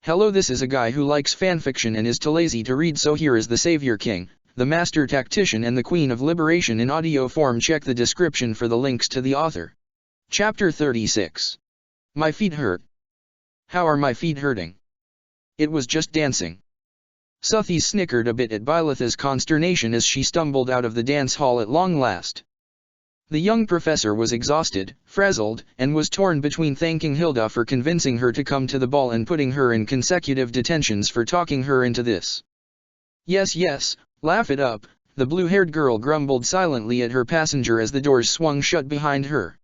Hello, this is a guy who likes fanfiction and is too lazy to read, so here is the Savior King, the Master Tactician and the Queen of Liberation in audio form. Check the description for the links to the author. Chapter 36. My feet hurt. How are my feet hurting? It was just dancing. Suthi snickered a bit at Byleth's consternation as she stumbled out of the dance hall at long last. The young professor was exhausted, frazzled, and was torn between thanking Hilda for convincing her to come to the ball and putting her in consecutive detentions for talking her into this. Yes, laugh it up, the blue-haired girl grumbled silently at her passenger as the doors swung shut behind her.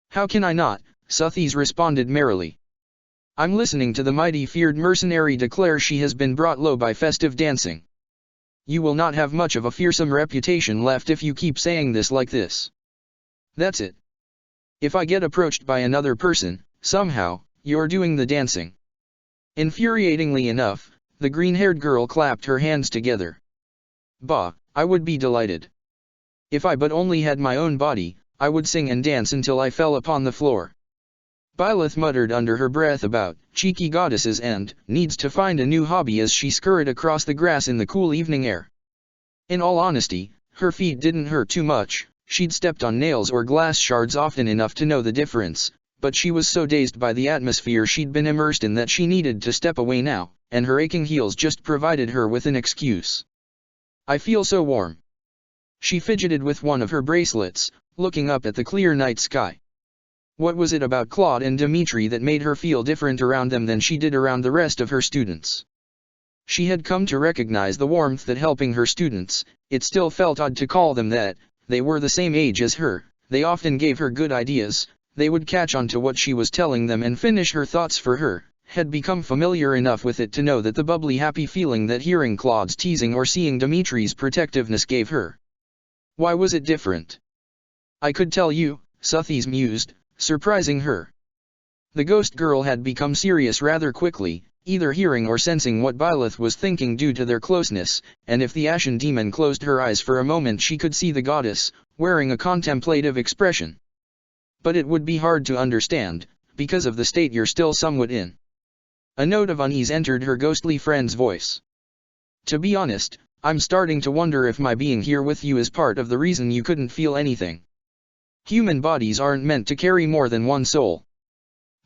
How can I not? Suthi responded merrily. I'm listening to the mighty feared mercenary declare she has been brought low by festive dancing. You will not have much of a fearsome reputation left if you keep saying this like this. That's it. If I get approached by another person, somehow, you're doing the dancing. Infuriatingly enough, the green-haired girl clapped her hands together. Bah, I would be delighted. If I but only had my own body, I would sing and dance until I fell upon the floor. Byleth muttered under her breath about cheeky goddesses and needs to find a new hobby as she scurried across the grass in the cool evening air. In all honesty, her feet didn't hurt too much. She'd stepped on nails or glass shards often enough to know the difference, but she was so dazed by the atmosphere she'd been immersed in that she needed to step away now, and her aching heels just provided her with an excuse. I feel so warm. She fidgeted with one of her bracelets, looking up at the clear night sky. What was it about Claude and Dimitri that made her feel different around them than she did around the rest of her students? She had come to recognize the warmth that helping her students, it still felt odd to call them that. They were the same age as her, they often gave her good ideas, they would catch on to what she was telling them and finish her thoughts for her, had become familiar enough with it to know that the bubbly happy feeling that hearing Claude's teasing or seeing Dimitri's protectiveness gave her. Why was it different? I could tell you, Suthi mused, surprising her. The ghost girl had become serious rather quickly, either hearing or sensing what Byleth was thinking due to their closeness, and if the ashen demon closed her eyes for a moment she could see the goddess, wearing a contemplative expression. But it would be hard to understand, because of the state you're still somewhat in. A note of unease entered her ghostly friend's voice. To be honest, I'm starting to wonder if my being here with you is part of the reason you couldn't feel anything. Human bodies aren't meant to carry more than one soul.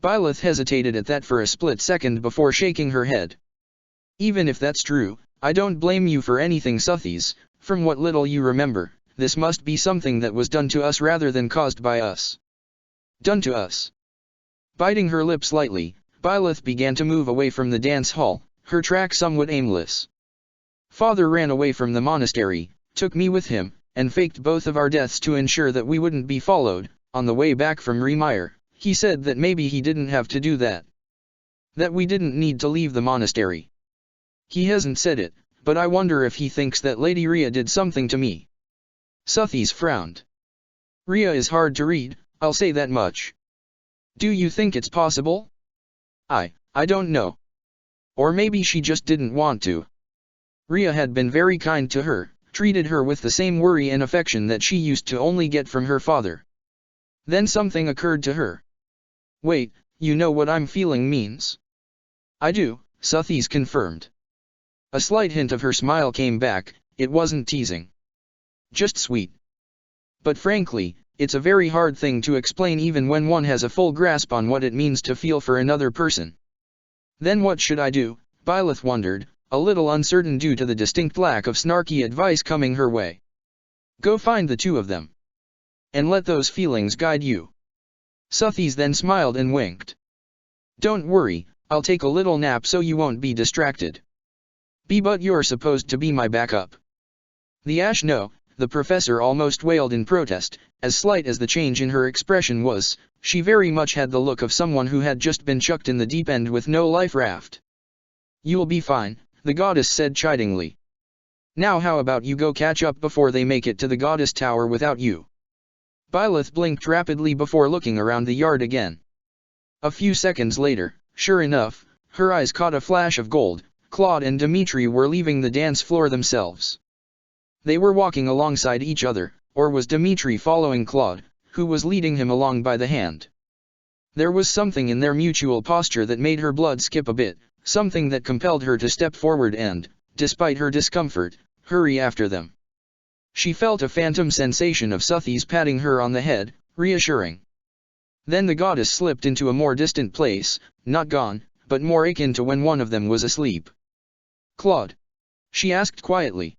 Byleth hesitated at that for a split second before shaking her head. Even if that's true, I don't blame you for anything, Suthi. From what little you remember, this must be something that was done to us rather than caused by us. Done to us. Biting her lip slightly, Byleth began to move away from the dance hall, her track somewhat aimless. Father ran away from the monastery, took me with him, and faked both of our deaths to ensure that we wouldn't be followed. On the way back from Remire, he said that maybe he didn't have to do that. That we didn't need to leave the monastery. He hasn't said it, but I wonder if he thinks that Lady Rhea did something to me. Suthi frowned. Rhea is hard to read, I'll say that much. Do you think it's possible? I don't know. Or maybe she just didn't want to. Rhea had been very kind to her, treated her with the same worry and affection that she used to only get from her father. Then something occurred to her. Wait, you know what I'm feeling means? I do, Suthi confirmed. A slight hint of her smile came back, it wasn't teasing. Just sweet. But frankly, it's a very hard thing to explain even when one has a full grasp on what it means to feel for another person. Then what should I do? Byleth wondered, a little uncertain due to the distinct lack of snarky advice coming her way. Go find the two of them. And let those feelings guide you. Suthi then smiled and winked. Don't worry, I'll take a little nap so you won't be distracted. But you're supposed to be my backup. The ash no, the professor almost wailed in protest, as slight as the change in her expression was, she very much had the look of someone who had just been chucked in the deep end with no life raft. You'll be fine, the goddess said chidingly. Now how about you go catch up before they make it to the goddess tower without you? Byleth blinked rapidly before looking around the yard again. A few seconds later, sure enough, her eyes caught a flash of gold. Claude and Dimitri were leaving the dance floor themselves. They were walking alongside each other, or was Dimitri following Claude, who was leading him along by the hand? There was something in their mutual posture that made her blood skip a bit, something that compelled her to step forward and, despite her discomfort, hurry after them. She felt a phantom sensation of Suthies patting her on the head, reassuring. Then the goddess slipped into a more distant place, not gone, but more akin to when one of them was asleep. "Claude?" she asked quietly.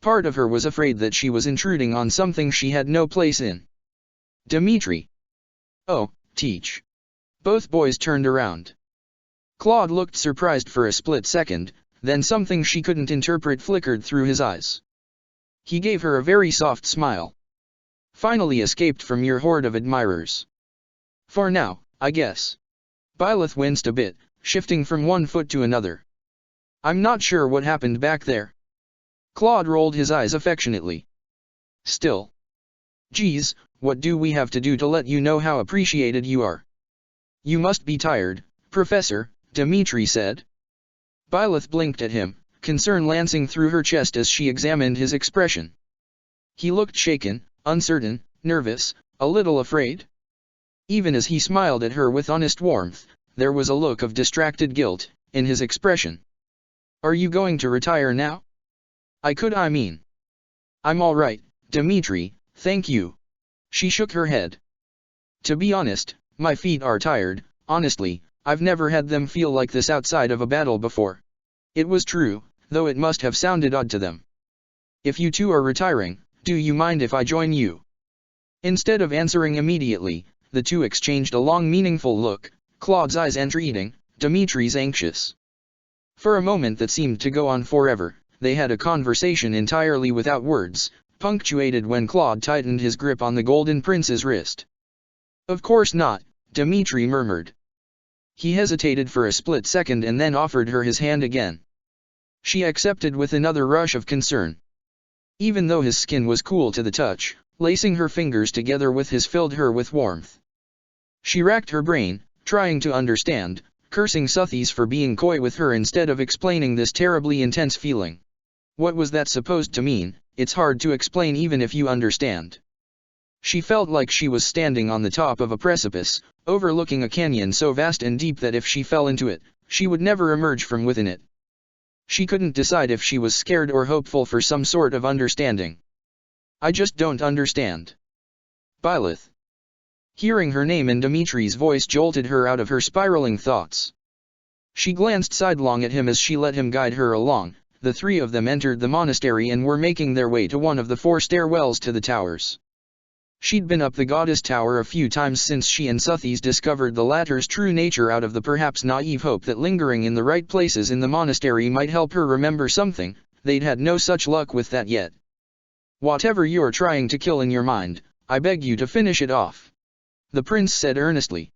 Part of her was afraid that she was intruding on something she had no place in. "Dimitri." "Oh, Teach." Both boys turned around. Claude looked surprised for a split second, then something she couldn't interpret flickered through his eyes. He gave her a very soft smile. "Finally escaped from your horde of admirers." "For now, I guess." Byleth winced a bit, shifting from one foot to another. "I'm not sure what happened back there." Claude rolled his eyes affectionately. "Still. Geez, what do we have to do to let you know how appreciated you are?" "You must be tired, Professor," Dimitri said. Byleth blinked at him, concern lancing through her chest as she examined his expression. He looked shaken, uncertain, nervous, a little afraid. Even as he smiled at her with honest warmth, there was a look of distracted guilt in his expression. "Are you going to retire now?" I mean. "I'm all right, Dimitri, thank you." She shook her head. "To be honest, my feet are tired. Honestly, I've never had them feel like this outside of a battle before." It was true, though it must have sounded odd to them. "If you two are retiring, do you mind if I join you?" Instead of answering immediately, the two exchanged a long meaningful look, Claude's eyes entreating, Dimitri's anxious. For a moment that seemed to go on forever, they had a conversation entirely without words, punctuated when Claude tightened his grip on the golden prince's wrist. "Of course not," Dimitri murmured. He hesitated for a split second and then offered her his hand again. She accepted with another rush of concern. Even though his skin was cool to the touch, lacing her fingers together with his filled her with warmth. She racked her brain, trying to understand, cursing Suthies for being coy with her instead of explaining this terribly intense feeling. What was that supposed to mean? It's hard to explain even if you understand. She felt like she was standing on the top of a precipice, overlooking a canyon so vast and deep that if she fell into it, she would never emerge from within it. She couldn't decide if she was scared or hopeful for some sort of understanding. "I just don't understand." Byleth. Hearing her name in Dimitri's voice jolted her out of her spiraling thoughts. She glanced sidelong at him as she let him guide her along. The three of them entered the monastery and were making their way to one of the 4 stairwells to the towers. She'd been up the goddess tower a few times since she and Suthies discovered the latter's true nature out of the perhaps naive hope that lingering in the right places in the monastery might help her remember something. They'd had no such luck with that yet. "Whatever you're trying to kill in your mind, I beg you to finish it off," the prince said earnestly.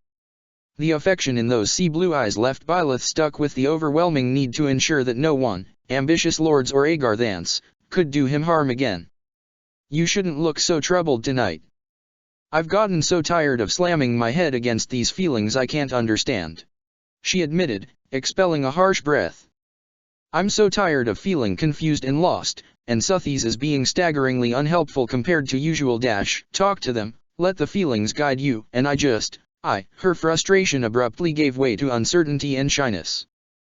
The affection in those sea blue eyes left Byleth stuck with the overwhelming need to ensure that no one, ambitious lords or Agarthans, could do him harm again. "You shouldn't look so troubled tonight. I've gotten so tired of slamming my head against these feelings I can't understand," she admitted, expelling a harsh breath. "I'm so tired of feeling confused and lost, and Suthies is being staggeringly unhelpful compared to usual. Talk to them, let the feelings guide you, and her frustration abruptly gave way to uncertainty and shyness.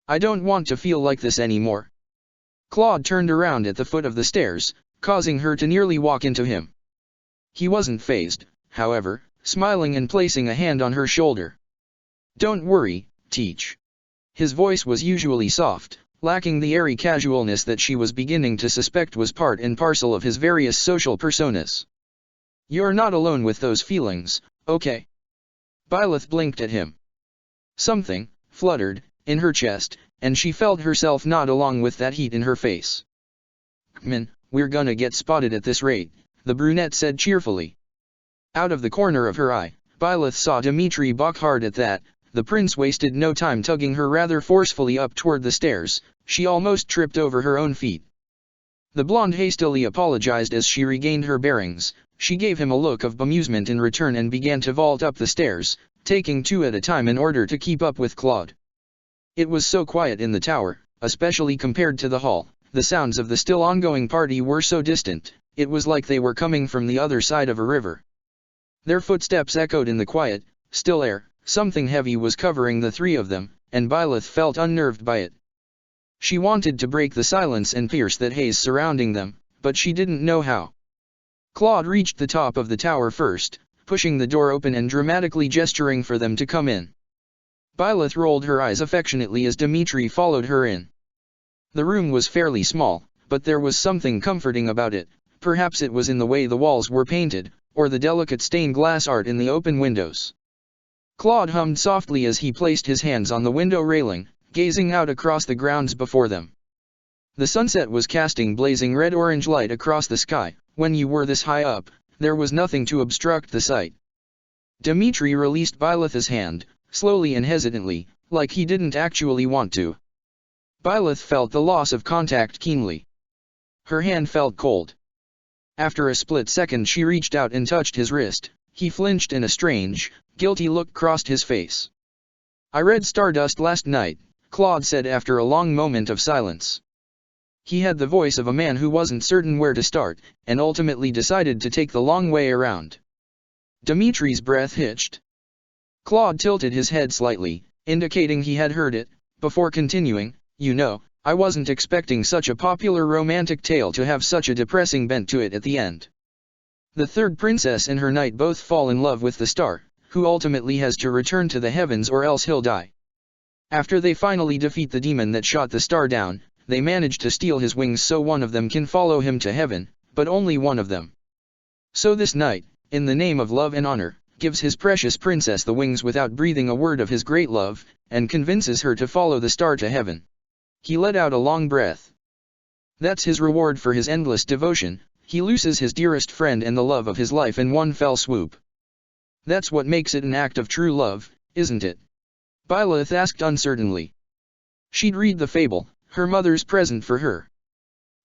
"I don't want to feel like this anymore." Claude turned around at the foot of the stairs, causing her to nearly walk into him. He wasn't fazed, however, smiling and placing a hand on her shoulder. "Don't worry, Teach." His voice was usually soft, lacking the airy casualness that she was beginning to suspect was part and parcel of his various social personas. "You're not alone with those feelings, okay?" Byleth blinked at him. Something fluttered in her chest, and she felt herself nod along with that heat in her face. "Kman, we're gonna get spotted at this rate," the brunette said cheerfully. Out of the corner of her eye, Byleth saw Dimitri balk hard at that. The prince wasted no time tugging her rather forcefully up toward the stairs. She almost tripped over her own feet. The blonde hastily apologized as she regained her bearings. She gave him a look of bemusement in return and began to vault up the stairs, taking 2 at a time in order to keep up with Claude. It was so quiet in the tower, especially compared to the hall. The sounds of the still ongoing party were so distant, it was like they were coming from the other side of a river. Their footsteps echoed in the quiet, still air. Something heavy was covering the three of them, and Byleth felt unnerved by it. She wanted to break the silence and pierce that haze surrounding them, but she didn't know how. Claude reached the top of the tower first, pushing the door open and dramatically gesturing for them to come in. Byleth rolled her eyes affectionately as Dimitri followed her in. The room was fairly small, but there was something comforting about it. Perhaps it was in the way the walls were painted, or the delicate stained glass art in the open windows. Claude hummed softly as he placed his hands on the window railing, gazing out across the grounds before them. The sunset was casting blazing red-orange light across the sky. When you were this high up, there was nothing to obstruct the sight. Dimitri released Byleth's hand, slowly and hesitantly, like he didn't actually want to. Byleth felt the loss of contact keenly. Her hand felt cold. After a split second she reached out and touched his wrist. He flinched and a strange, guilty look crossed his face. "I read Stardust last night," Claude said after a long moment of silence. He had the voice of a man who wasn't certain where to start, and ultimately decided to take the long way around. Dimitri's breath hitched. Claude tilted his head slightly, indicating he had heard it, before continuing, "You know, I wasn't expecting such a popular romantic tale to have such a depressing bent to it at the end. The third princess and her knight both fall in love with the star, who ultimately has to return to the heavens or else he'll die. After they finally defeat the demon that shot the star down, they manage to steal his wings so one of them can follow him to heaven, but only one of them. So this knight, in the name of love and honor, gives his precious princess the wings without breathing a word of his great love, and convinces her to follow the star to heaven." He let out a long breath. "That's his reward for his endless devotion. He loses his dearest friend and the love of his life in one fell swoop. That's what makes it an act of true love, isn't it?" Byleth asked uncertainly. She'd read the fable, her mother's present for her.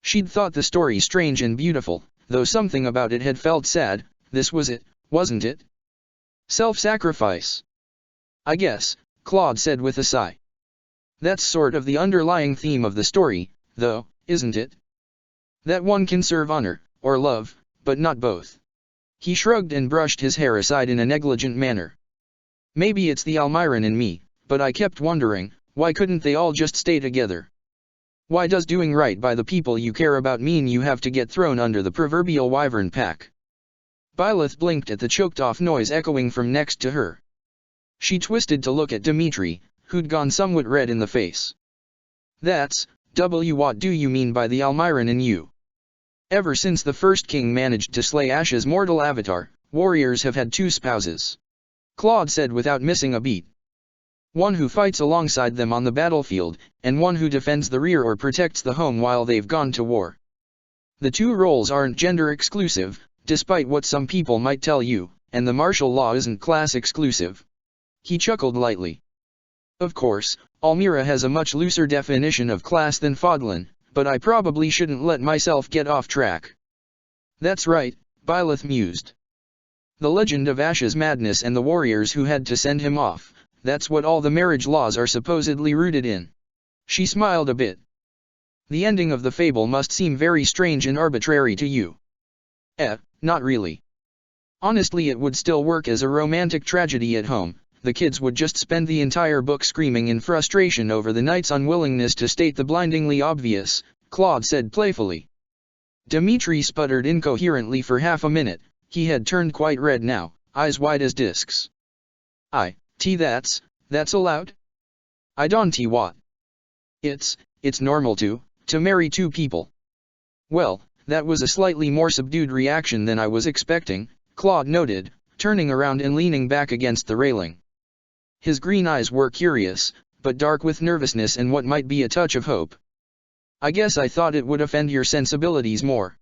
She'd thought the story strange and beautiful, though something about it had felt sad. This was it, wasn't it? Self-sacrifice. "I guess," Claude said with a sigh. "That's sort of the underlying theme of the story, though, isn't it? That one can serve honor, or love, but not both." He shrugged and brushed his hair aside in a negligent manner. "Maybe it's the Almiran in me, but I kept wondering, why couldn't they all just stay together? Why does doing right by the people you care about mean you have to get thrown under the proverbial wyvern pack?" Byleth blinked at the choked-off noise echoing from next to her. She twisted to look at Dimitri, who'd gone somewhat red in the face. What do you mean by the Almiran in you? Ever since the first king managed to slay Ash's mortal avatar, warriors have had two spouses," Claude said without missing a beat. "One who fights alongside them on the battlefield, and one who defends the rear or protects the home while they've gone to war. The two roles aren't gender exclusive, despite what some people might tell you, and the martial law isn't class exclusive." He chuckled lightly. "Of course, Almira has a much looser definition of class than Fodlan, but I probably shouldn't let myself get off track." "That's right," Byleth mused. "The legend of Ash's madness and the warriors who had to send him off, that's what all the marriage laws are supposedly rooted in." She smiled a bit. "The ending of the fable must seem very strange and arbitrary to you." Not really. Honestly, it would still work as a romantic tragedy at home. The kids would just spend the entire book screaming in frustration over the knight's unwillingness to state the blindingly obvious," Claude said playfully. Dimitri sputtered incoherently for half a minute. He had turned quite red now, eyes wide as discs. That's allowed? I don't see what. It's normal to marry two people." "Well, that was a slightly more subdued reaction than I was expecting," Claude noted, turning around and leaning back against the railing. His green eyes were curious, but dark with nervousness and what might be a touch of hope. "I guess I thought it would offend your sensibilities more."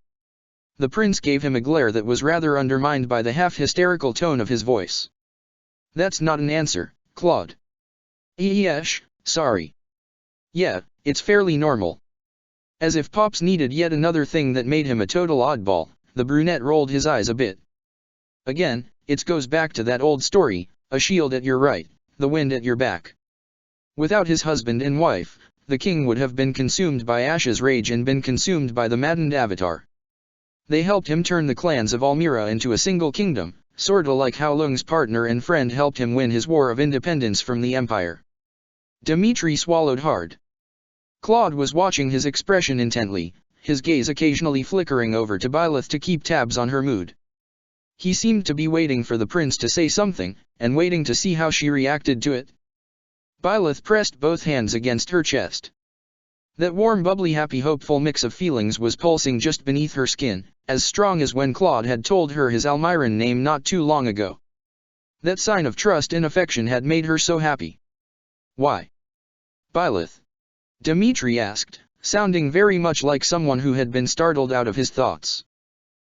The prince gave him a glare that was rather undermined by the half-hysterical tone of his voice. "That's not an answer, Claude." "Yeesh, sorry." "Yeah, it's fairly normal." As if Pops needed yet another thing that made him a total oddball, the brunette rolled his eyes a bit. "Again, it goes back to that old story, a shield at your right, the wind at your back. Without his husband and wife, the king would have been consumed by Ash's rage and been consumed by the maddened avatar. They helped him turn the clans of Almira into a single kingdom, sorta like how Lung's partner and friend helped him win his war of independence from the Empire. Dmitri swallowed hard. Claude was watching his expression intently, his gaze occasionally flickering over to Byleth to keep tabs on her mood. He seemed to be waiting for the prince to say something, and waiting to see how she reacted to it. Byleth pressed both hands against her chest. That warm, bubbly, happy, hopeful mix of feelings was pulsing just beneath her skin, as strong as when Claude had told her his Almiran name not too long ago. That sign of trust and affection had made her so happy. Why? Byleth? Dmitri asked, sounding very much like someone who had been startled out of his thoughts.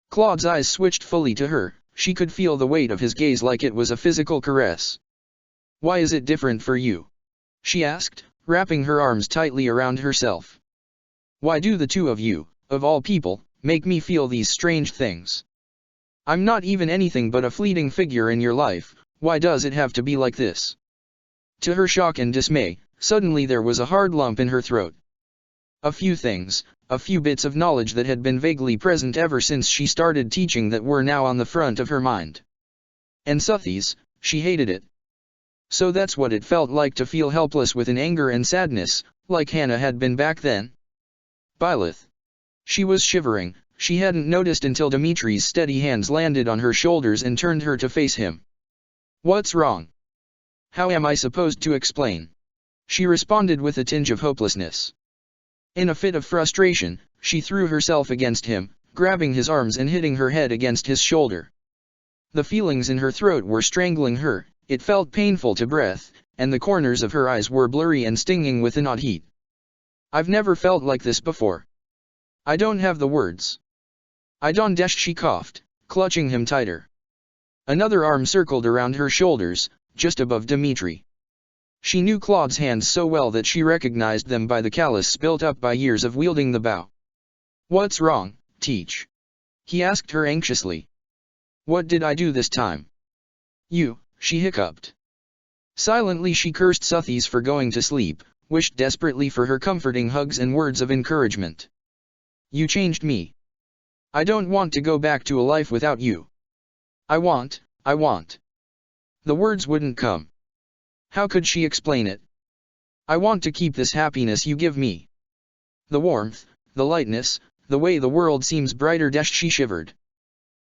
Claude's eyes switched fully to her, she could feel the weight of his gaze like it was a physical caress. Why is it different for you? She asked, wrapping her arms tightly around herself. Why do the two of you, of all people, make me feel these strange things? I'm not even anything but a fleeting figure in your life, why does it have to be like this? To her shock and dismay, suddenly there was a hard lump in her throat. A few things, a few bits of knowledge that had been vaguely present ever since she started teaching that were now on the front of her mind. And Suthies, she hated it. So that's what it felt like to feel helpless with an anger and sadness, like Hannah had been back then. Byleth. She was shivering, she hadn't noticed until Dimitri's steady hands landed on her shoulders and turned her to face him. What's wrong? How am I supposed to explain? She responded with a tinge of hopelessness. In a fit of frustration, she threw herself against him, grabbing his arms and hitting her head against his shoulder. The feelings in her throat were strangling her, it felt painful to breathe, and the corners of her eyes were blurry and stinging with an odd heat. I've never felt like this before. I don't have the words. I don't. She coughed, clutching him tighter. Another arm circled around her shoulders, just above Dmitri. She knew Claude's hands so well that she recognized them by the callus built up by years of wielding the bow. What's wrong, Teach? He asked her anxiously. What did I do this time? You, she hiccuped. Silently she cursed Suthies for going to sleep, wished desperately for her comforting hugs and words of encouragement. You changed me. I don't want to go back to a life without you. I want. The words wouldn't come. How could she explain it? I want to keep this happiness you give me. The warmth, the lightness, the way the world seems brighter. She shivered.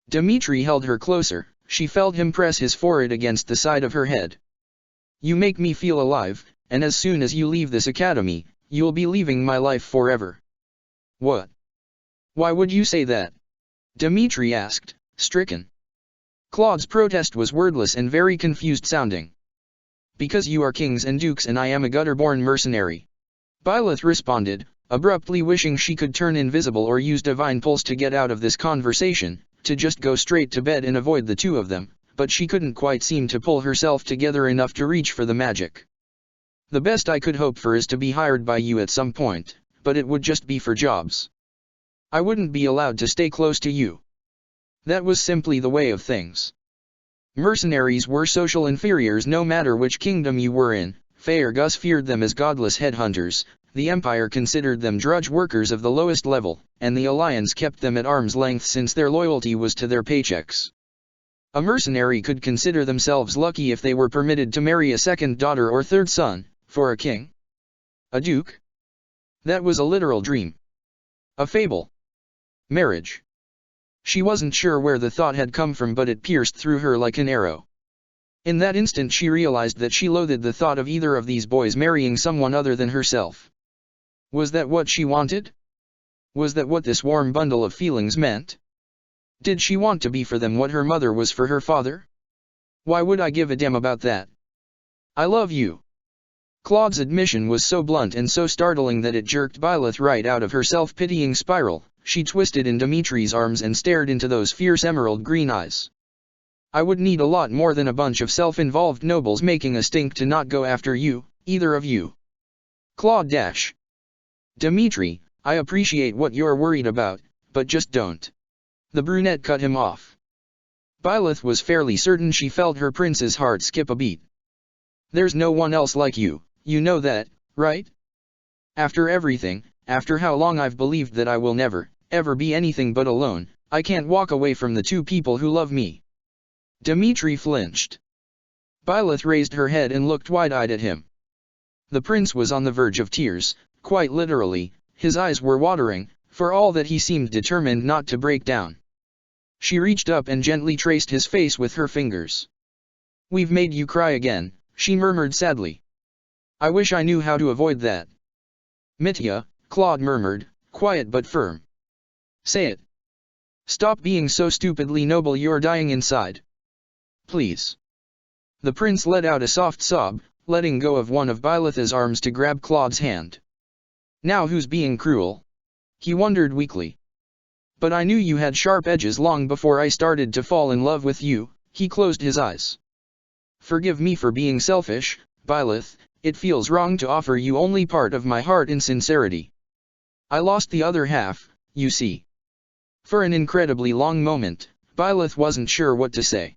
Dmitri held her closer, she felt him press his forehead against the side of her head. You make me feel alive, and as soon as you leave this academy, you'll be leaving my life forever. What? Why would you say that? Dmitri asked, stricken. Claude's protest was wordless and very confused sounding. Because you are kings and dukes and I am a gutter-born mercenary. Byleth responded, abruptly wishing she could turn invisible or use divine pulse to get out of this conversation, to just go straight to bed and avoid the two of them, but she couldn't quite seem to pull herself together enough to reach for the magic. The best I could hope for is to be hired by you at some point, but it would just be for jobs. I wouldn't be allowed to stay close to you. That was simply the way of things. Mercenaries were social inferiors no matter which kingdom you were in. Faerghus feared them as godless headhunters, the Empire considered them drudge workers of the lowest level, and the Alliance kept them at arm's length since their loyalty was to their paychecks. A mercenary could consider themselves lucky if they were permitted to marry a second daughter or third son, for a king. A duke? That was a literal dream. A fable. Marriage. She wasn't sure where the thought had come from, but it pierced through her like an arrow. In that instant she realized that she loathed the thought of either of these boys marrying someone other than herself. Was that what she wanted? Was that what this warm bundle of feelings meant? Did she want to be for them what her mother was for her father? Why would I give a damn about that? I love you. Claude's admission was so blunt and so startling that it jerked Byleth right out of her self-pitying spiral. She twisted in Dimitri's arms and stared into those fierce emerald green eyes. I would need a lot more than a bunch of self-involved nobles making a stink to not go after you, either of you. Claude dash. Dmitri, I appreciate what you're worried about, but just don't. The brunette cut him off. Byleth was fairly certain she felt her prince's heart skip a beat. There's no one else like you, you know that, right? After everything, after how long I've believed that I will never, ever be anything but alone, I can't walk away from the two people who love me. Dmitri flinched. Byleth raised her head and looked wide-eyed at him. The prince was on the verge of tears, quite literally, his eyes were watering, for all that he seemed determined not to break down. She reached up and gently traced his face with her fingers. "We've made you cry again," she murmured sadly. "I wish I knew how to avoid that." "Mitya," Claude murmured, quiet but firm. "Say it. Stop being so stupidly noble, you're dying inside. Please." The prince let out a soft sob, letting go of one of Byleth's arms to grab Claude's hand. "Now who's being cruel?" he wondered weakly. "But I knew you had sharp edges long before I started to fall in love with you." He closed his eyes. "Forgive me for being selfish, Byleth, it feels wrong to offer you only part of my heart in sincerity. I lost the other half, you see." For an incredibly long moment, Byleth wasn't sure what to say.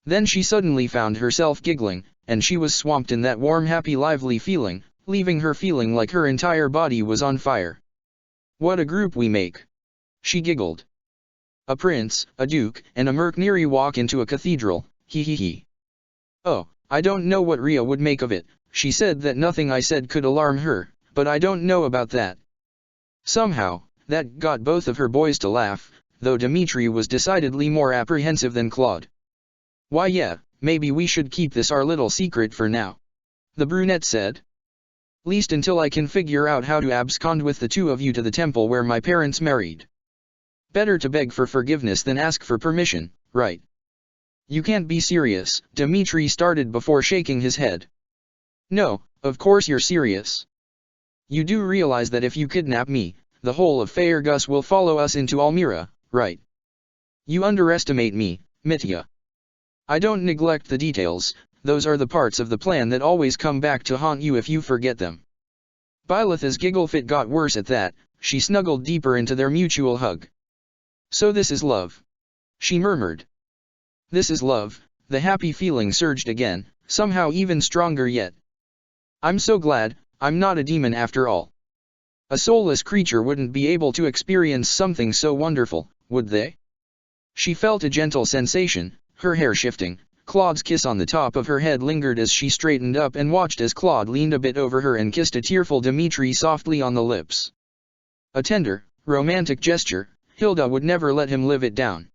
Then she suddenly found herself giggling, and she was swamped in that warm, happy, lively feeling, leaving her feeling like her entire body was on fire. "What a group we make," she giggled. "A prince, a duke, and a mercenary walk into a cathedral, hee hee hee. Oh, I don't know what Ria would make of it. She said that nothing I said could alarm her, but I don't know about that." Somehow, that got both of her boys to laugh, though Dmitri was decidedly more apprehensive than Claude. "Why yeah, maybe we should keep this our little secret for now," the brunette said. "Least until I can figure out how to abscond with the two of you to the temple where my parents married. Better to beg for forgiveness than ask for permission, right?" "You can't be serious," Dmitri started before shaking his head. "No, of course you're serious. You do realize that if you kidnap me, the whole of Faergus will follow us into Almira, right? You underestimate me, Mitya. I don't neglect the details, those are the parts of the plan that always come back to haunt you if you forget them." Byleth's giggle fit got worse at that. She snuggled deeper into their mutual hug. "So this is love," she murmured. "This is love." The happy feeling surged again, somehow even stronger yet. "I'm so glad, I'm not a demon after all. A soulless creature wouldn't be able to experience something so wonderful, would they?" She felt a gentle sensation, her hair shifting. Claude's kiss on the top of her head lingered as she straightened up and watched as Claude leaned a bit over her and kissed a tearful Dmitri softly on the lips. A tender, romantic gesture. Hilda would never let him live it down.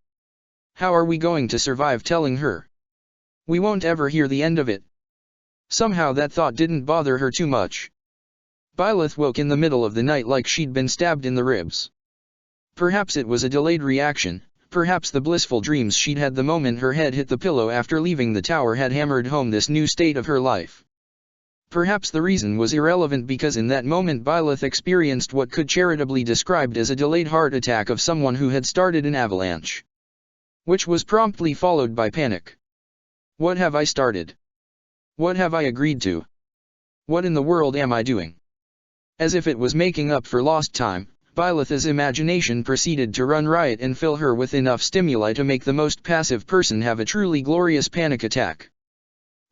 How are we going to survive telling her? We won't ever hear the end of it. Somehow that thought didn't bother her too much. Byleth woke in the middle of the night like she'd been stabbed in the ribs. Perhaps it was a delayed reaction. Perhaps the blissful dreams she'd had the moment her head hit the pillow after leaving the tower had hammered home this new state of her life. Perhaps the reason was irrelevant because in that moment Byleth experienced what could charitably be described as a delayed heart attack of someone who had started an avalanche. Which was promptly followed by panic. What have I started? What have I agreed to? What in the world am I doing? As if it was making up for lost time, Byleth's imagination proceeded to run riot and fill her with enough stimuli to make the most passive person have a truly glorious panic attack.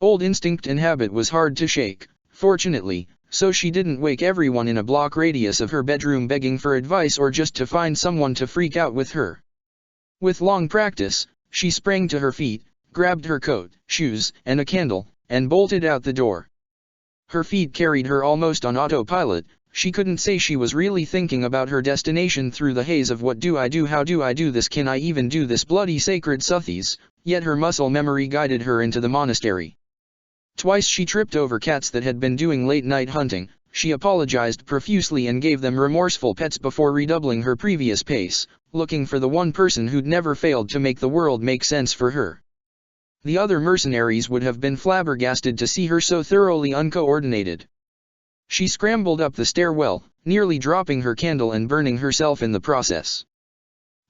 Old instinct and habit was hard to shake, fortunately, so she didn't wake everyone in a block radius of her bedroom begging for advice or just to find someone to freak out with her. With long practice, she sprang to her feet, grabbed her coat, shoes, and a candle, and bolted out the door. Her feet carried her almost on autopilot. She couldn't say she was really thinking about her destination through the haze of what do I do, how do I do this, can I even do this bloody sacred suthies, yet her muscle memory guided her into the monastery. Twice she tripped over cats that had been doing late-night hunting. She apologized profusely and gave them remorseful pets before redoubling her previous pace, looking for the one person who'd never failed to make the world make sense for her. The other mercenaries would have been flabbergasted to see her so thoroughly uncoordinated. She scrambled up the stairwell, nearly dropping her candle and burning herself in the process.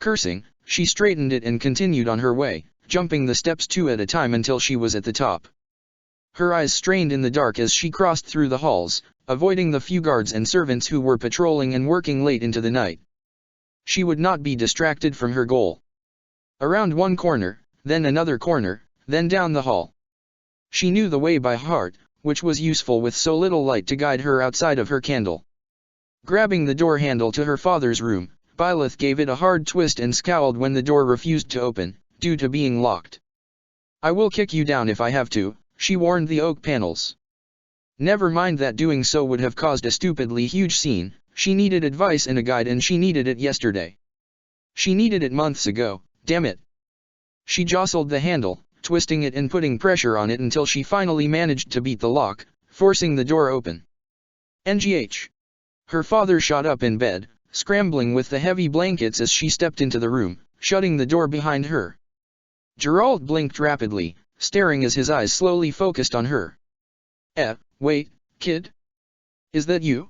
Cursing, she straightened it and continued on her way, jumping the steps two at a time until she was at the top. Her eyes strained in the dark as she crossed through the halls, avoiding the few guards and servants who were patrolling and working late into the night. She would not be distracted from her goal. Around one corner, then another corner, then down the hall. She knew the way by heart, which was useful with so little light to guide her outside of her candle. Grabbing the door handle to her father's room, Byleth gave it a hard twist and scowled when the door refused to open, due to being locked. "I will kick you down if I have to," she warned the oak panels. Never mind that doing so would have caused a stupidly huge scene, she needed advice and a guide, and she needed it yesterday. She needed it months ago, damn it. She jostled the handle, twisting it and putting pressure on it until she finally managed to beat the lock, forcing the door open. NGH. Her father shot up in bed, scrambling with the heavy blankets as she stepped into the room, shutting the door behind her. Gerald blinked rapidly, staring as his eyes slowly focused on her. Wait, kid? Is that you?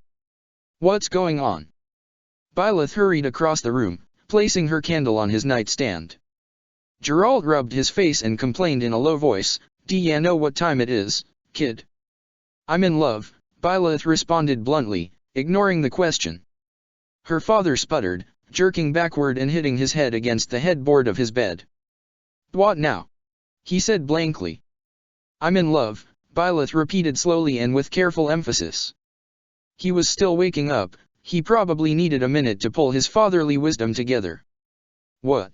What's going on? Byleth hurried across the room, placing her candle on his nightstand. Gerald rubbed his face and complained in a low voice, "Do ya know what time it is, kid?" "I'm in love," Byleth responded bluntly, ignoring the question. Her father sputtered, jerking backward and hitting his head against the headboard of his bed. "What now?" he said blankly. "I'm in love," Byleth repeated slowly and with careful emphasis. He was still waking up, he probably needed a minute to pull his fatherly wisdom together. "What?"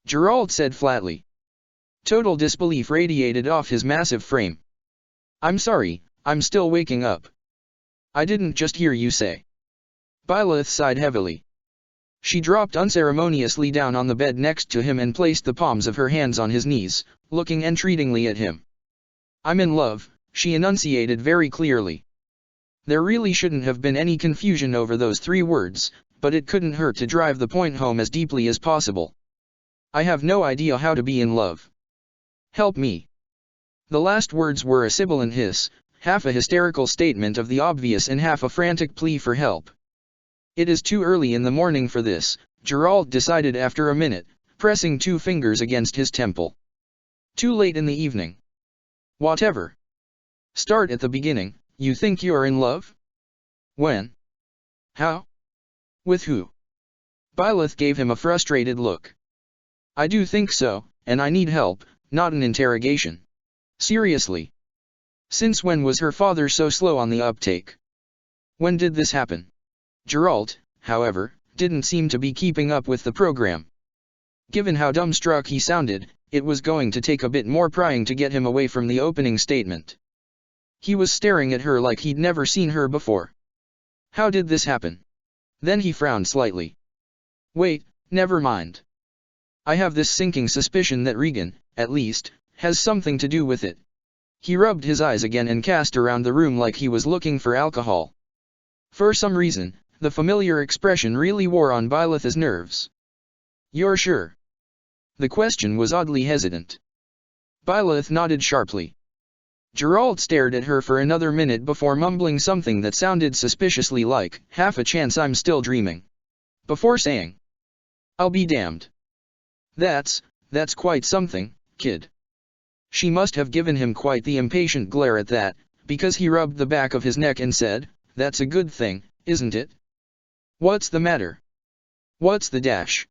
Gerald said flatly. Total disbelief radiated off his massive frame. "I'm sorry, I'm still waking up. I didn't just hear you say." Byleth sighed heavily. She dropped unceremoniously down on the bed next to him and placed the palms of her hands on his knees, looking entreatingly at him. "I'm in love," she enunciated very clearly. There really shouldn't have been any confusion over those 3 words, but it couldn't hurt to drive the point home as deeply as possible. "I have no idea how to be in love. Help me." The last words were a sibilant hiss, half a hysterical statement of the obvious and half a frantic plea for help. "It is too early in the morning for this," Gerald decided after a minute, pressing 2 fingers against his temple. "Too late in the evening. Whatever. Start at the beginning. You think you are in love? When? How? With who?" Byleth gave him a frustrated look. "I do think so, and I need help, not an interrogation. Seriously. Since when was her father so slow on the uptake? When did this happen?" Gerald, however, didn't seem to be keeping up with the program. Given how dumbstruck he sounded, it was going to take a bit more prying to get him away from the opening statement. He was staring at her like he'd never seen her before. "How did this happen?" Then he frowned slightly. "Wait, never mind. I have this sinking suspicion that Regan, at least, has something to do with it." He rubbed his eyes again and cast around the room like he was looking for alcohol. For some reason, the familiar expression really wore on Byleth's nerves. "You're sure?" The question was oddly hesitant. Byleth nodded sharply. Gerald stared at her for another minute before mumbling something that sounded suspiciously like, "Half a chance I'm still dreaming," before saying, "I'll be damned. That's quite something, kid." She must have given him quite the impatient glare at that, because he rubbed the back of his neck and said, "That's a good thing, isn't it? What's the matter? What's the dash?"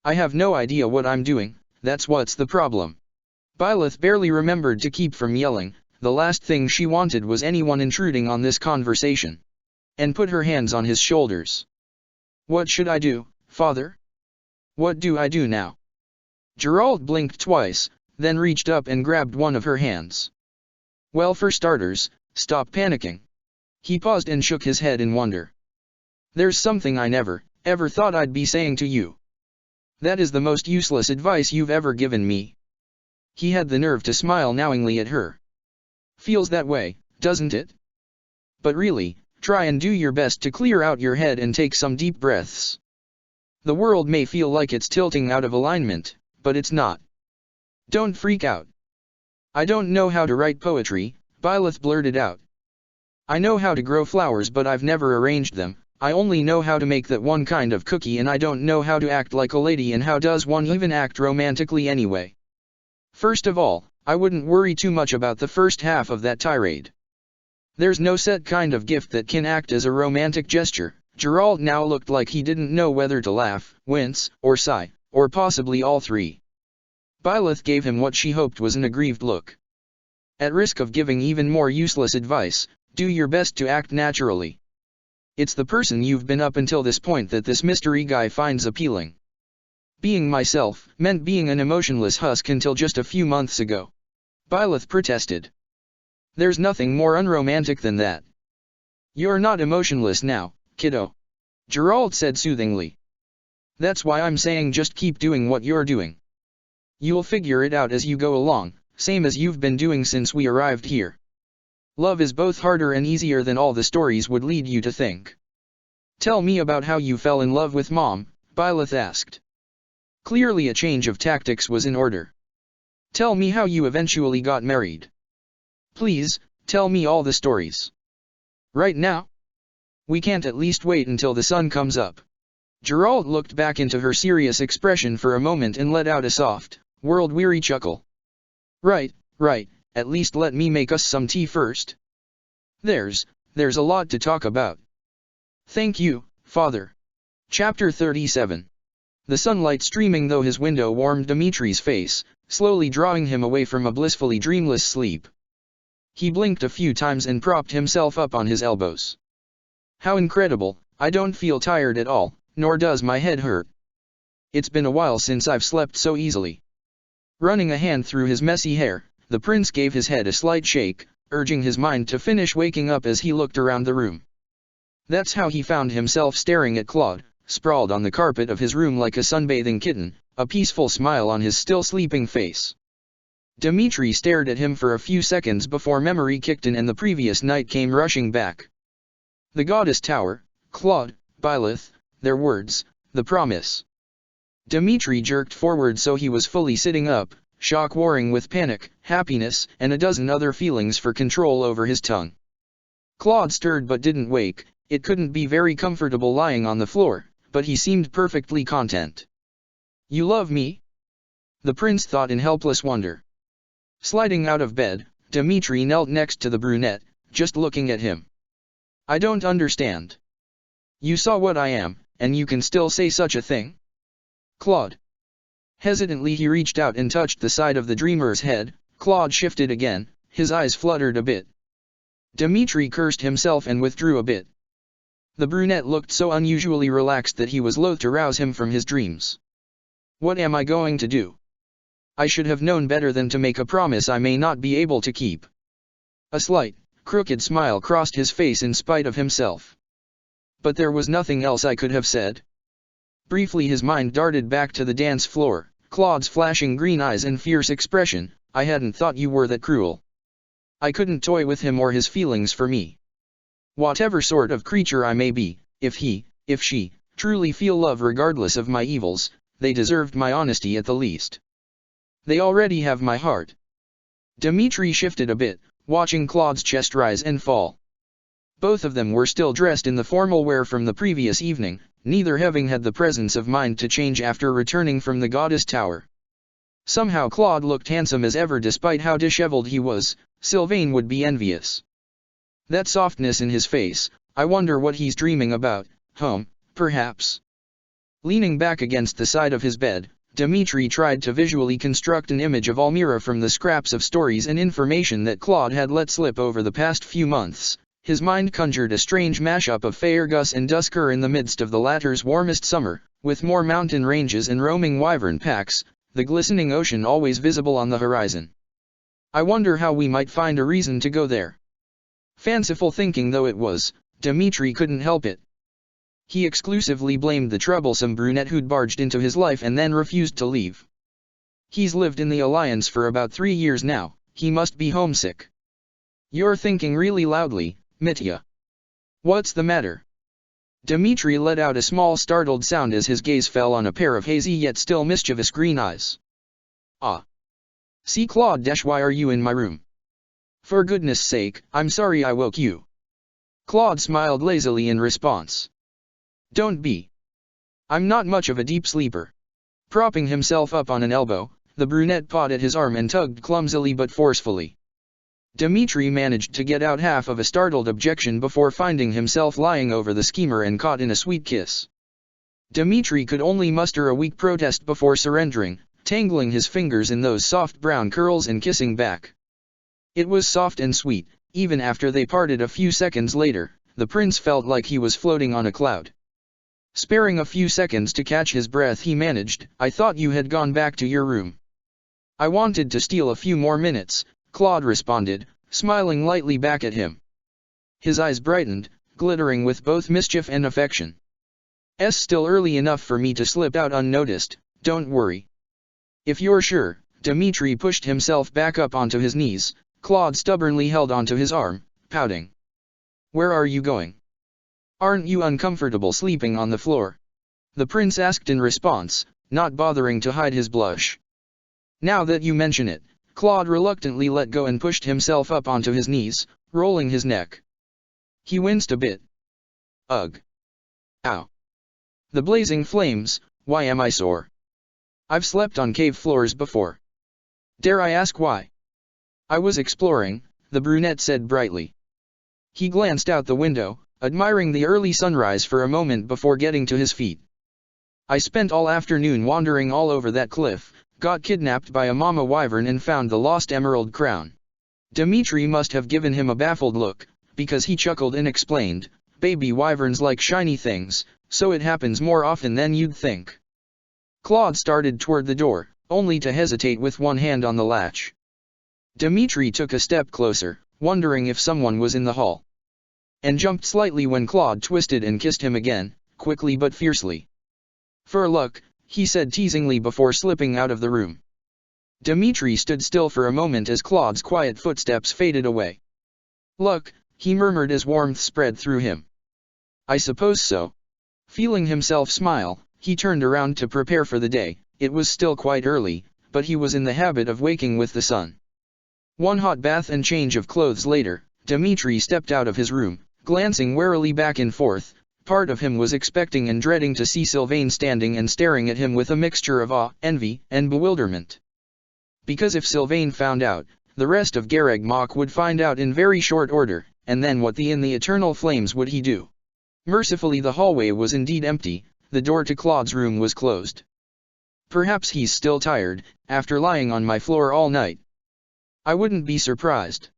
"I have no idea what I'm doing, that's what's the problem." Byleth barely remembered to keep from yelling. The last thing she wanted was anyone intruding on this conversation. And put her hands on his shoulders. "What should I do, father? What do I do now?" Gerald blinked twice, then reached up and grabbed one of her hands. "Well, for starters, stop panicking." He paused and shook his head in wonder. "There's something I never, ever thought I'd be saying to you. That is the most useless advice you've ever given me." He had the nerve to smile knowingly at her. "Feels that way, doesn't it? But really, try and do your best to clear out your head and take some deep breaths. The world may feel like it's tilting out of alignment, but it's not. Don't freak out." "I don't know how to write poetry," Byleth blurted out. "I know how to grow flowers, but I've never arranged them. I only know how to make that one kind of cookie, and I don't know how to act like a lady, and how does one even act romantically anyway? First of all, I wouldn't worry too much about the first half of that tirade. There's no set kind of gift that can act as a romantic gesture." Gerald now looked like he didn't know whether to laugh, wince, or sigh, or possibly all 3. Byleth gave him what she hoped was an aggrieved look. "At risk of giving even more useless advice, do your best to act naturally. It's the person you've been up until this point that this mystery guy finds appealing. Being myself meant being an emotionless husk until just a few months ago." Byleth protested. There's nothing more unromantic than that. You're not emotionless now, kiddo. Geralt said soothingly. That's why I'm saying just keep doing what you're doing. You'll figure it out as you go along, same as you've been doing since we arrived here. Love is both harder and easier than all the stories would lead you to think. Tell me about how you fell in love with Mom, Byleth asked. Clearly a change of tactics was in order. Tell me how you eventually got married. Please, tell me all the stories. Right now? We can't at least wait until the sun comes up. Geralt looked back into her serious expression for a moment and let out a soft, world-weary chuckle. Right, at least let me make us some tea first. There's a lot to talk about. Thank you, Father. Chapter 37. The sunlight streaming through his window warmed Dimitri's face, slowly drawing him away from a blissfully dreamless sleep. He blinked a few times and propped himself up on his elbows. How incredible, I don't feel tired at all, nor does my head hurt. It's been a while since I've slept so easily. Running a hand through his messy hair, the prince gave his head a slight shake, urging his mind to finish waking up as he looked around the room. That's how he found himself staring at Claude, sprawled on the carpet of his room like a sunbathing kitten, a peaceful smile on his still sleeping face. Dimitri stared at him for a few seconds before memory kicked in and the previous night came rushing back. The goddess tower, Claude, Byleth, their words, the promise. Dimitri jerked forward so he was fully sitting up, shock warring with panic, happiness, and a dozen other feelings for control over his tongue. Claude stirred but didn't wake. It couldn't be very comfortable lying on the floor, but he seemed perfectly content. You love me? The prince thought in helpless wonder. Sliding out of bed, Dimitri knelt next to the brunette, just looking at him. I don't understand. You saw what I am, and you can still say such a thing? Claude. Hesitantly he reached out and touched the side of the dreamer's head. Claude shifted again, his eyes fluttered a bit. Dimitri cursed himself and withdrew a bit. The brunette looked so unusually relaxed that he was loath to rouse him from his dreams. What am I going to do? I should have known better than to make a promise I may not be able to keep. A slight, crooked smile crossed his face in spite of himself. But there was nothing else I could have said. Briefly his mind darted back to the dance floor, Claude's flashing green eyes and fierce expression. I hadn't thought you were that cruel. I couldn't toy with him or his feelings for me. Whatever sort of creature I may be, if she, truly feel love regardless of my evils, they deserved my honesty at the least. They already have my heart. Dimitri shifted a bit, watching Claude's chest rise and fall. Both of them were still dressed in the formal wear from the previous evening, neither having had the presence of mind to change after returning from the goddess tower. Somehow Claude looked handsome as ever despite how disheveled he was. Sylvain would be envious. That softness in his face, I wonder what he's dreaming about, home, perhaps. Leaning back against the side of his bed, Dimitri tried to visually construct an image of Almira from the scraps of stories and information that Claude had let slip over the past few months. His mind conjured a strange mashup of Faerghus and Duscur in the midst of the latter's warmest summer, with more mountain ranges and roaming wyvern packs, the glistening ocean always visible on the horizon. I wonder how we might find a reason to go there. Fanciful thinking though it was, Dimitri couldn't help it. He exclusively blamed the troublesome brunette who'd barged into his life and then refused to leave. He's lived in the Alliance for about 3 years now, he must be homesick. You're thinking really loudly, Mitya. What's the matter? Dimitri let out a small startled sound as his gaze fell on a pair of hazy yet still mischievous green eyes. Ah. See Claude, why are you in my room? For goodness sake, I'm sorry I woke you. Claude smiled lazily in response. Don't be. I'm not much of a deep sleeper. Propping himself up on an elbow, the brunette pawed at his arm and tugged clumsily but forcefully. Dimitri managed to get out half of a startled objection before finding himself lying over the schemer and caught in a sweet kiss. Dimitri could only muster a weak protest before surrendering, tangling his fingers in those soft brown curls and kissing back. It was soft and sweet. Even after they parted a few seconds later, the prince felt like he was floating on a cloud. Sparing a few seconds to catch his breath he managed, I thought you had gone back to your room. I wanted to steal a few more minutes, Claude responded, smiling lightly back at him. His eyes brightened, glittering with both mischief and affection. Still early enough for me to slip out unnoticed, don't worry. If you're sure. Dmitri pushed himself back up onto his knees. Claude stubbornly held onto his arm, pouting. Where are you going? Aren't you uncomfortable sleeping on the floor? The prince asked in response, not bothering to hide his blush. Now that you mention it, Claude reluctantly let go and pushed himself up onto his knees, rolling his neck. He winced a bit. Ugh. Ow. The blazing flames, why am I sore? I've slept on cave floors before. Dare I ask why? I was exploring, the brunette said brightly. He glanced out the window, admiring the early sunrise for a moment before getting to his feet. I spent all afternoon wandering all over that cliff, got kidnapped by a mama wyvern and found the lost emerald crown. Dmitri must have given him a baffled look, because he chuckled and explained, baby wyverns like shiny things, so it happens more often than you'd think. Claude started toward the door, only to hesitate with one hand on the latch. Dmitri took a step closer, wondering if someone was in the hall. And jumped slightly when Claude twisted and kissed him again, quickly but fiercely. For luck, he said teasingly before slipping out of the room. Dmitri stood still for a moment as Claude's quiet footsteps faded away. Luck, he murmured as warmth spread through him. I suppose so. Feeling himself smile, he turned around to prepare for the day. It was still quite early, but he was in the habit of waking with the sun. One hot bath and change of clothes later, Dmitri stepped out of his room, glancing warily back and forth. Part of him was expecting and dreading to see Sylvain standing and staring at him with a mixture of awe, envy, and bewilderment. Because if Sylvain found out, the rest of Garregmach would find out in very short order, and then what in the eternal flames would he do? Mercifully the hallway was indeed empty, the door to Claude's room was closed. Perhaps he's still tired, after lying on my floor all night. I wouldn't be surprised.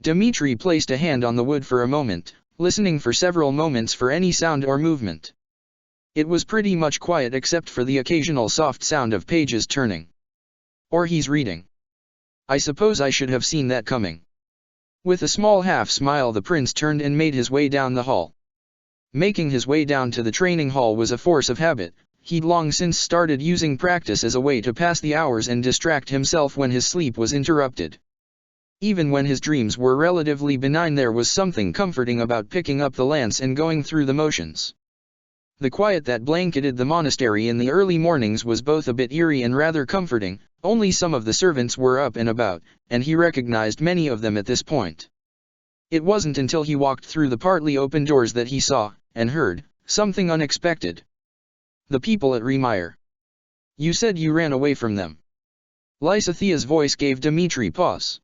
Dmitri placed a hand on the wood for a moment, listening for several moments for any sound or movement. It was pretty much quiet except for the occasional soft sound of pages turning. Or he's reading. I suppose I should have seen that coming. With a small half-smile the prince turned and made his way down the hall. Making his way down to the training hall was a force of habit. He'd long since started using practice as a way to pass the hours and distract himself when his sleep was interrupted. Even when his dreams were relatively benign there was something comforting about picking up the lance and going through the motions. The quiet that blanketed the monastery in the early mornings was both a bit eerie and rather comforting. Only some of the servants were up and about, and he recognized many of them at this point. It wasn't until he walked through the partly open doors that he saw, and heard, something unexpected. The people at Remire. You said you ran away from them. Lysithia's voice gave Dmitri pause.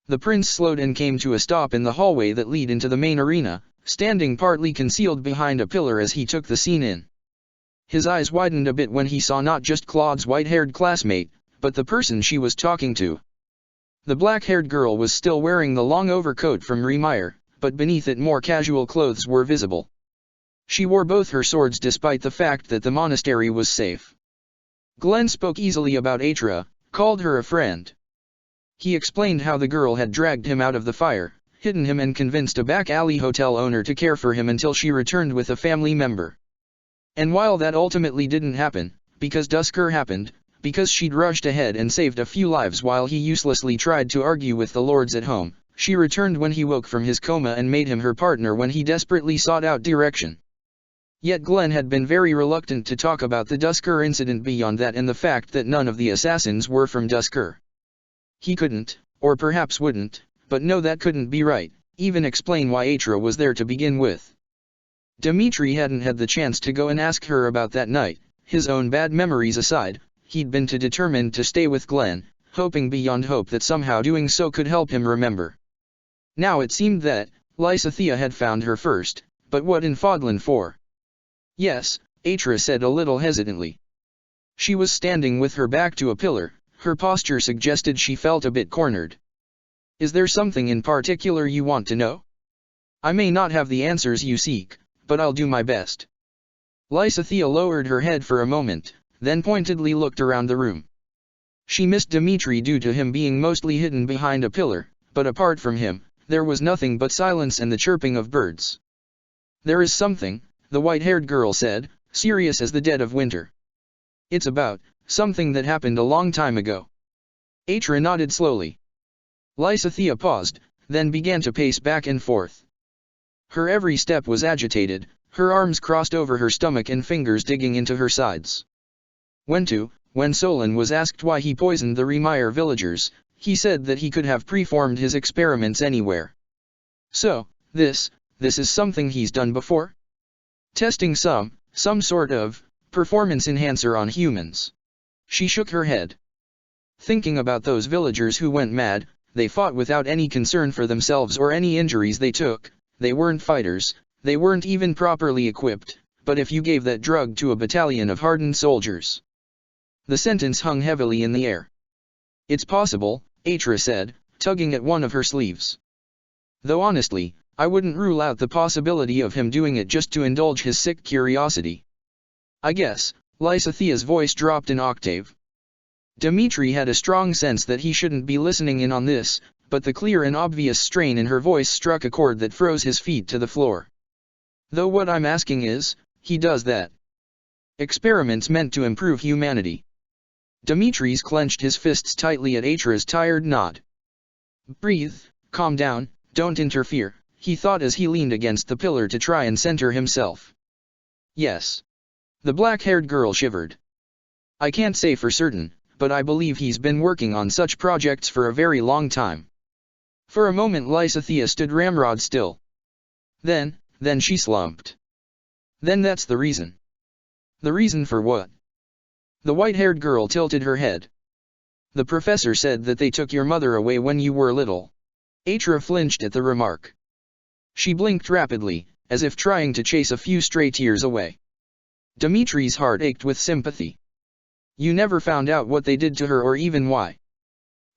The prince slowed and came to a stop in the hallway that led into the main arena, standing partly concealed behind a pillar as he took the scene in. His eyes widened a bit when he saw not just Claude's white-haired classmate, but the person she was talking to. The black-haired girl was still wearing the long overcoat from Remire, but beneath it more casual clothes were visible. She wore both her swords despite the fact that the monastery was safe. Glenn spoke easily about Atra, called her a friend. He explained how the girl had dragged him out of the fire, hidden him and convinced a back-alley hotel owner to care for him until she returned with a family member. And while that ultimately didn't happen, because Dusker happened, because she'd rushed ahead and saved a few lives while he uselessly tried to argue with the lords at home, she returned when he woke from his coma and made him her partner when he desperately sought out direction. Yet Glenn had been very reluctant to talk about the Dusker incident beyond that and the fact that none of the assassins were from Dusker. He couldn't, or perhaps wouldn't, but no, that couldn't be right, even explain why Atra was there to begin with. Dmitri hadn't had the chance to go and ask her about that night. His own bad memories aside, he'd been too determined to stay with Glenn, hoping beyond hope that somehow doing so could help him remember. Now it seemed that Lysithia had found her first, but what in Fodlan for? Yes, Atra said a little hesitantly. She was standing with her back to a pillar, her posture suggested she felt a bit cornered. Is there something in particular you want to know? I may not have the answers you seek, but I'll do my best. Lysithia lowered her head for a moment, then pointedly looked around the room. She missed Dmitri due to him being mostly hidden behind a pillar, but apart from him, there was nothing but silence and the chirping of birds. "There is something," the white-haired girl said, serious as the dead of winter. "It's about something that happened a long time ago." Atra nodded slowly. Lysithea paused, then began to pace back and forth. Her every step was agitated, her arms crossed over her stomach and fingers digging into her sides. When Solon was asked why he poisoned the Remire villagers, he said that he could have performed his experiments anywhere. "So, this is something he's done before? Testing some sort of performance enhancer on humans?" She shook her head. "Thinking about those villagers who went mad, they fought without any concern for themselves or any injuries they took. They weren't fighters, they weren't even properly equipped, but if you gave that drug to a battalion of hardened soldiers..." The sentence hung heavily in the air. "It's possible," Atra said, tugging at one of her sleeves. "Though honestly, I wouldn't rule out the possibility of him doing it just to indulge his sick curiosity. I guess." Lysithea's voice dropped an octave. Dmitri had a strong sense that he shouldn't be listening in on this, but the clear and obvious strain in her voice struck a chord that froze his feet to the floor. "Though what I'm asking is, he does that. Experiments meant to improve humanity." Dimitri's clenched his fists tightly at Atra's tired nod. "Breathe, calm down, don't interfere," he thought as he leaned against the pillar to try and center himself. "Yes." The black-haired girl shivered. "I can't say for certain, but I believe he's been working on such projects for a very long time." For a moment Lysithea stood ramrod still. Then she slumped. "Then that's the reason." "The reason for what?" The white-haired girl tilted her head. "The professor said that they took your mother away when you were little." Atra flinched at the remark. She blinked rapidly, as if trying to chase a few stray tears away. Dimitri's heart ached with sympathy. "You never found out what they did to her or even why?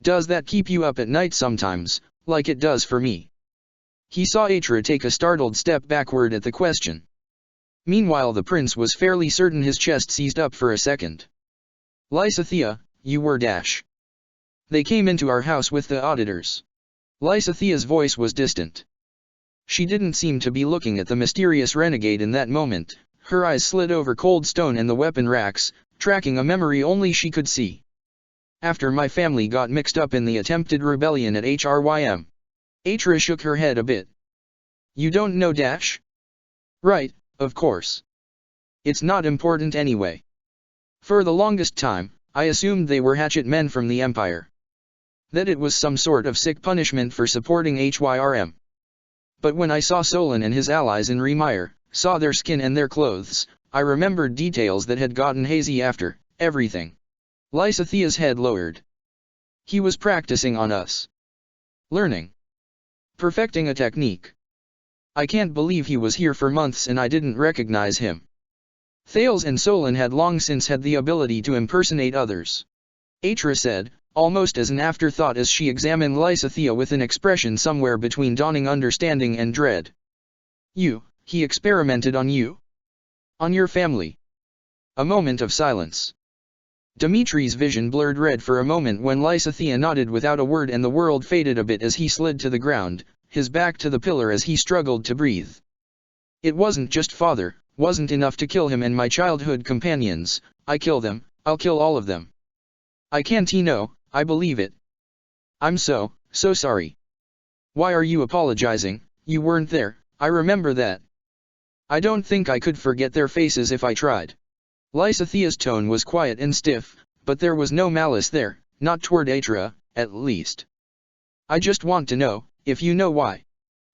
Does that keep you up at night sometimes, like it does for me?" He saw Atra take a startled step backward at the question. Meanwhile the prince was fairly certain his chest seized up for a second. "Lysithea, you were dash. They came into our house with the auditors." Lysithea's voice was distant. She didn't seem to be looking at the mysterious renegade in that moment, her eyes slid over cold stone and the weapon racks, tracking a memory only she could see. "After my family got mixed up in the attempted rebellion at Hrym." Atra shook her head a bit. "You don't know dash?" "Right, of course. It's not important anyway. For the longest time, I assumed they were hatchet men from the Empire. That it was some sort of sick punishment for supporting Hyrm. But when I saw Solon and his allies in Remire, saw their skin and their clothes, I remembered details that had gotten hazy after everything." Lysithea's head lowered. "He was practicing on us. Learning. Perfecting a technique. I can't believe he was here for months and I didn't recognize him." Thales and Solon had long since had the ability to impersonate others. Atra said, almost as an afterthought as she examined Lysithea with an expression somewhere between dawning understanding and dread. He experimented on you? On your family?" A moment of silence. Dimitri's vision blurred red for a moment when Lysithea nodded without a word and the world faded a bit as he slid to the ground, his back to the pillar as he struggled to breathe. "It wasn't just father, wasn't enough to kill him and my childhood companions. I kill them, I'll kill all of them. I can't I believe it. I'm so sorry." "Why are you apologizing? You weren't there, I remember that." "I don't think I could forget their faces if I tried." Lysithea's tone was quiet and stiff, but there was no malice there, not toward Atra, at least. "I just want to know, if you know why."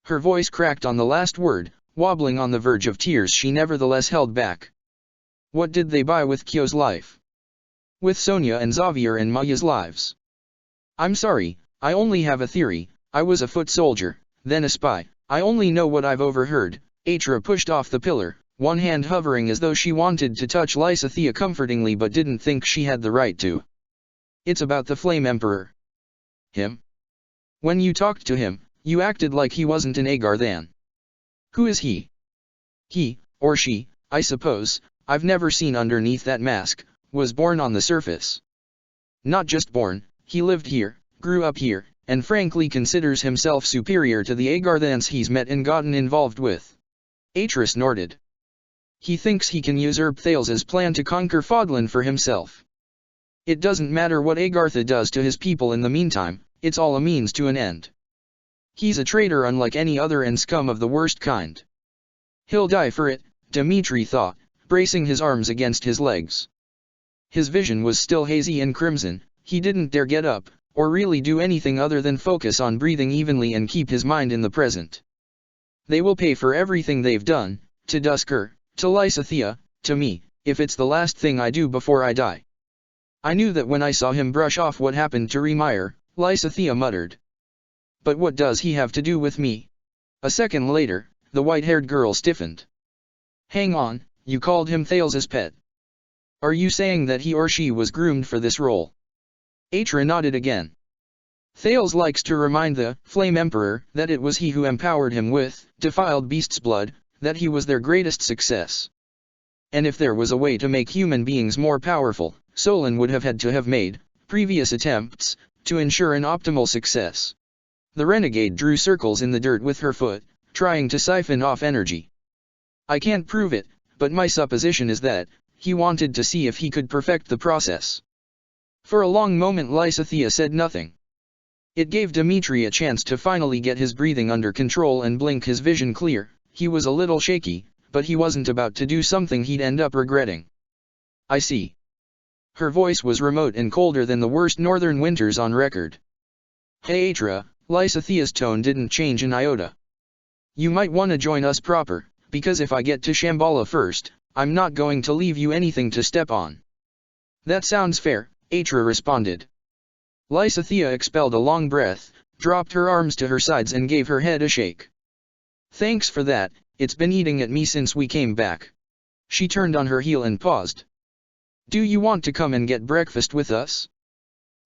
Her voice cracked on the last word, wobbling on the verge of tears she nevertheless held back. "What did they buy with Kyo's life? With Sonia and Xavier and Maya's lives?" "I'm sorry, I only have a theory. I was a foot soldier, then a spy. I only know what I've overheard." Atra pushed off the pillar, one hand hovering as though she wanted to touch Lysithea comfortingly but didn't think she had the right to. "It's about the Flame Emperor." "Him? When you talked to him, you acted like he wasn't an Agar then. Who is he?" "He, or she, I suppose, I've never seen underneath that mask, was born on the surface." "Not just born, he lived here, grew up here, and frankly considers himself superior to the Agarthans he's met and gotten involved with. Atra snorted. He thinks he can usurp Thales's plan to conquer Fodlan for himself. It doesn't matter what Agartha does to his people in the meantime, it's all a means to an end. He's a traitor unlike any other and scum of the worst kind. He'll die for it, Dmitri thought, bracing his arms against his legs. His vision was still hazy and crimson, he didn't dare get up, or really do anything other than focus on breathing evenly and keep his mind in the present. They will pay for everything they've done, to Dusker, to Lysithea, to me, if it's the last thing I do before I die. I knew that when I saw him brush off what happened to Remire, Lysithea muttered. But what does he have to do with me? A second later, the white-haired girl stiffened. Hang on, you called him Thales's pet. Are you saying that he or she was groomed for this role? Atra nodded again. Thales likes to remind the Flame Emperor that it was he who empowered him with defiled beast's blood, that he was their greatest success. And if there was a way to make human beings more powerful, Solon would have had to have made previous attempts to ensure an optimal success. The renegade drew circles in the dirt with her foot, trying to siphon off energy. I can't prove it, but my supposition is that he wanted to see if he could perfect the process. For a long moment Lysithea said nothing. It gave Dmitri a chance to finally get his breathing under control and blink his vision clear. He was a little shaky, but he wasn't about to do something he'd end up regretting. I see. Her voice was remote and colder than the worst northern winters on record. Hey Atra, Lysithea's tone didn't change an iota. You might want to join us proper, because if I get to Shambhala first, I'm not going to leave you anything to step on. That sounds fair, Atra responded. Lysithea expelled a long breath, dropped her arms to her sides and gave her head a shake. Thanks for that, it's been eating at me since we came back. She turned on her heel and paused. Do you want to come and get breakfast with us?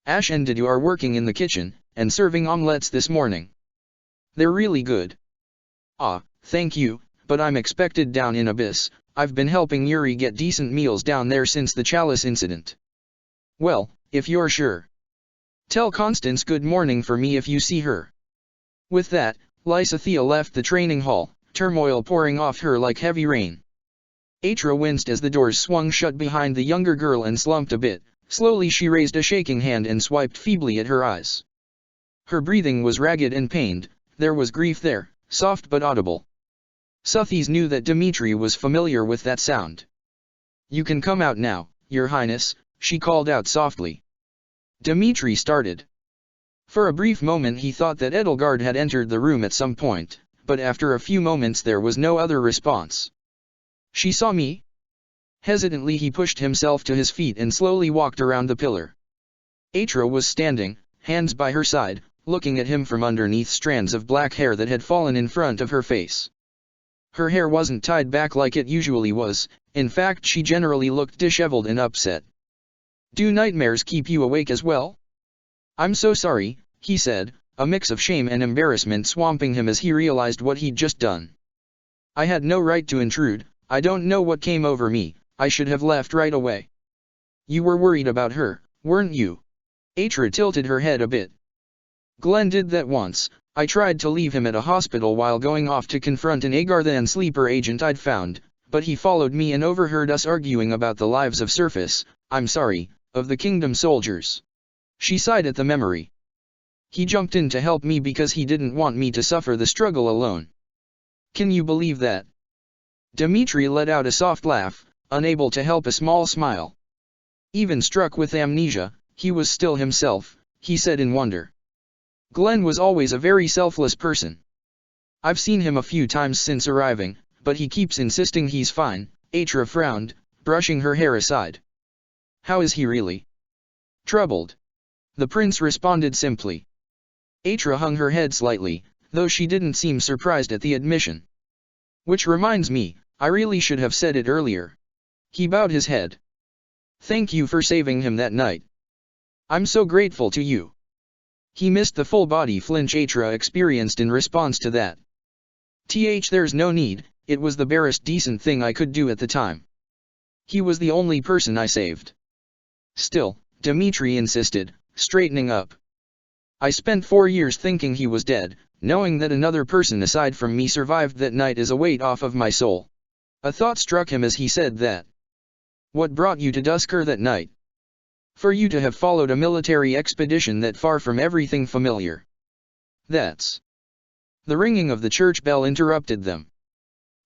Ash and Didu are working in the kitchen, and serving omelets this morning. They're really good. Ah, thank you, but I'm expected down in Abyss. I've been helping Yuri get decent meals down there since the Chalice incident. Well, if you're sure. Tell Constance good morning for me if you see her. With that, Lysithea left the training hall, turmoil pouring off her like heavy rain. Atra winced as the doors swung shut behind the younger girl and slumped a bit. Slowly she raised a shaking hand and swiped feebly at her eyes. Her breathing was ragged and pained, there was grief there, soft but audible. Suthies knew that Dmitri was familiar with that sound. You can come out now, Your Highness, she called out softly. Dmitri started. For a brief moment he thought that Edelgard had entered the room at some point, but after a few moments there was no other response. She saw me? Hesitantly he pushed himself to his feet and slowly walked around the pillar. Atra was standing, hands by her side, looking at him from underneath strands of black hair that had fallen in front of her face. Her hair wasn't tied back like it usually was, in fact she generally looked disheveled and upset. Do nightmares keep you awake as well? I'm so sorry, he said, a mix of shame and embarrassment swamping him as he realized what he'd just done. I had no right to intrude, I don't know what came over me, I should have left right away. You were worried about her, weren't you? Atra tilted her head a bit. Glenn did that once. I tried to leave him at a hospital while going off to confront an Agarthan sleeper agent I'd found, but he followed me and overheard us arguing about the lives of of the Kingdom soldiers. She sighed at the memory. He jumped in to help me because he didn't want me to suffer the struggle alone. Can you believe that? Dmitri let out a soft laugh, unable to help a small smile. Even struck with amnesia, he was still himself, he said in wonder. Glenn was always a very selfless person. I've seen him a few times since arriving, but he keeps insisting he's fine. Atra frowned, brushing her hair aside. How is he really? Troubled. The prince responded simply. Atra hung her head slightly, though she didn't seem surprised at the admission. Which reminds me, I really should have said it earlier. He bowed his head. Thank you for saving him that night. I'm so grateful to you. He missed the full body flinch Atra experienced in response to that. There's no need, it was the barest decent thing I could do at the time. He was the only person I saved. Still, Dmitri insisted, straightening up. I spent 4 years thinking he was dead, knowing that another person aside from me survived that night is a weight off of my soul. A thought struck him as he said that. What brought you to Dusker that night? For you to have followed a military expedition that far from everything familiar. That's. The ringing of the church bell interrupted them.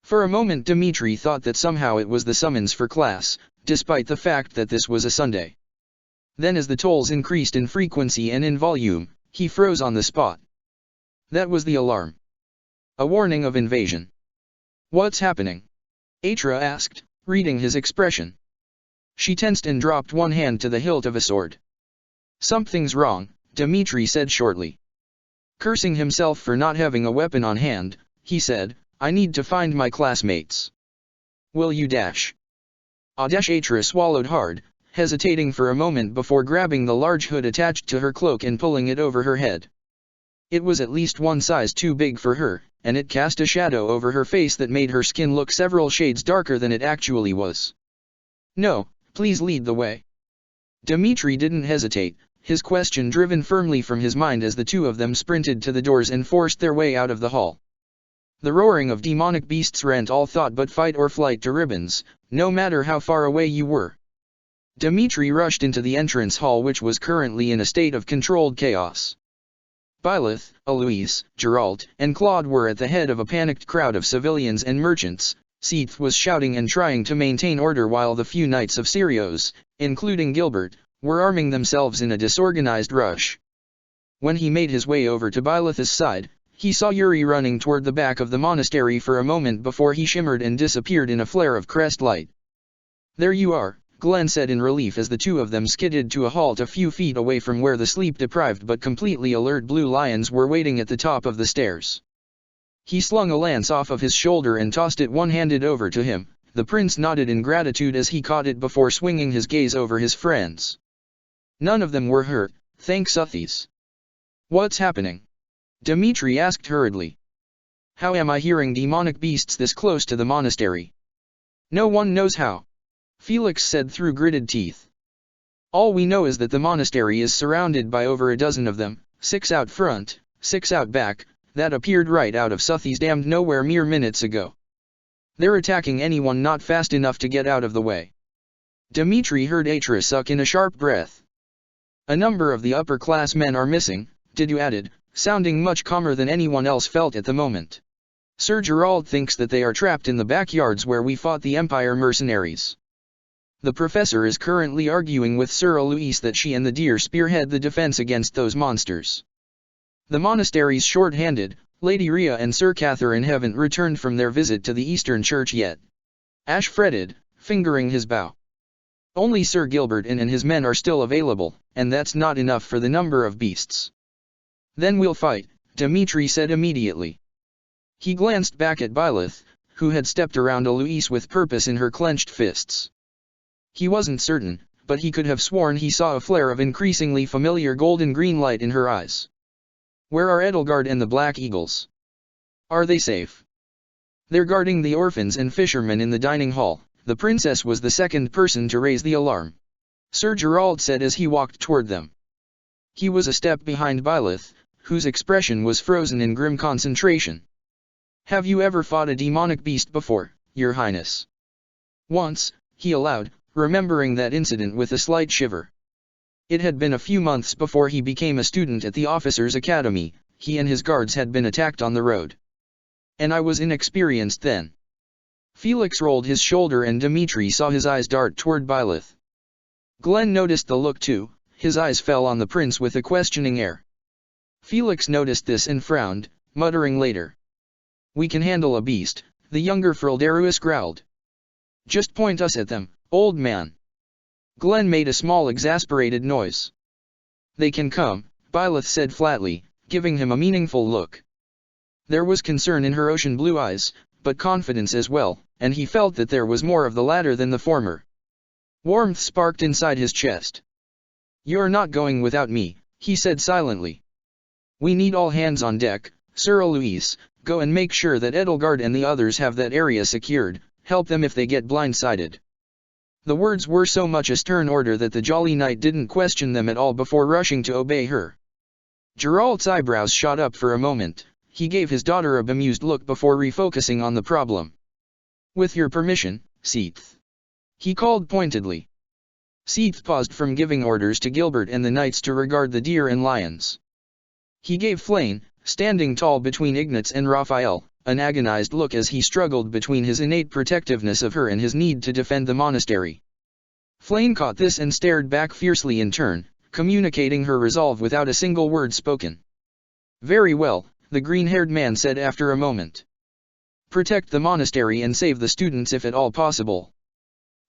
For a moment Dmitri thought that somehow it was the summons for class, despite the fact that this was a Sunday. Then as the tolls increased in frequency and in volume, he froze on the spot. That was the alarm. A warning of invasion. What's happening? Atra asked, reading his expression. She tensed and dropped one hand to the hilt of a sword. Something's wrong, Dmitri said shortly. Cursing himself for not having a weapon on hand, he said, I need to find my classmates. Will you dash? Atra swallowed hard, hesitating for a moment before grabbing the large hood attached to her cloak and pulling it over her head. It was at least one size too big for her, and it cast a shadow over her face that made her skin look several shades darker than it actually was. No, please lead the way. Dmitri didn't hesitate, his question driven firmly from his mind as the two of them sprinted to the doors and forced their way out of the hall. The roaring of demonic beasts rent all thought but fight or flight to ribbons, no matter how far away you were. Dmitri rushed into the entrance hall which was currently in a state of controlled chaos. Byleth, Alois, Geralt, and Claude were at the head of a panicked crowd of civilians and merchants. Seath was shouting and trying to maintain order while the few knights of Sirios, including Gilbert, were arming themselves in a disorganized rush. When he made his way over to Byleth's side, he saw Yuri running toward the back of the monastery for a moment before he shimmered and disappeared in a flare of crest light. There you are, Glenn said in relief as the two of them skidded to a halt a few feet away from where the sleep-deprived but completely alert blue lions were waiting at the top of the stairs. He slung a lance off of his shoulder and tossed it one-handed over to him. The prince nodded in gratitude as he caught it before swinging his gaze over his friends. None of them were hurt, thank Suthies. What's happening? Dmitri asked hurriedly. How am I hearing demonic beasts this close to the monastery? No one knows how. Felix said through gritted teeth. All we know is that the monastery is surrounded by over a dozen of them, 6 out front, 6 out back, that appeared right out of Suthi's damned nowhere mere minutes ago. They're attacking anyone not fast enough to get out of the way. Dmitri heard Atra suck in a sharp breath. A number of the upper-class men are missing, Didu added, sounding much calmer than anyone else felt at the moment. Sir Gerald thinks that they are trapped in the backyards where we fought the Empire mercenaries. The professor is currently arguing with Sir Alois that she and the deer spearhead the defense against those monsters. The monastery's short-handed, Lady Rhea and Sir Catherine haven't returned from their visit to the Eastern Church yet. Ash fretted, fingering his bow. Only Sir Gilbert and his men are still available, and that's not enough for the number of beasts. Then we'll fight, Dmitri said immediately. He glanced back at Byleth, who had stepped around Alois with purpose in her clenched fists. He wasn't certain, but he could have sworn he saw a flare of increasingly familiar golden-green light in her eyes. Where are Edelgard and the Black Eagles? Are they safe? They're guarding the orphans and fishermen in the dining hall. The princess was the second person to raise the alarm. Sir Gerald said as he walked toward them. He was a step behind Byleth, whose expression was frozen in grim concentration. Have you ever fought a demonic beast before, Your Highness? Once, he allowed, remembering that incident with a slight shiver. It had been a few months before he became a student at the officers' academy. He and his guards had been attacked on the road. And I was inexperienced then. Felix rolled his shoulder and Dmitri saw his eyes dart toward Byleth. Glenn noticed the look too, his eyes fell on the prince with a questioning air. Felix noticed this and frowned, muttering later. We can handle a beast, the younger Frelderuis growled. Just point us at them, old man. Glenn made a small exasperated noise. They can come, Byleth said flatly, giving him a meaningful look. There was concern in her ocean blue eyes, but confidence as well, and he felt that there was more of the latter than the former. Warmth sparked inside his chest. You're not going without me, he said silently. We need all hands on deck, Sir Alois. Go and make sure that Edelgard and the others have that area secured, help them if they get blindsided. The words were so much a stern order that the jolly knight didn't question them at all before rushing to obey her. Geralt's eyebrows shot up for a moment. He gave his daughter a bemused look before refocusing on the problem. "With your permission, Seath," he called pointedly. Seath paused from giving orders to Gilbert and the knights to regard the deer and lions. He gave Flame, standing tall between Ignatz and Raphael, an agonized look as he struggled between his innate protectiveness of her and his need to defend the monastery. Flame caught this and stared back fiercely in turn, communicating her resolve without a single word spoken. "Very well," the green-haired man said after a moment. "Protect the monastery and save the students if at all possible."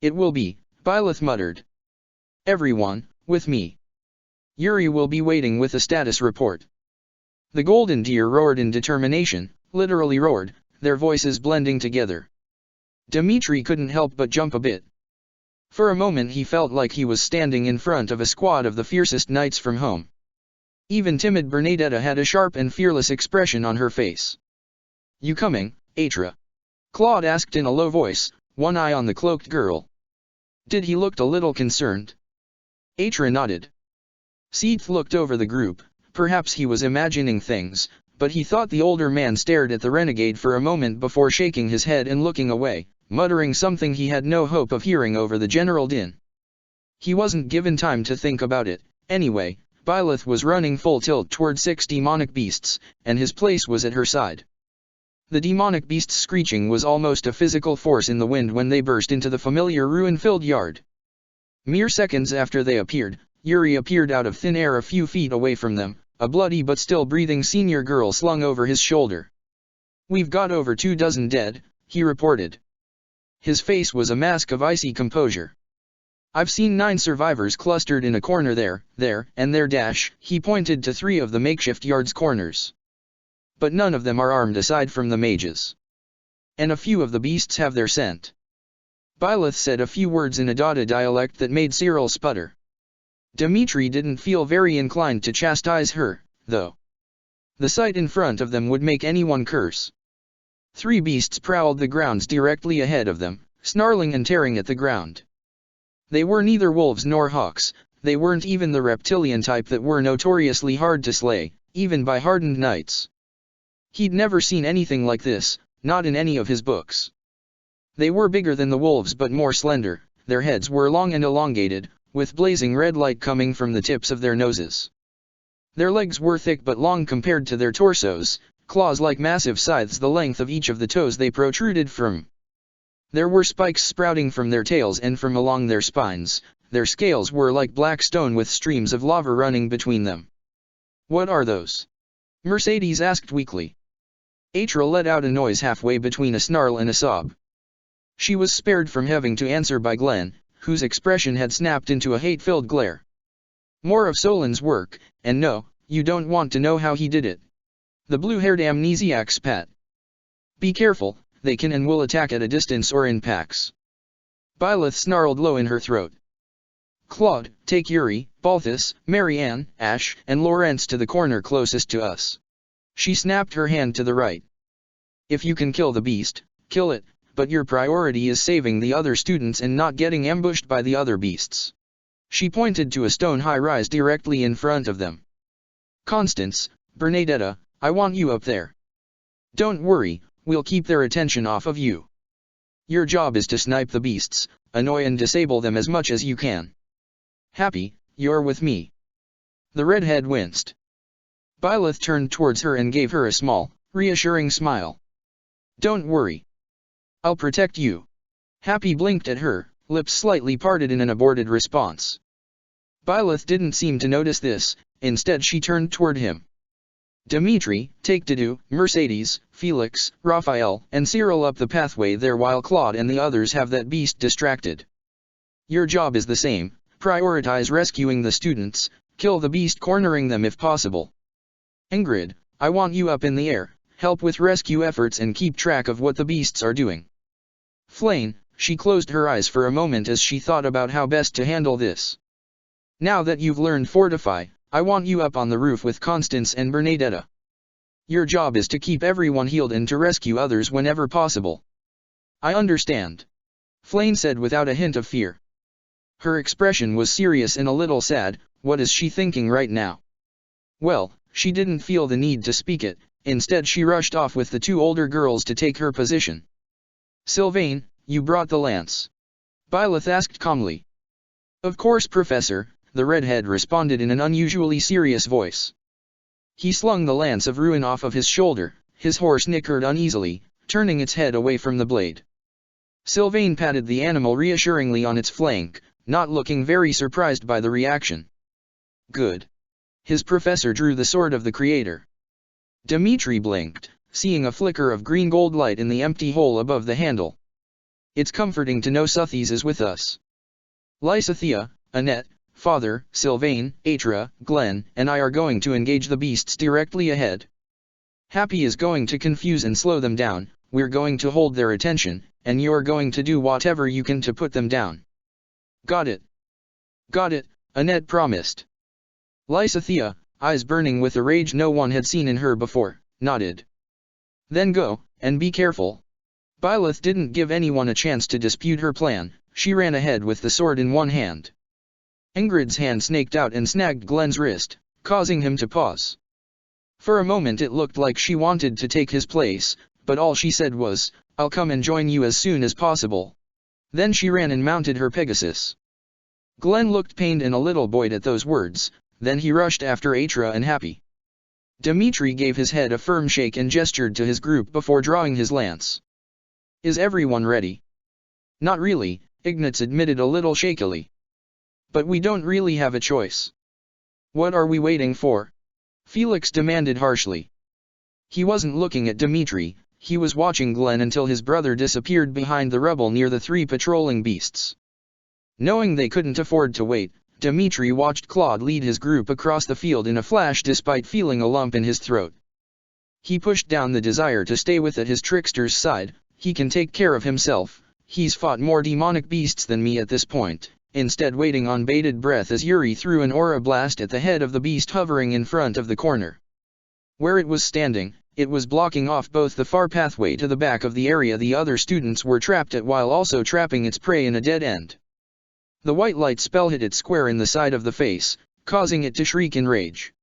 "It will be," Byleth muttered. "Everyone, with me. Yuri will be waiting with a status report." The golden deer roared in determination, literally roared, their voices blending together. Dmitri couldn't help but jump a bit. For a moment he felt like he was standing in front of a squad of the fiercest knights from home. Even timid Bernadetta had a sharp and fearless expression on her face. "You coming, Atra?" Claude asked in a low voice, one eye on the cloaked girl. Did he look a little concerned? Atra nodded. Seath looked over the group. Perhaps he was imagining things, but he thought the older man stared at the renegade for a moment before shaking his head and looking away, muttering something he had no hope of hearing over the general din. He wasn't given time to think about it. Anyway, Byleth was running full tilt toward 6 demonic beasts, and his place was at her side. The demonic beasts' screeching was almost a physical force in the wind when they burst into the familiar ruin-filled yard. Mere seconds after they appeared, Yuri appeared out of thin air a few feet away from them, a bloody but still breathing senior girl slung over his shoulder. "We've got over 24 dead," he reported. His face was a mask of icy composure. "I've seen 9 survivors clustered in a corner there, and there dash." He pointed to 3 of the makeshift yard's corners. "But none of them are armed aside from the mages. And a few of the beasts have their scent." Byleth said a few words in a Dada dialect that made Cyril sputter. Dmitri didn't feel very inclined to chastise her, though. The sight in front of them would make anyone curse. 3 beasts prowled the grounds directly ahead of them, snarling and tearing at the ground. They were neither wolves nor hawks, they weren't even the reptilian type that were notoriously hard to slay, even by hardened knights. He'd never seen anything like this, not in any of his books. They were bigger than the wolves but more slender, their heads were long and elongated, with blazing red light coming from the tips of their noses. Their legs were thick but long compared to their torsos, claws like massive scythes the length of each of the toes they protruded from. There were spikes sprouting from their tails and from along their spines, their scales were like black stone with streams of lava running between them. "What are those?" Mercedes asked weakly. Atra let out a noise halfway between a snarl and a sob. She was spared from having to answer by Glenn, whose expression had snapped into a hate-filled glare. "More of Solin's work, and no, you don't want to know how he did it." The blue-haired amnesiac spat. "Be careful, they can and will attack at a distance or in packs." Byleth snarled low in her throat. "Claude, take Yuri, Balthus, Marianne, Ash, and Lawrence to the corner closest to us." She snapped her hand to the right. "If you can kill the beast, kill it, but your priority is saving the other students and not getting ambushed by the other beasts." She pointed to a stone high-rise directly in front of them. "Constance, Bernadetta, I want you up there. Don't worry, we'll keep their attention off of you. Your job is to snipe the beasts, annoy and disable them as much as you can. Happy, you're with me." The redhead winced. Byleth turned towards her and gave her a small, reassuring smile. "Don't worry. I'll protect you." Happy blinked at her, lips slightly parted in an aborted response. Byleth didn't seem to notice this, instead she turned toward him. "Dmitri, take Dudu, Mercedes, Felix, Raphael, and Cyril up the pathway there while Claude and the others have that beast distracted. Your job is the same, prioritize rescuing the students, kill the beast cornering them if possible. Ingrid, I want you up in the air, help with rescue efforts and keep track of what the beasts are doing." Flame, she closed her eyes for a moment as she thought about how best to handle this. "Now that you've learned Fortify, I want you up on the roof with Constance and Bernadetta. Your job is to keep everyone healed and to rescue others whenever possible." "I understand," Flame said without a hint of fear. Her expression was serious and a little sad. What is she thinking right now? Well, She didn't feel the need to speak it, instead she rushed off with the two older girls to take her position. "Sylvain, you brought the lance?" Byleth asked calmly. "Of course, Professor," the redhead responded in an unusually serious voice. He slung the lance of ruin off of his shoulder. His horse nickered uneasily, turning its head away from the blade. Sylvain patted the animal reassuringly on its flank, not looking very surprised by the reaction. "Good." His professor drew the sword of the creator. Dimitri blinked, seeing a flicker of green-gold light in the empty hole above the handle. "It's comforting to know Suthies is with us. Lysithea, Annette, Father, Sylvain, Atra, Glenn, and I are going to engage the beasts directly ahead. Happy is going to confuse and slow them down, we're going to hold their attention, and you're going to do whatever you can to put them down." "Got it." "Got it," Annette promised. Lysithea, eyes burning with a rage no one had seen in her before, nodded. "Then go, and be careful." Byleth didn't give anyone a chance to dispute her plan. She ran ahead with the sword in one hand. Ingrid's hand snaked out and snagged Glenn's wrist, causing him to pause. For a moment it looked like she wanted to take his place, but all she said was, "I'll come and join you as soon as possible." Then she ran and mounted her Pegasus. Glenn looked pained and a little buoyed at those words, then he rushed after Atra and Happy. Dimitri gave his head a firm shake and gestured to his group before drawing his lance. "Is everyone ready?" "Not really," Ignatz admitted a little shakily. "But we don't really have a choice." "What are we waiting for?" Felix demanded harshly. He wasn't looking at Dimitri, he was watching Glenn until his brother disappeared behind the rubble near the three patrolling beasts. Knowing they couldn't afford to wait, Dimitri watched Claude lead his group across the field in a flash despite feeling a lump in his throat. He pushed down the desire to stay with at his trickster's side. "He can take care of himself, he's fought more demonic beasts than me at this point," instead waiting on bated breath as Yuri threw an aura blast at the head of the beast hovering in front of the corner. Where it was standing, it was blocking off both the far pathway to the back of the area the other students were trapped at while also trapping its prey in a dead end. The white light spell hit it square in the side of the face, causing it to shriek in rage.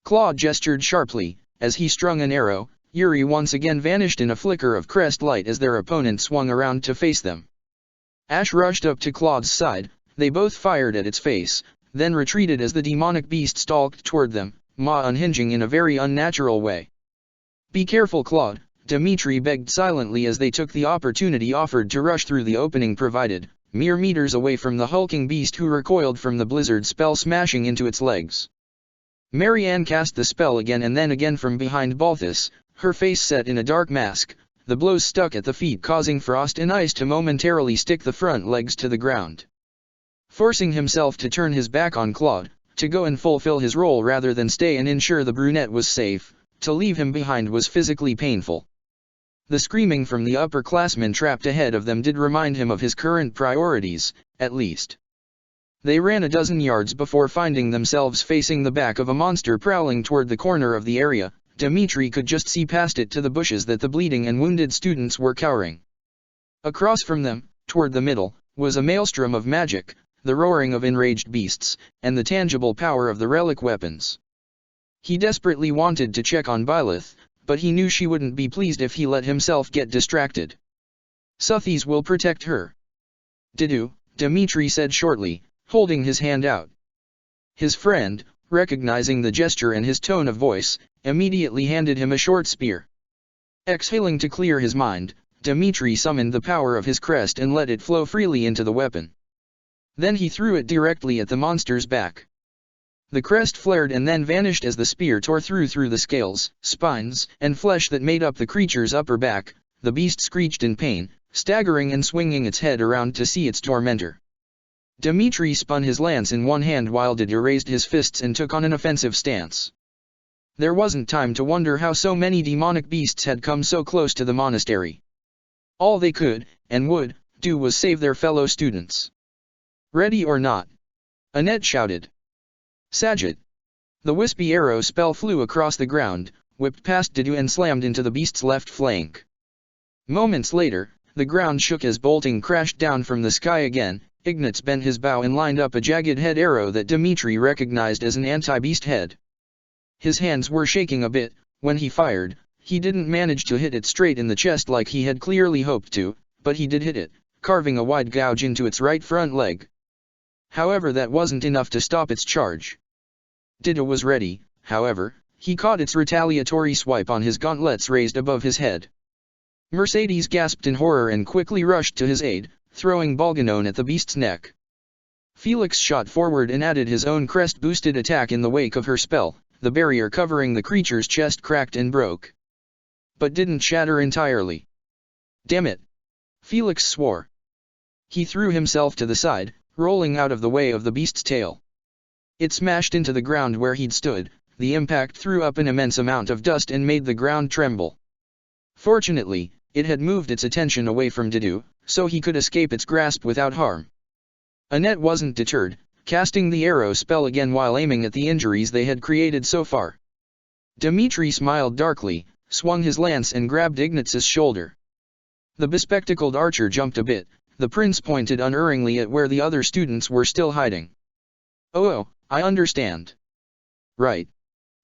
Claude gestured sharply. As he strung an arrow, Yuri once again vanished in a flicker of crest light as their opponent swung around to face them. Ash rushed up to Claude's side. They both fired at its face, then retreated as the demonic beast stalked toward them, maw unhinging in a very unnatural way. "Be careful, Claude," Dimitri begged silently as they took the opportunity offered to rush through the opening provided, mere meters away from the hulking beast who recoiled from the blizzard spell smashing into its legs. Marianne cast the spell again and then again from behind Balthus, her face set in a dark mask. The blows stuck at the feet causing Frost and Ice to momentarily stick the front legs to the ground. Forcing himself to turn his back on Claude, to go and fulfill his role rather than stay and ensure the brunette was safe, to leave him behind was physically painful. The screaming from the upperclassmen trapped ahead of them did remind him of his current priorities, at least. They ran a dozen yards before finding themselves facing the back of a monster prowling toward the corner of the area. Dimitri could just see past it to the bushes that the bleeding and wounded students were cowering. Across from them, toward the middle, was a maelstrom of magic, the roaring of enraged beasts, and the tangible power of the relic weapons. He desperately wanted to check on Byleth, but he knew she wouldn't be pleased if he let himself get distracted. "Suthies will protect her." "Didu," Dimitri said shortly, holding his hand out. His friend, recognizing the gesture and his tone of voice, immediately handed him a short spear. Exhaling to clear his mind, Dimitri summoned the power of his crest and let it flow freely into the weapon. Then he threw it directly at the monster's back. The crest flared and then vanished as the spear tore through the scales, spines, and flesh that made up the creature's upper back. The beast screeched in pain, staggering and swinging its head around to see its tormentor. Dimitri spun his lance in one hand while Didu raised his fists and took on an offensive stance. There wasn't time to wonder how so many demonic beasts had come so close to the monastery. All they could, and would, do was save their fellow students. "Ready or not?" Annette shouted. "Sajid." The wispy arrow spell flew across the ground, whipped past Didu and slammed into the beast's left flank. Moments later, the ground shook as bolting crashed down from the sky again. Ignatz bent his bow and lined up a jagged head arrow that Dimitri recognized as an anti-beast head. His hands were shaking a bit. When he fired, he didn't manage to hit it straight in the chest like he had clearly hoped to, but he did hit it, carving a wide gouge into its right front leg. However, that wasn't enough to stop its charge. Dido was ready, however. He caught its retaliatory swipe on his gauntlets raised above his head. Mercedes gasped in horror and quickly rushed to his aid, throwing Balganone at the beast's neck. Felix shot forward and added his own crest-boosted attack in the wake of her spell. The barrier covering the creature's chest cracked and broke, but didn't shatter entirely. Damn it! Felix swore. He threw himself to the side, rolling out of the way of the beast's tail. It smashed into the ground where he'd stood. The impact threw up an immense amount of dust and made the ground tremble. Fortunately, it had moved its attention away from Dido, so he could escape its grasp without harm. Annette wasn't deterred, casting the arrow spell again while aiming at the injuries they had created so far. Dmitri smiled darkly, swung his lance and grabbed Ignaz's shoulder. The bespectacled archer jumped a bit. The prince pointed unerringly at where the other students were still hiding. Oh, I understand. Right.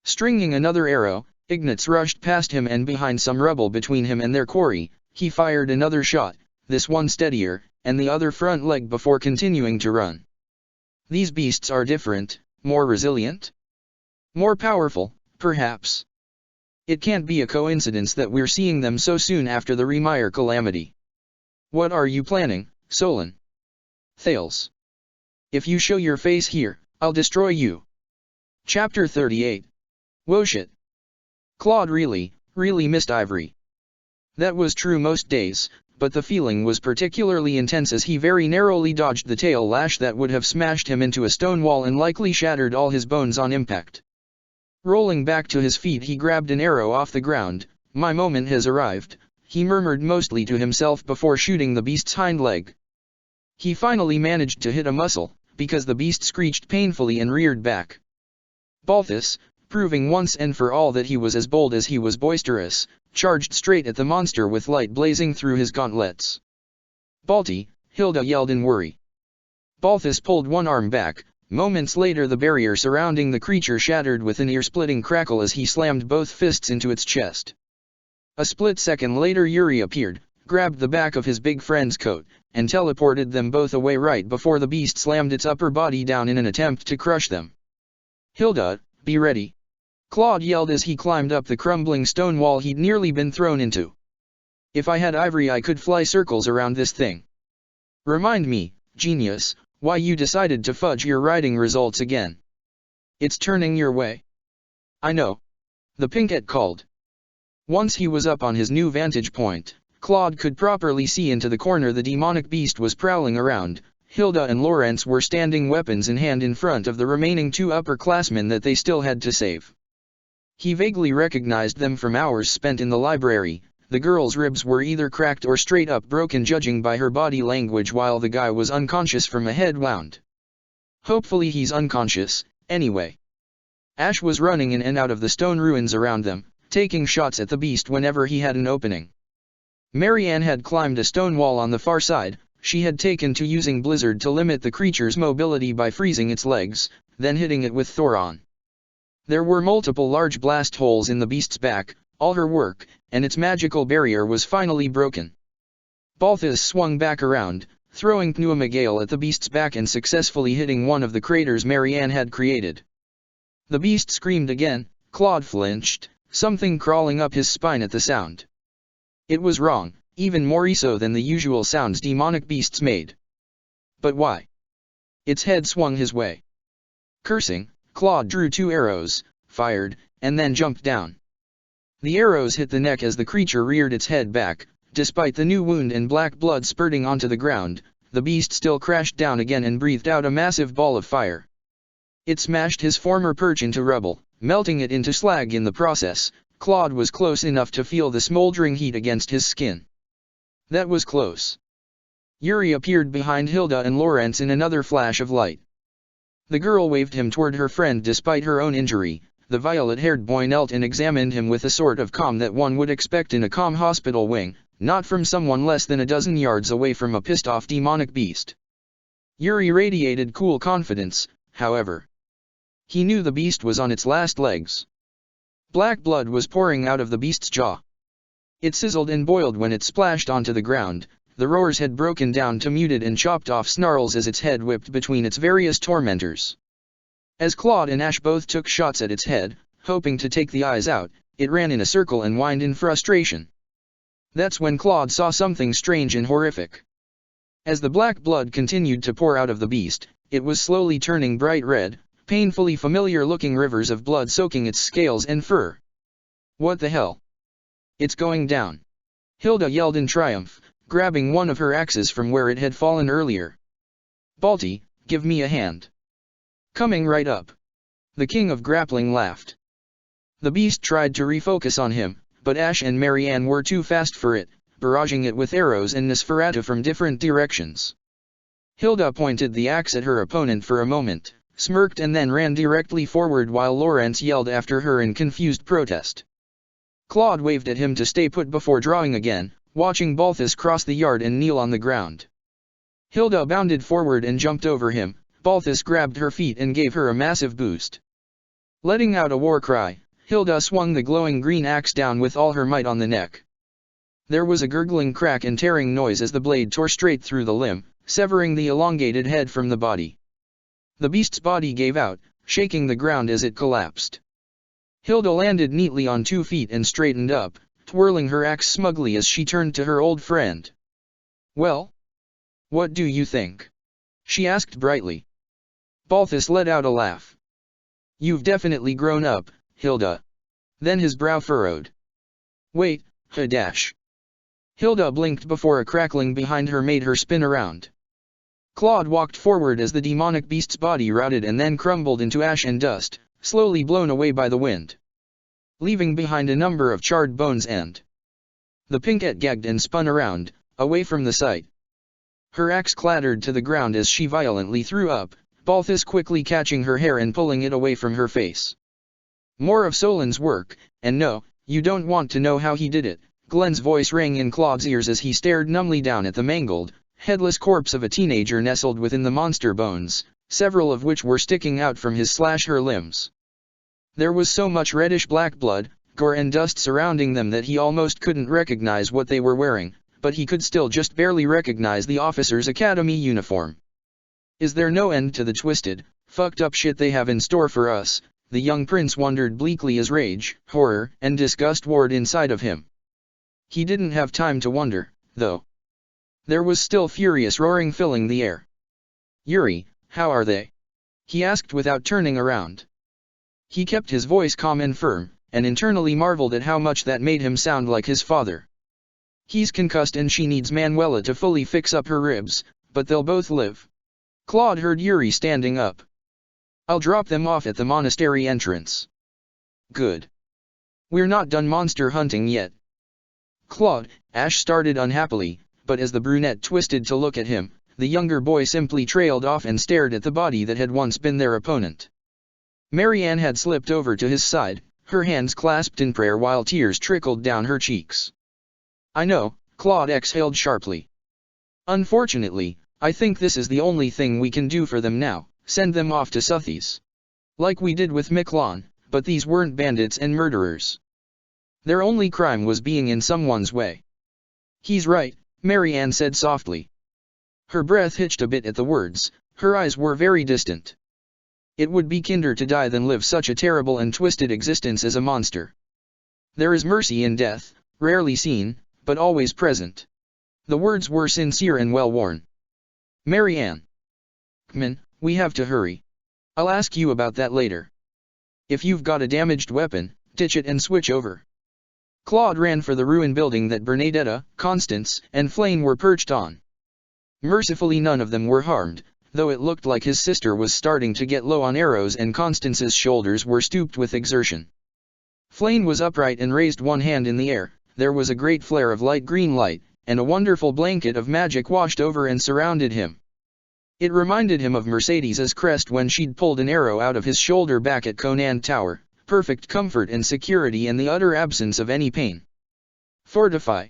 Stringing another arrow, Ignaz rushed past him and behind some rubble between him and their quarry, he fired another shot, this one steadier, and the other front leg before continuing to run. These beasts are different, more resilient? More powerful, perhaps. It can't be a coincidence that we're seeing them so soon after the Remire calamity. What are you planning, Solon? Thales. If you show your face here, I'll destroy you. Chapter 38. Whoa shit. Claude really missed Ivory. That was true most days, but the feeling was particularly intense as he very narrowly dodged the tail lash that would have smashed him into a stone wall and likely shattered all his bones on impact. Rolling back to his feet, he grabbed an arrow off the ground. My moment has arrived, he murmured mostly to himself before shooting the beast's hind leg. He finally managed to hit a muscle, because the beast screeched painfully and reared back. Balthus, proving once and for all that he was as bold as he was boisterous, charged straight at the monster with light blazing through his gauntlets. Balti, Hilda yelled in worry. Balthus pulled one arm back. Moments later the barrier surrounding the creature shattered with an ear-splitting crackle as he slammed both fists into its chest. A split second later Yuri appeared, grabbed the back of his big friend's coat, and teleported them both away right before the beast slammed its upper body down in an attempt to crush them. Hilda, be ready! Claude yelled as he climbed up the crumbling stone wall he'd nearly been thrown into. If I had ivory I could fly circles around this thing. Remind me, genius, why you decided to fudge your writing results again. It's turning your way. I know. The Pinkette called. Once he was up on his new vantage point, Claude could properly see into the corner the demonic beast was prowling around. Hilda and Lawrence were standing weapons in hand in front of the remaining two upperclassmen that they still had to save. He vaguely recognized them from hours spent in the library. The girl's ribs were either cracked or straight up broken judging by her body language, while the guy was unconscious from a head wound. Hopefully he's unconscious, anyway. Ash was running in and out of the stone ruins around them, taking shots at the beast whenever he had an opening. Marianne had climbed a stone wall on the far side. She had taken to using Blizzard to limit the creature's mobility by freezing its legs, then hitting it with Thoron. There were multiple large blast holes in the beast's back, all her work, and its magical barrier was finally broken. Balthus swung back around, throwing Pneumagale at the beast's back and successfully hitting one of the craters Marianne had created. The beast screamed again. Claude flinched, something crawling up his spine at the sound. It was wrong, even more so than the usual sounds demonic beasts made. But why? Its head swung his way. Cursing, Claude drew two arrows, fired, and then jumped down. The arrows hit the neck as the creature reared its head back. Despite the new wound and black blood spurting onto the ground, the beast still crashed down again and breathed out a massive ball of fire. It smashed his former perch into rubble, melting it into slag in the process. Claude was close enough to feel the smoldering heat against his skin. That was close. Yuri appeared behind Hilda and Lawrence in another flash of light. The girl waved him toward her friend despite her own injury. The violet-haired boy knelt and examined him with the sort of calm that one would expect in a calm hospital wing, not from someone less than a dozen yards away from a pissed-off demonic beast. Yuri radiated cool confidence, however. He knew the beast was on its last legs. Black blood was pouring out of the beast's jaw. It sizzled and boiled when it splashed onto the ground. The roars had broken down to muted and chopped off snarls as its head whipped between its various tormentors. As Claude and Ash both took shots at its head, hoping to take the eyes out, it ran in a circle and whined in frustration. That's when Claude saw something strange and horrific. As the black blood continued to pour out of the beast, it was slowly turning bright red, painfully familiar-looking rivers of blood soaking its scales and fur. What the hell? It's going down. Hilda yelled in triumph, grabbing one of her axes from where it had fallen earlier. Balti, give me a hand. Coming right up. The king of grappling laughed. The beast tried to refocus on him, but Ash and Marianne were too fast for it, barraging it with arrows and Nosferatu from different directions. Hilda pointed the axe at her opponent for a moment, smirked and then ran directly forward while Lawrence yelled after her in confused protest. Claude waved at him to stay put before drawing again, watching Balthus cross the yard and kneel on the ground. Hilda bounded forward and jumped over him. Balthus grabbed her feet and gave her a massive boost. Letting out a war cry, Hilda swung the glowing green axe down with all her might on the neck. There was a gurgling crack and tearing noise as the blade tore straight through the limb, severing the elongated head from the body. The beast's body gave out, shaking the ground as it collapsed. Hilda landed neatly on 2 feet and straightened up, twirling her axe smugly as she turned to her old friend. "Well? What do you think?" she asked brightly. Balthus let out a laugh. "You've definitely grown up, Hilda." Then his brow furrowed. "Wait, Hadash." Hilda blinked before a crackling behind her made her spin around. Claude walked forward as the demonic beast's body rotted and then crumbled into ash and dust, slowly blown away by the wind, leaving behind a number of charred bones and the pinkette gagged and spun around, away from the sight. Her axe clattered to the ground as she violently threw up, Balthus quickly catching her hair and pulling it away from her face. "More of Solin's work, and no, you don't want to know how he did it." Glenn's voice rang in Claude's ears as he stared numbly down at the mangled, headless corpse of a teenager nestled within the monster bones, several of which were sticking out from his/her limbs. There was so much reddish-black blood, gore and dust surrounding them that he almost couldn't recognize what they were wearing, but he could still just barely recognize the officer's academy uniform. "Is there no end to the twisted, fucked up shit they have in store for us?" the young prince wondered bleakly as rage, horror, and disgust warred inside of him. He didn't have time to wonder, though. There was still furious roaring filling the air. "Yuri, how are they?" he asked without turning around. He kept his voice calm and firm, and internally marveled at how much that made him sound like his father. "He's concussed and she needs Manuela to fully fix up her ribs, but they'll both live." Claude heard Yuri standing up. "I'll drop them off at the monastery entrance." "Good. We're not done monster hunting yet." "Claude," Ash started unhappily, but as the brunette twisted to look at him, the younger boy simply trailed off and stared at the body that had once been their opponent. Marianne had slipped over to his side, her hands clasped in prayer while tears trickled down her cheeks. "I know," Claude exhaled sharply. "Unfortunately, I think this is the only thing we can do for them now, send them off to Suthies. Like we did with Miklon, but these weren't bandits and murderers. Their only crime was being in someone's way." "He's right," Marianne said softly. Her breath hitched a bit at the words, her eyes were very distant. "It would be kinder to die than live such a terrible and twisted existence as a monster. There is mercy in death, rarely seen, but always present." The words were sincere and well-worn. "Marianne. Kman, we have to hurry. I'll ask you about that later. If you've got a damaged weapon, ditch it and switch over." Claude ran for the ruined building that Bernadetta, Constance, and Flane were perched on. Mercifully none of them were harmed, though it looked like his sister was starting to get low on arrows and Constance's shoulders were stooped with exertion. Flane was upright and raised one hand in the air. There was a great flare of light green light, and a wonderful blanket of magic washed over and surrounded him. It reminded him of Mercedes's crest when she'd pulled an arrow out of his shoulder back at Conan Tower, perfect comfort and security and the utter absence of any pain. Fortify.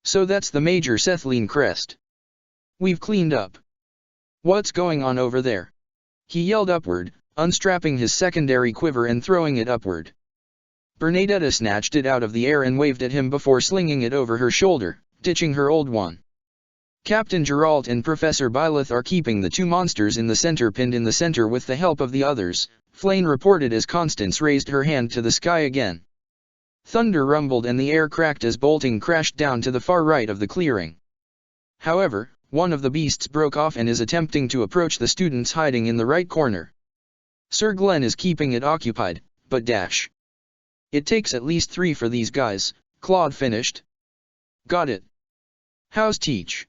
So that's the Major Cethlean crest. We've cleaned up. What's going on over there? He yelled upward, unstrapping his secondary quiver and throwing it upward. Bernadetta snatched it out of the air and waved at him before slinging it over her shoulder, ditching her old one. Captain Geralt and Professor Byleth are keeping the two monsters in the center pinned in the center with the help of the others, Flame reported as Constance raised her hand to the sky again. Thunder rumbled and the air cracked as bolting crashed down to the far right of the clearing. However, one of the beasts broke off and is attempting to approach the students hiding in the right corner. Sir Glenn is keeping it occupied, but dash. It takes at least 3 for these guys, Claude finished. Got it. How's Teach?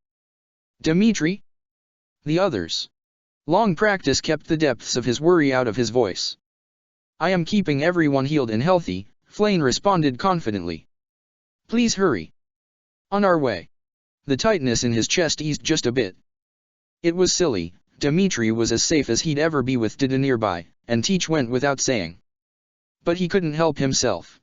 Dimitri? The others. Long practice kept the depths of his worry out of his voice. I am keeping everyone healed and healthy, Flame responded confidently. Please hurry. On our way. The tightness in his chest eased just a bit. It was silly, Dimitri was as safe as he'd ever be with Dida nearby, and Teach went without saying. But he couldn't help himself.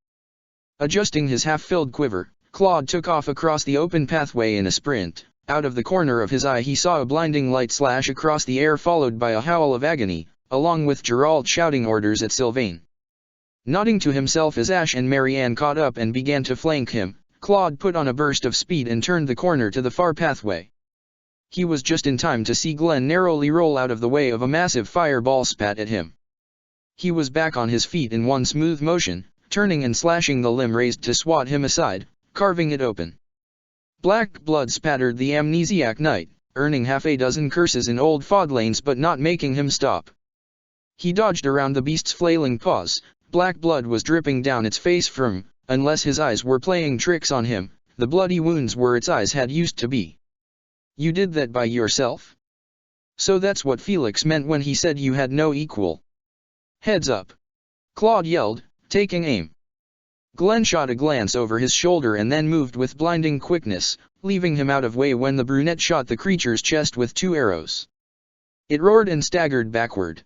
Adjusting his half-filled quiver, Claude took off across the open pathway in a sprint. Out of the corner of his eye he saw a blinding light slash across the air followed by a howl of agony, along with Geralt shouting orders at Sylvain. Nodding to himself as Ash and Marianne caught up and began to flank him, Claude put on a burst of speed and turned the corner to the far pathway. He was just in time to see Glenn narrowly roll out of the way of a massive fireball spat at him. He was back on his feet in one smooth motion, turning and slashing the limb raised to swat him aside, carving it open. Black blood spattered the amnesiac knight, earning half a dozen curses in old Fodlanes but not making him stop. He dodged around the beast's flailing paws, black blood was dripping down its face from, unless his eyes were playing tricks on him, the bloody wounds where its eyes had used to be. You did that by yourself? So that's what Felix meant when he said you had no equal. Heads up! Claude yelled, taking aim. Glenn shot a glance over his shoulder and then moved with blinding quickness, leaving him out of way when the brunette shot the creature's chest with 2 arrows. It roared and staggered backward.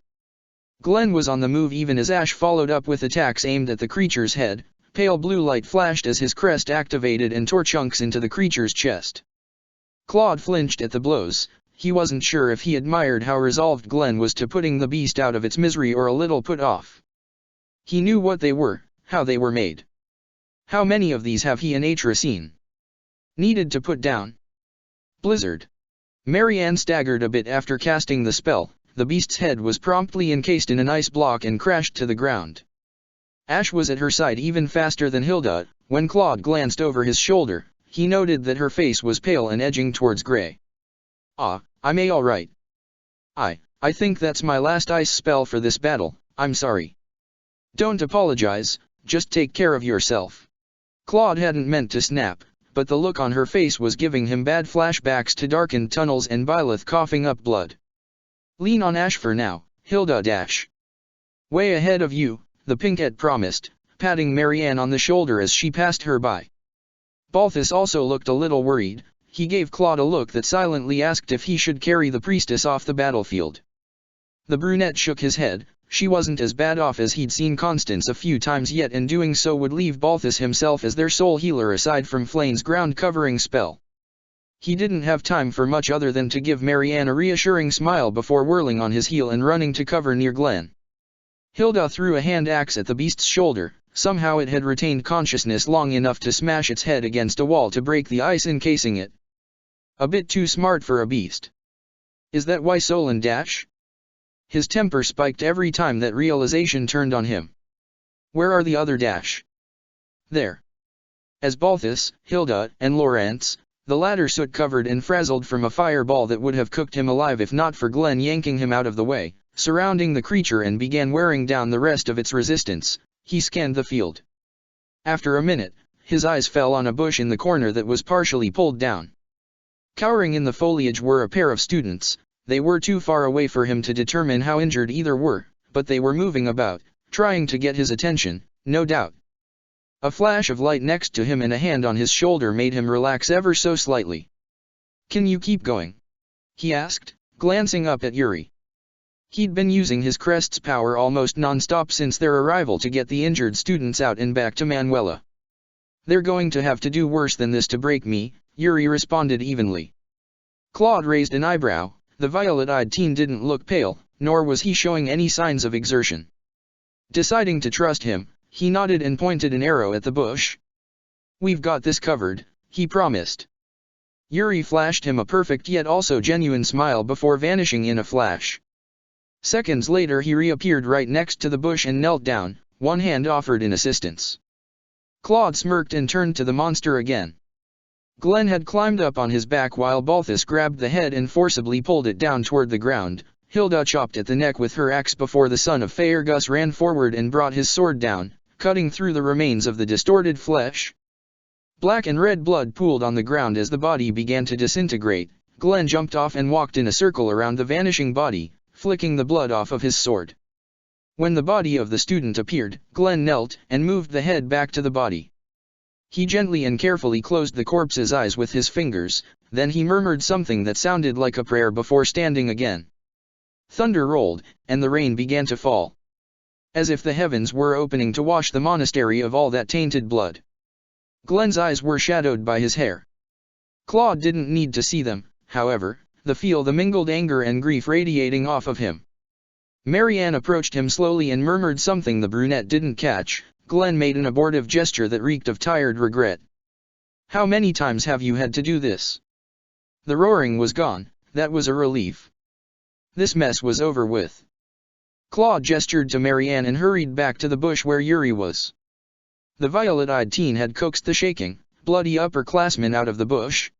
Glenn was on the move even as Ash followed up with attacks aimed at the creature's head. Pale blue light flashed as his crest activated and tore chunks into the creature's chest. Claude flinched at the blows. He wasn't sure if he admired how resolved Glenn was to putting the beast out of its misery or a little put off. He knew what they were, how they were made. How many of these have he and Atra seen? Needed to put down. Blizzard. Marianne staggered a bit after casting the spell. The beast's head was promptly encased in an ice block and crashed to the ground. Ash was at her side even faster than Hilda. When Claude glanced over his shoulder, he noted that her face was pale and edging towards gray. Ah, I'm alright. I think that's my last ice spell for this battle, I'm sorry. Don't apologize, just take care of yourself. Claude hadn't meant to snap, but the look on her face was giving him bad flashbacks to darkened tunnels and Byleth coughing up blood. Lean on Ash for now, Hilda dash. Way ahead of you, the pinkette promised, patting Marianne on the shoulder as she passed her by. Balthus also looked a little worried. He gave Claude a look that silently asked if he should carry the priestess off the battlefield. The brunette shook his head. She wasn't as bad off as he'd seen Constance a few times yet, and doing so would leave Balthus himself as their sole healer aside from Flame's ground-covering spell. He didn't have time for much other than to give Marianne a reassuring smile before whirling on his heel and running to cover near Glenn. Hilda threw a hand axe at the beast's shoulder. Somehow it had retained consciousness long enough to smash its head against a wall to break the ice encasing it. A bit too smart for a beast. Is that why Solon dash? His temper spiked every time that realization turned on him. Where are the other dash? There. As Balthus, Hilda, and Lawrence, the latter soot-covered and frazzled from a fireball that would have cooked him alive if not for Glenn yanking him out of the way, surrounding the creature and began wearing down the rest of its resistance, he scanned the field. After a minute, his eyes fell on a bush in the corner that was partially pulled down. Cowering in the foliage were a pair of students. They were too far away for him to determine how injured either were, but they were moving about, trying to get his attention, no doubt. A flash of light next to him and a hand on his shoulder made him relax ever so slightly. "Can you keep going?" he asked, glancing up at Yuri. He'd been using his crest's power almost non-stop since their arrival to get the injured students out and back to Manuela. "They're going to have to do worse than this to break me," Yuri responded evenly. Claude raised an eyebrow. The violet-eyed teen didn't look pale, nor was he showing any signs of exertion. Deciding to trust him, He nodded and pointed an arrow at the bush. "We've got this covered," he promised. Yuri flashed him a perfect yet also genuine smile before vanishing in a flash. Seconds later he reappeared right next to the bush and knelt down, one hand offered in assistance. Claude smirked and turned to the monster again. Glenn had climbed up on his back while Balthus grabbed the head and forcibly pulled it down toward the ground. Hilda chopped at the neck with her axe before the son of Faergus ran forward and brought his sword down, cutting through the remains of the distorted flesh. Black and red blood pooled on the ground as the body began to disintegrate. Glenn jumped off and walked in a circle around the vanishing body, flicking the blood off of his sword. When the body of the student appeared, Glenn knelt and moved the head back to the body. He gently and carefully closed the corpse's eyes with his fingers, then he murmured something that sounded like a prayer before standing again. Thunder rolled, and the rain began to fall. As if the heavens were opening to wash the monastery of all that tainted blood. Glenn's eyes were shadowed by his hair. Claude didn't need to see them, however, to feel the mingled anger and grief radiating off of him. Marianne approached him slowly and murmured something the brunette didn't catch. Glenn made an abortive gesture that reeked of tired regret. "How many times have you had to do this?" The roaring was gone. That was a relief. This mess was over with. Claude gestured to Marianne and hurried back to the bush where Yuri was. The violet-eyed teen had coaxed the shaking, bloody upperclassman out of the bush.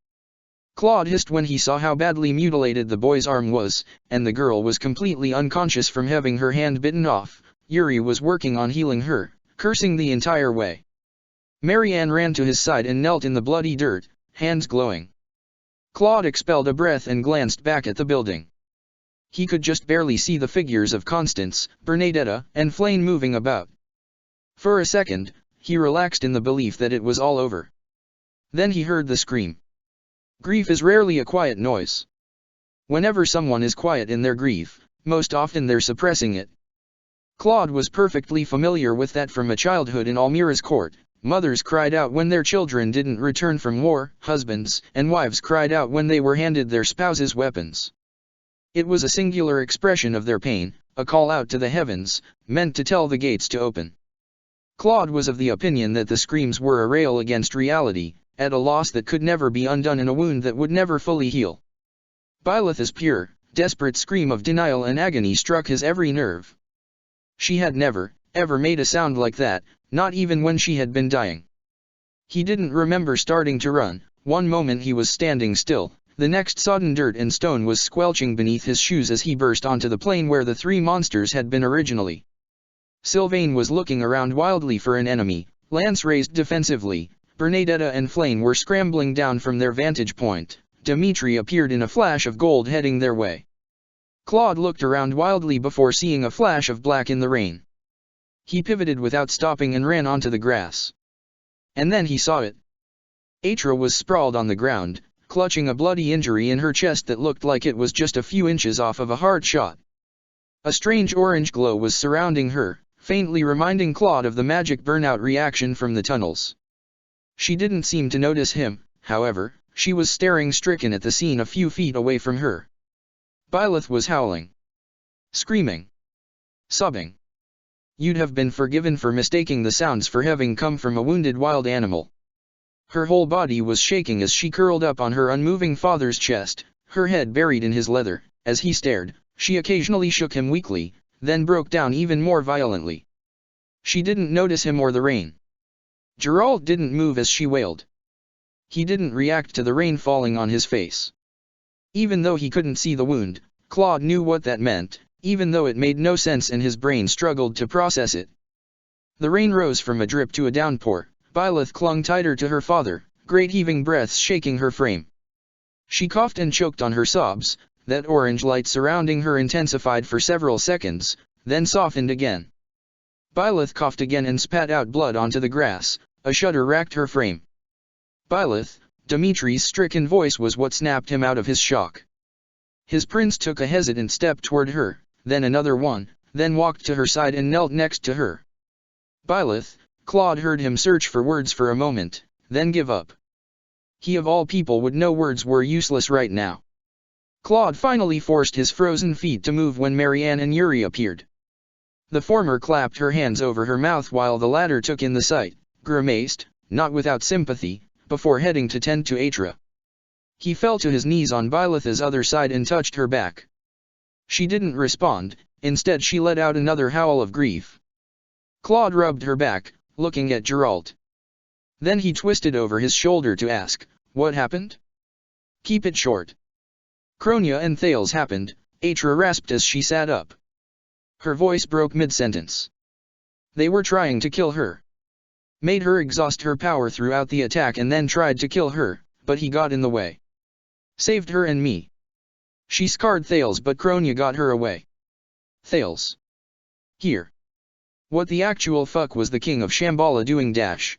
Claude hissed when he saw how badly mutilated the boy's arm was, and the girl was completely unconscious from having her hand bitten off. Yuri was working on healing her, cursing the entire way. Marianne ran to his side and knelt in the bloody dirt, hands glowing. Claude expelled a breath and glanced back at the building. He could just barely see the figures of Constance, Bernadetta, and Flame moving about. For a second, he relaxed in the belief that it was all over. Then he heard the scream. Grief is rarely a quiet noise. Whenever someone is quiet in their grief, most often they're suppressing it. Claude was perfectly familiar with that from a childhood in Almira's court. Mothers cried out when their children didn't return from war, husbands and wives cried out when they were handed their spouses' weapons. It was a singular expression of their pain, a call out to the heavens, meant to tell the gates to open. Claude was of the opinion that the screams were a rail against reality, at a loss that could never be undone and a wound that would never fully heal. Byleth's pure, desperate scream of denial and agony struck his every nerve. She had never, ever made a sound like that, not even when she had been dying. He didn't remember starting to run. One moment he was standing still, the next sodden dirt and stone was squelching beneath his shoes as he burst onto the plain where the three monsters had been originally. Sylvain was looking around wildly for an enemy, lance raised defensively. Bernadetta and Flame were scrambling down from their vantage point. Dimitri appeared in a flash of gold heading their way. Claude looked around wildly before seeing a flash of black in the rain. He pivoted without stopping and ran onto the grass. And then he saw it. Atra was sprawled on the ground, clutching a bloody injury in her chest that looked like it was just a few inches off of a hard shot. A strange orange glow was surrounding her, faintly reminding Claude of the magic burnout reaction from the tunnels. She didn't seem to notice him, however. She was staring stricken at the scene a few feet away from her. Byleth was howling, screaming, sobbing. You'd have been forgiven for mistaking the sounds for having come from a wounded wild animal. Her whole body was shaking as she curled up on her unmoving father's chest, her head buried in his leather. As he stared, she occasionally shook him weakly, then broke down even more violently. She didn't notice him or the rain. Geralt didn't move as she wailed. He didn't react to the rain falling on his face. Even though he couldn't see the wound, Claude knew what that meant, even though it made no sense and his brain struggled to process it. The rain rose from a drip to a downpour. Byleth clung tighter to her father, great heaving breaths shaking her frame. She coughed and choked on her sobs. That orange light surrounding her intensified for several seconds, then softened again. Byleth coughed again and spat out blood onto the grass. A shudder racked her frame. Byleth, Dimitri's stricken voice was what snapped him out of his shock. His prince took a hesitant step toward her, then another one, then walked to her side and knelt next to her. Byleth, Claude heard him search for words for a moment, then give up. He of all people would know words were useless right now. Claude finally forced his frozen feet to move when Marianne and Yuri appeared. The former clapped her hands over her mouth while the latter took in the sight, grimaced, not without sympathy, before heading to tend to Atra. He fell to his knees on Byleth's other side and touched her back. She didn't respond, instead she let out another howl of grief. Claude rubbed her back, looking at Geralt. Then he twisted over his shoulder to ask, "What happened?" "Keep it short." Cronia and Thales happened, Atra rasped as she sat up. Her voice broke mid-sentence. "They were trying to kill her. Made her exhaust her power throughout the attack and then tried to kill her, but he got in the way. Saved her and me. She scarred Thales but Cronia got her away." "Thales? Here. What the actual fuck was the king of Shambhala doing dash?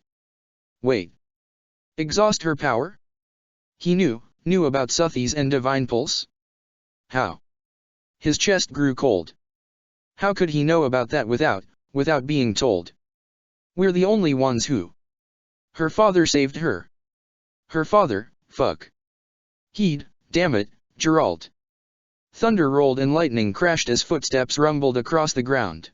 Wait. Exhaust her power? He knew about Suthies and Divine Pulse? How?" His chest grew cold. How could he know about that without being told? "We're the only ones who." "Her father saved her." "Her father, fuck. He'd, damn it, Geralt." Thunder rolled and lightning crashed as footsteps rumbled across the ground.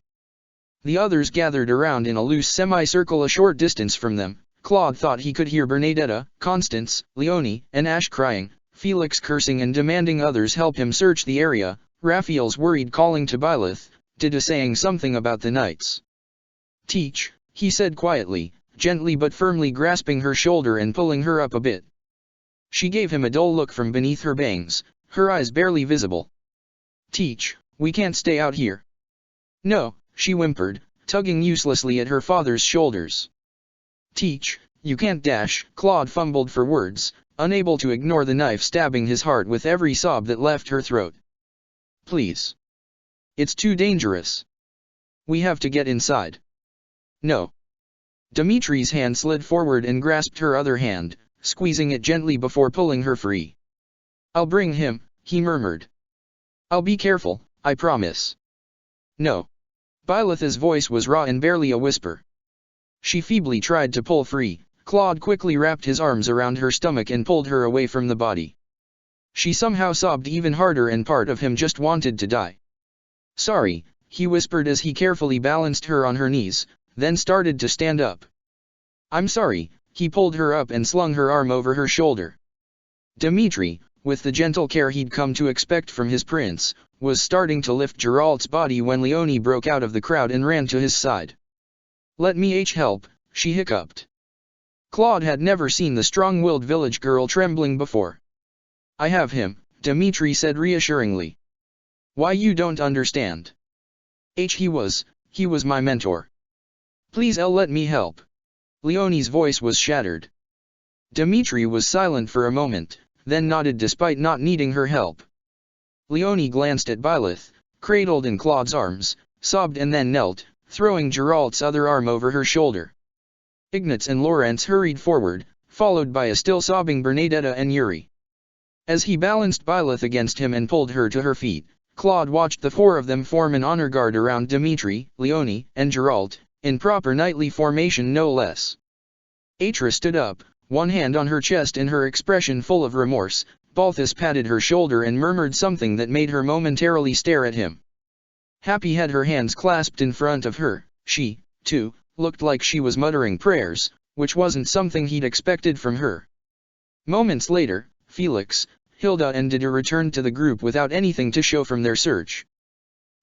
The others gathered around in a loose semicircle a short distance from them. Claude thought he could hear Bernadetta, Constance, Leonie, and Ash crying, Felix cursing and demanding others help him search the area, Raphael's worried calling to Byleth, Dida saying something about the knights. "Teach," he said quietly, gently but firmly grasping her shoulder and pulling her up a bit. She gave him a dull look from beneath her bangs, her eyes barely visible. "Teach, we can't stay out here." "No," she whimpered, tugging uselessly at her father's shoulders. "Teach, you can't dash." Claude fumbled for words, unable to ignore the knife stabbing his heart with every sob that left her throat. "Please. It's too dangerous. We have to get inside." "No." Dimitri's hand slid forward and grasped her other hand, squeezing it gently before pulling her free. "I'll bring him," he murmured. "I'll be careful, I promise." "No." Byleth's voice was raw and barely a whisper. She feebly tried to pull free. Claude quickly wrapped his arms around her stomach and pulled her away from the body. She somehow sobbed even harder and part of him just wanted to die. "Sorry," he whispered as he carefully balanced her on her knees, then started to stand up. "I'm sorry." He pulled her up and slung her arm over her shoulder. Dimitri, with the gentle care he'd come to expect from his prince, was starting to lift Geralt's body when Leonie broke out of the crowd and ran to his side. "Let me help," she hiccuped. Claude had never seen the strong-willed village girl trembling before. "I have him," Dimitri said reassuringly. "Why you don't understand? He was my mentor. Please let me help." Leonie's voice was shattered. Dimitri was silent for a moment, then nodded despite not needing her help. Leonie glanced at Byleth, cradled in Claude's arms, sobbed and then knelt, throwing Geralt's other arm over her shoulder. Ignatz and Lawrence hurried forward, followed by a still sobbing Bernadetta and Yuri. As he balanced Byleth against him and pulled her to her feet, Claude watched the four of them form an honor guard around Dimitri, Leonie, and Geralt, in proper knightly formation no less. Atra stood up, one hand on her chest and her expression full of remorse. Balthus patted her shoulder and murmured something that made her momentarily stare at him. Happy had her hands clasped in front of her. She, too, looked like she was muttering prayers, which wasn't something he'd expected from her. Moments later, Felix, Hilda and Dida returned to the group without anything to show from their search.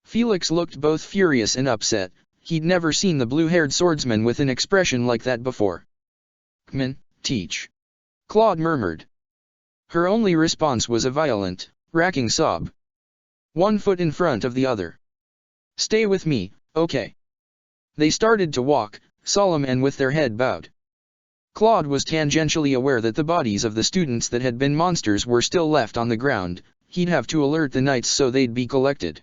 Felix looked both furious and upset. He'd never seen the blue-haired swordsman with an expression like that before. "Kman, teach," Claude murmured. Her only response was a violent, racking sob. One foot in front of the other. "Stay with me, okay?" They started to walk, solemn and with their head bowed. Claude was tangentially aware that the bodies of the students that had been monsters were still left on the ground. He'd have to alert the knights so they'd be collected.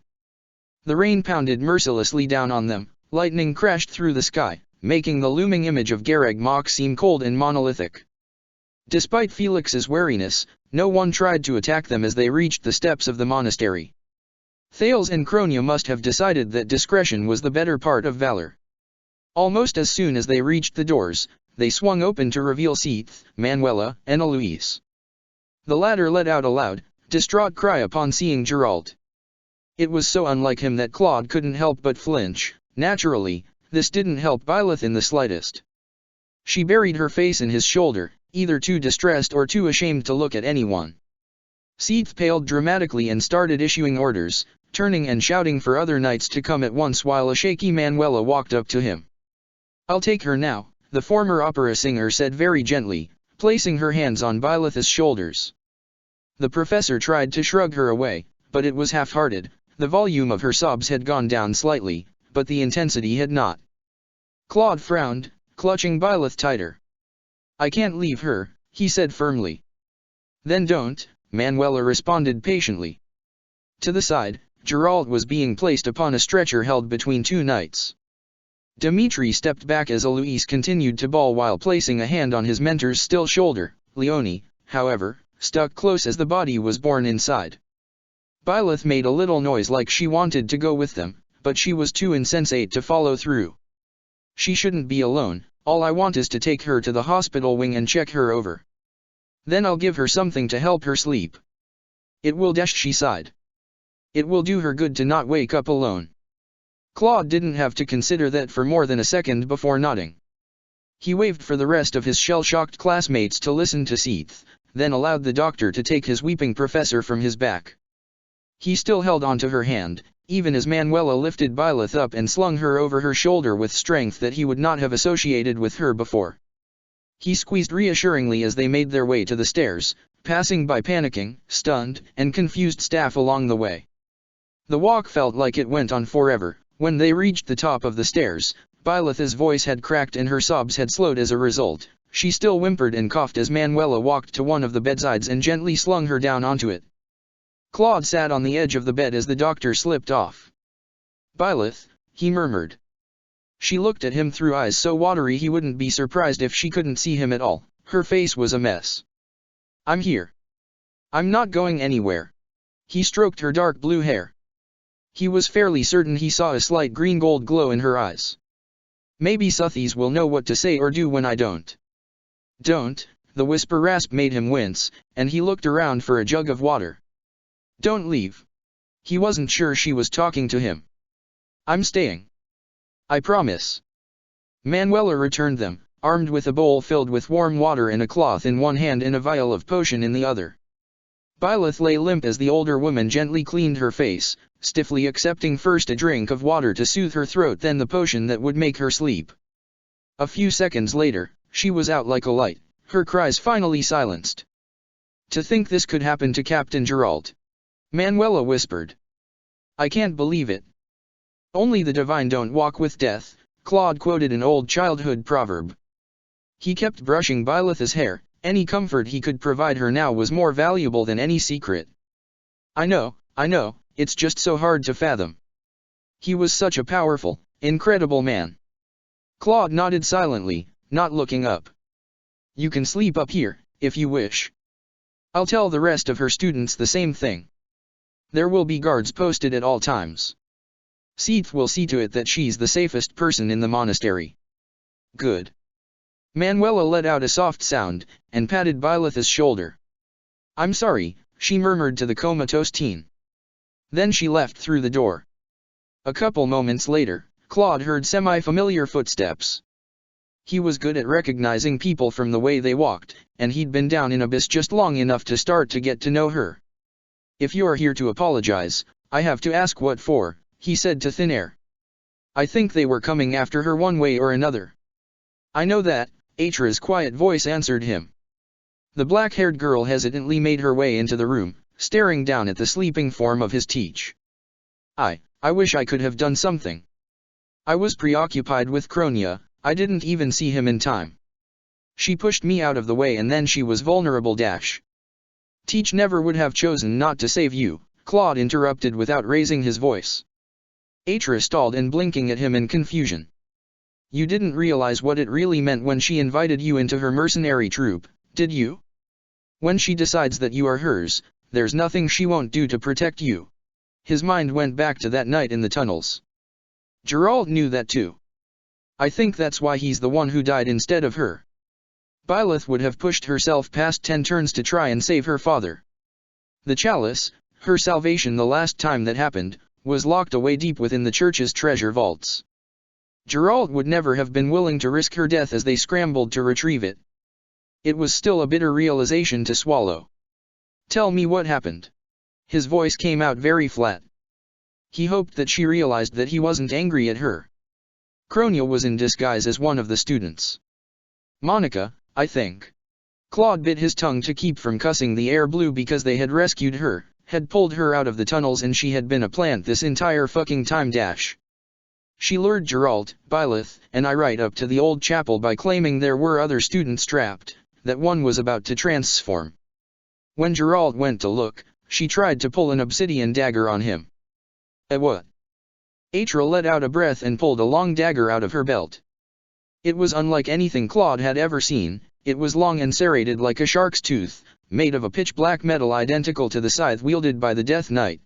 The rain pounded mercilessly down on them, lightning crashed through the sky, making the looming image of Gareg Mach seem cold and monolithic. Despite Felix's wariness, no one tried to attack them as they reached the steps of the monastery. Thales and Cronia must have decided that discretion was the better part of valor. Almost as soon as they reached the doors, they swung open to reveal Seath, Manuela, and Eloise. The latter let out a loud, distraught cry upon seeing Geralt. It was so unlike him that Claude couldn't help but flinch, Naturally, this didn't help Byleth in the slightest. She buried her face in his shoulder, either too distressed or too ashamed to look at anyone. Seath paled dramatically and started issuing orders, turning and shouting for other knights to come at once while a shaky Manuela walked up to him. "I'll take her now," the former opera singer said very gently, placing her hands on Byleth's shoulders. The professor tried to shrug her away, but it was half-hearted. The volume of her sobs had gone down slightly, but the intensity had not. Claude frowned, clutching Byleth tighter. "I can't leave her," he said firmly. "Then don't," Manuela responded patiently. To the side, Geralt was being placed upon a stretcher held between two knights. Dimitri stepped back as Eloise continued to bawl while placing a hand on his mentor's still shoulder. Leonie, however, stuck close as the body was borne inside. Byleth made a little noise like she wanted to go with them, but she was too insensate to follow through. "She shouldn't be alone. All I want is to take her to the hospital wing and check her over. Then I'll give her something to help her sleep. It will," she sighed. "It will do her good to not wake up alone." Claude didn't have to consider that for more than a second before nodding. He waved for the rest of his shell-shocked classmates to listen to Seath, then allowed the doctor to take his weeping professor from his back. He still held onto her hand, even as Manuela lifted Byleth up and slung her over her shoulder with strength that he would not have associated with her before. He squeezed reassuringly as they made their way to the stairs, passing by panicking, stunned, and confused staff along the way. The walk felt like it went on forever. When they reached the top of the stairs, Byleth's voice had cracked and her sobs had slowed as a result. She still whimpered and coughed as Manuela walked to one of the bedsides and gently slung her down onto it. Claude sat on the edge of the bed as the doctor slipped off. "Byleth," he murmured. She looked at him through eyes so watery he wouldn't be surprised if she couldn't see him at all. Her face was a mess. "I'm here. I'm not going anywhere." He stroked her dark blue hair. He was fairly certain he saw a slight green-gold glow in her eyes. "Maybe Suthies will know what to say or do when I don't." "Don't," the whisper rasp made him wince, and he looked around for a jug of water. "Don't leave." He wasn't sure she was talking to him. "I'm staying. I promise." Manuela returned them, armed with a bowl filled with warm water and a cloth in one hand and a vial of potion in the other. Byleth lay limp as the older woman gently cleaned her face, stiffly accepting first a drink of water to soothe her throat, then the potion that would make her sleep. A few seconds later, she was out like a light, her cries finally silenced. "To think this could happen to Captain Geralt," Manuela whispered. "I can't believe it." "Only the divine don't walk with death," Claude quoted an old childhood proverb. He kept brushing Byleth's hair. Any comfort he could provide her now was more valuable than any secret. I know, it's just so hard to fathom. He was such a powerful, incredible man." Claude nodded silently, not looking up. "You can sleep up here, if you wish. I'll tell the rest of her students the same thing. There will be guards posted at all times. Seath will see to it that she's the safest person in the monastery." "Good." Manuela let out a soft sound, and patted Byleth's shoulder. "I'm sorry," she murmured to the comatose teen. Then she left through the door. A couple moments later, Claude heard semi-familiar footsteps. He was good at recognizing people from the way they walked, and he'd been down in Abyss just long enough to start to get to know her. "If you're here to apologize, I have to ask what for," he said to thin air. "I think they were coming after her one way or another." "I know that," Atra's quiet voice answered him. The black-haired girl hesitantly made her way into the room, staring down at the sleeping form of his teach. I wish I could have done something. I was preoccupied with Kronia, I didn't even see him in time. She pushed me out of the way and then she was vulnerable. Teach never would have chosen not to save you," Claude interrupted without raising his voice. Atra stalled and blinking at him in confusion. "You didn't realize what it really meant when she invited you into her mercenary troupe, did you? When she decides that you are hers, there's nothing she won't do to protect you." His mind went back to that night in the tunnels. Geralt knew that too. "I think that's why he's the one who died instead of her." Byleth would have pushed herself past 10 turns to try and save her father. The chalice, her salvation the last time that happened, was locked away deep within the church's treasure vaults. Geralt would never have been willing to risk her death as they scrambled to retrieve it. It was still a bitter realization to swallow. "Tell me what happened." His voice came out very flat. He hoped that she realized that he wasn't angry at her. Kronia was in disguise as one of the students. "Monica, I think." Claude bit his tongue to keep from cussing. The air blue because they had rescued her, had pulled her out of the tunnels, and she had been a plant this entire fucking time dash. She lured Geralt, Byleth, and I right up to the old chapel by claiming there were other students trapped, that one was about to transform. When Geralt went to look, she tried to pull an obsidian dagger on him. What? Atra let out a breath and pulled a long dagger out of her belt. It was unlike anything Claude had ever seen. It was long and serrated like a shark's tooth, made of a pitch-black metal identical to the scythe wielded by the Death Knight.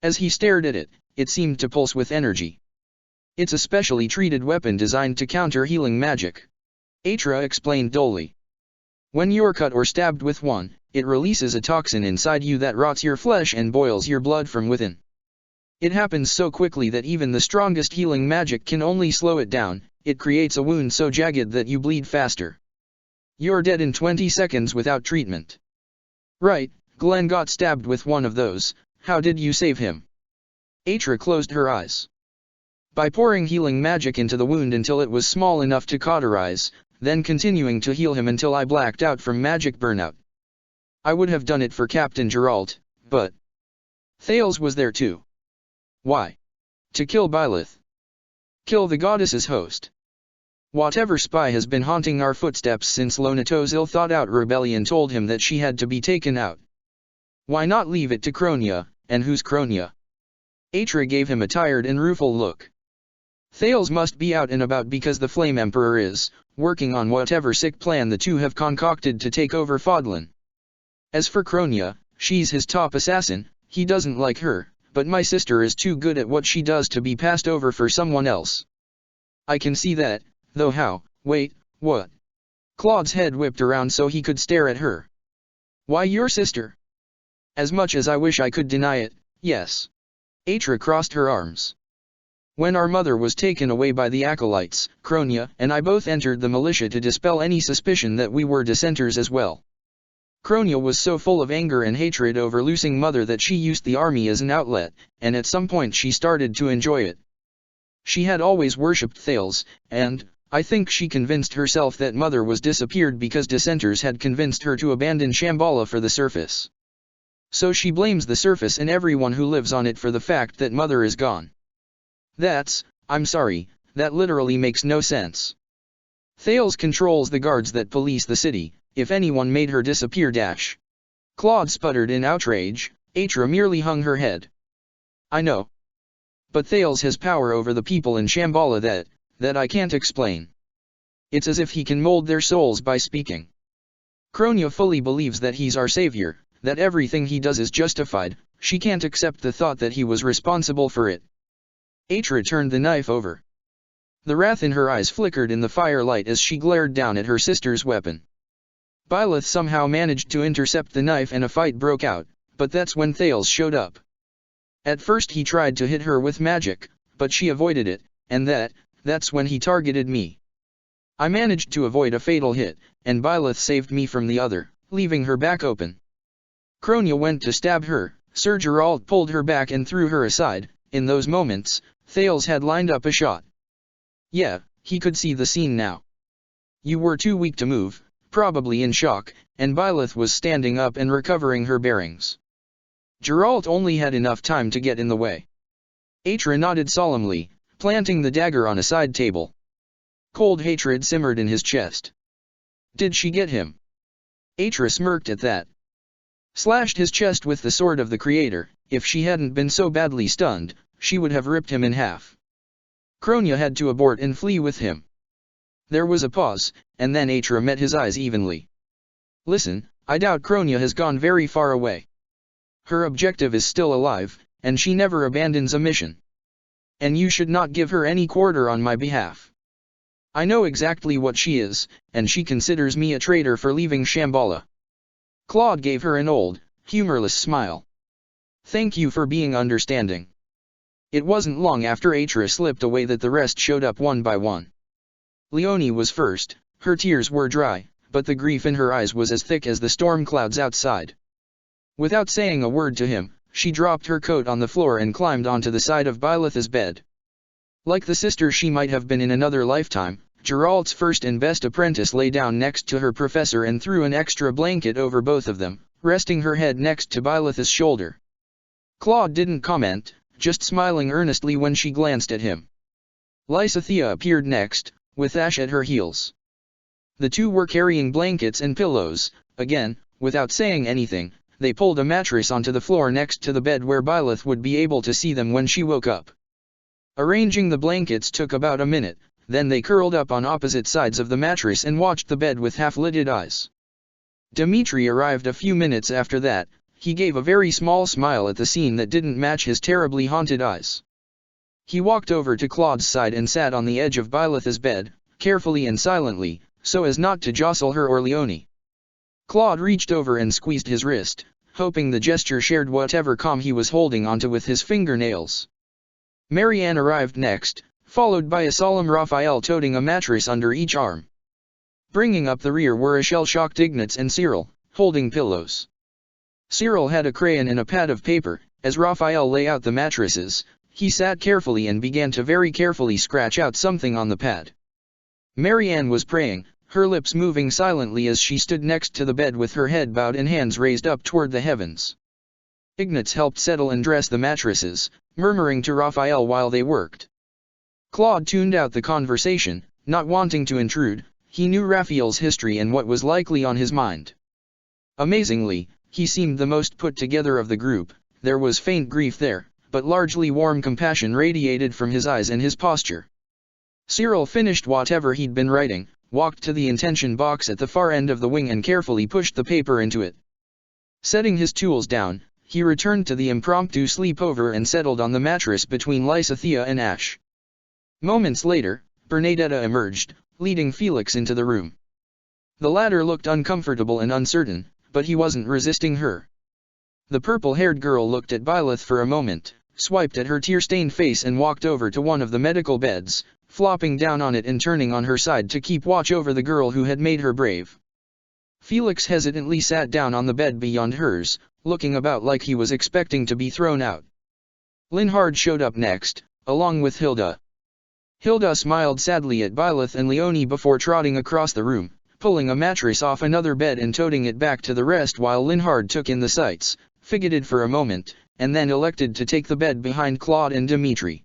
As he stared at it, it seemed to pulse with energy. "It's a specially treated weapon designed to counter healing magic," Atra explained dully. "When you're cut or stabbed with one, it releases a toxin inside you that rots your flesh and boils your blood from within. It happens so quickly that even the strongest healing magic can only slow it down. It creates a wound so jagged that you bleed faster. You're dead in 20 seconds without treatment." "Right, Glenn got stabbed with one of those. How did you save him?" Atra closed her eyes. "By pouring healing magic into the wound until it was small enough to cauterize, then continuing to heal him until I blacked out from magic burnout. I would have done it for Captain Geralt, but Thales was there too." "Why?" "To kill Byleth. Kill the goddess's host. Whatever spy has been haunting our footsteps since Lonato's ill-thought-out rebellion told him that she had to be taken out. Why not leave it to Kronia?" "And who's Kronia?" Atra gave him a tired and rueful look. "Thales must be out and about because the Flame Emperor is working on whatever sick plan the two have concocted to take over Fodlan. As for Kronia, she's his top assassin. He doesn't like her, but my sister is too good at what she does to be passed over for someone else." "I can see that, though how?" "Wait, what?" Claude's head whipped around so he could stare at her. "Why, your sister?" "As much as I wish I could deny it, yes." Atra crossed her arms. "When our mother was taken away by the acolytes, Kronia and I both entered the militia to dispel any suspicion that we were dissenters as well. Kronia was so full of anger and hatred over losing Mother that she used the army as an outlet, and at some point she started to enjoy it. She had always worshipped Thales, and I think she convinced herself that Mother was disappeared because dissenters had convinced her to abandon Shambhala for the surface. So she blames the surface and everyone who lives on it for the fact that Mother is gone. I'm sorry, that literally makes no sense. Thales controls the guards that police the city. If anyone made her disappear Claude sputtered in outrage. Atra merely hung her head. "I know. But Thales has power over the people in Shambhala that I can't explain. It's as if he can mold their souls by speaking. Kronia fully believes that he's our savior, that everything he does is justified. She can't accept the thought that he was responsible for it." Atra turned the knife over. The wrath in her eyes flickered in the firelight as she glared down at her sister's weapon. Byleth somehow managed to intercept the knife and a fight broke out, but that's when Thales showed up. At first he tried to hit her with magic, but she avoided it, and that's when he targeted me. I managed to avoid a fatal hit, and Byleth saved me from the other, leaving her back open. Kronia went to stab her. Sir Geralt pulled her back and threw her aside. In those moments, Thales had lined up a shot. Yeah, he could see the scene now. You were too weak to move, probably in shock, and Byleth was standing up and recovering her bearings. Geralt only had enough time to get in the way. Atra nodded solemnly, planting the dagger on a side table. Cold hatred simmered in his chest. Did she get him? Atra smirked at that. Slashed his chest with the sword of the Creator. If she hadn't been so badly stunned, she would have ripped him in half. Kronia had to abort and flee with him. There was a pause, and then Atra met his eyes evenly. Listen, I doubt Kronia has gone very far away. Her objective is still alive, and she never abandons a mission. And you should not give her any quarter on my behalf. I know exactly what she is, and she considers me a traitor for leaving Shambhala. Claude gave her an old, humorless smile. Thank you for being understanding. It wasn't long after Atra slipped away that the rest showed up one by one. Leonie was first. Her tears were dry, but the grief in her eyes was as thick as the storm clouds outside. Without saying a word to him, she dropped her coat on the floor and climbed onto the side of Byleth's bed. Like the sister she might have been in another lifetime, Geralt's first and best apprentice lay down next to her professor and threw an extra blanket over both of them, resting her head next to Byleth's shoulder. Claude didn't comment, just smiling earnestly when she glanced at him. Lysithea appeared next, with Ash at her heels. The two were carrying blankets and pillows. Again, without saying anything, they pulled a mattress onto the floor next to the bed where Byleth would be able to see them when she woke up. Arranging the blankets took about a minute, then they curled up on opposite sides of the mattress and watched the bed with half-lidded eyes. Dimitri arrived a few minutes after that. He gave a very small smile at the scene that didn't match his terribly haunted eyes. He walked over to Claude's side and sat on the edge of Byleth's bed, carefully and silently, so as not to jostle her or Leonie. Claude reached over and squeezed his wrist, hoping the gesture shared whatever calm he was holding onto with his fingernails. Marianne arrived next, followed by a solemn Raphael toting a mattress under each arm. Bringing up the rear were a shell-shocked Ignatz and Cyril, holding pillows. Cyril had a crayon and a pad of paper. As Raphael lay out the mattresses, he sat carefully and began to very carefully scratch out something on the pad. Marianne was praying, her lips moving silently as she stood next to the bed with her head bowed and hands raised up toward the heavens. Ignatz helped settle and dress the mattresses, murmuring to Raphael while they worked. Claude tuned out the conversation, not wanting to intrude. He knew Raphael's history and what was likely on his mind. Amazingly, he seemed the most put together of the group. There was faint grief there, but largely warm compassion radiated from his eyes and his posture. Cyril finished whatever he'd been writing, walked to the intention box at the far end of the wing and carefully pushed the paper into it. Setting his tools down, he returned to the impromptu sleepover and settled on the mattress between Lysithea and Ash. Moments later, Bernadetta emerged, leading Felix into the room. The latter looked uncomfortable and uncertain, but he wasn't resisting her. The purple-haired girl looked at Byleth for a moment, swiped at her tear-stained face and walked over to one of the medical beds, flopping down on it and turning on her side to keep watch over the girl who had made her brave. Felix hesitantly sat down on the bed beyond hers, looking about like he was expecting to be thrown out. Linhard showed up next, along with Hilda. Hilda smiled sadly at Byleth and Leonie before trotting across the room, pulling a mattress off another bed and toting it back to the rest while Linhard took in the sights, fidgeted for a moment, and then elected to take the bed behind Claude and Dimitri.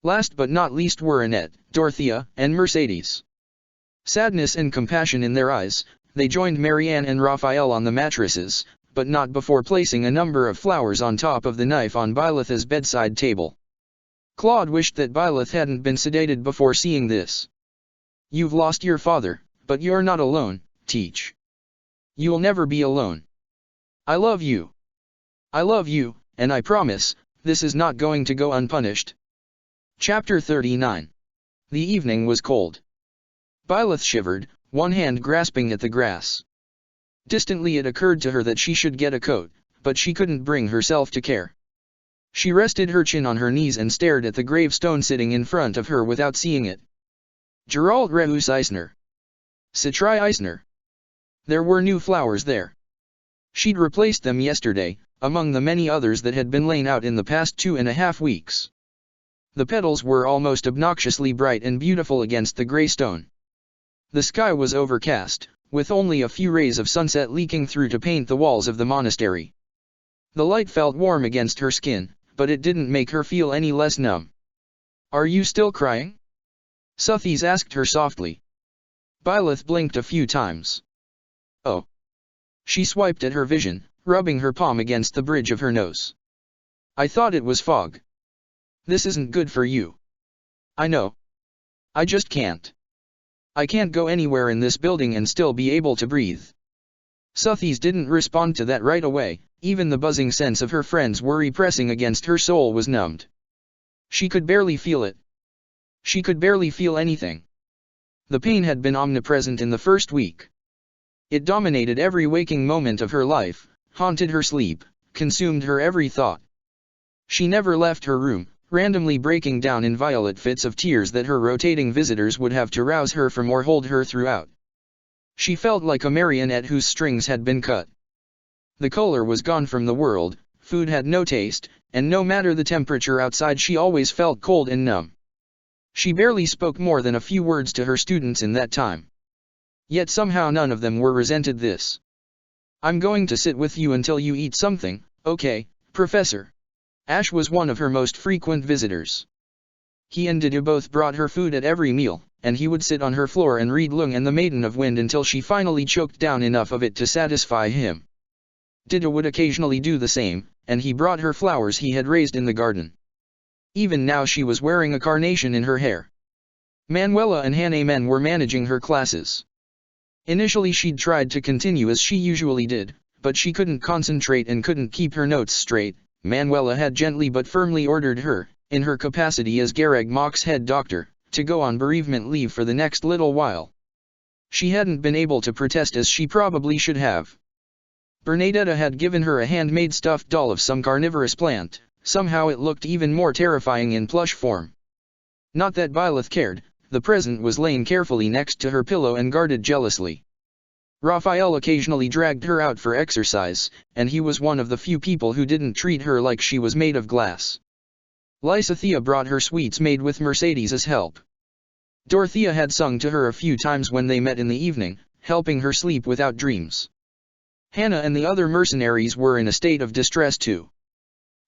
Last but not least were Annette, Dorothea, and Mercedes. Sadness and compassion in their eyes, they joined Marianne and Raphael on the mattresses, but not before placing a number of flowers on top of the knife on Byleth's bedside table. Claude wished that Byleth hadn't been sedated before seeing this. "You've lost your father, but you're not alone, Teach. You'll never be alone. I love you. I love you, and I promise, this is not going to go unpunished." Chapter 39. The evening was cold. Byleth shivered, one hand grasping at the grass. Distantly it occurred to her that she should get a coat, but she couldn't bring herself to care. She rested her chin on her knees and stared at the gravestone sitting in front of her without seeing it. Geralt Reus Eisner. Citri Eisner. There were new flowers there. She'd replaced them yesterday, among the many others that had been laid out in the past 2.5 weeks. The petals were almost obnoxiously bright and beautiful against the grey stone. The sky was overcast, with only a few rays of sunset leaking through to paint the walls of the monastery. The light felt warm against her skin, but it didn't make her feel any less numb. "Are you still crying?" Suthies asked her softly. Byleth blinked a few times. "Oh." She swiped at her vision, rubbing her palm against the bridge of her nose. "I thought it was fog. This isn't good for you." "I know. I just can't. I can't go anywhere in this building and still be able to breathe." Suthies didn't respond to that right away. Even the buzzing sense of her friend's worry pressing against her soul was numbed. She could barely feel it. She could barely feel anything. The pain had been omnipresent in the first week. It dominated every waking moment of her life, haunted her sleep, consumed her every thought. She never left her room, randomly breaking down in violent fits of tears that her rotating visitors would have to rouse her from or hold her throughout. She felt like a marionette whose strings had been cut. The color was gone from the world, food had no taste, and no matter the temperature outside she always felt cold and numb. She barely spoke more than a few words to her students in that time. Yet somehow none of them were resented this. "I'm going to sit with you until you eat something, okay, Professor?" Ash was one of her most frequent visitors. He and Didu both brought her food at every meal, and he would sit on her floor and read Lung and the Maiden of Wind until she finally choked down enough of it to satisfy him. Didu would occasionally do the same, and he brought her flowers he had raised in the garden. Even now she was wearing a carnation in her hair. Manuela and Hannah were managing her classes. Initially she'd tried to continue as she usually did, but she couldn't concentrate and couldn't keep her notes straight. Manuela had gently but firmly ordered her, in her capacity as Garag Mok's head doctor, to go on bereavement leave for the next little while. She hadn't been able to protest as she probably should have. Bernadetta had given her a handmade stuffed doll of some carnivorous plant. Somehow it looked even more terrifying in plush form. Not that Byleth cared, the present was laying carefully next to her pillow and guarded jealously. Raphael occasionally dragged her out for exercise, and he was one of the few people who didn't treat her like she was made of glass. Lysathea brought her sweets made with Mercedes's help. Dorothea had sung to her a few times when they met in the evening, helping her sleep without dreams. Hannah and the other mercenaries were in a state of distress too.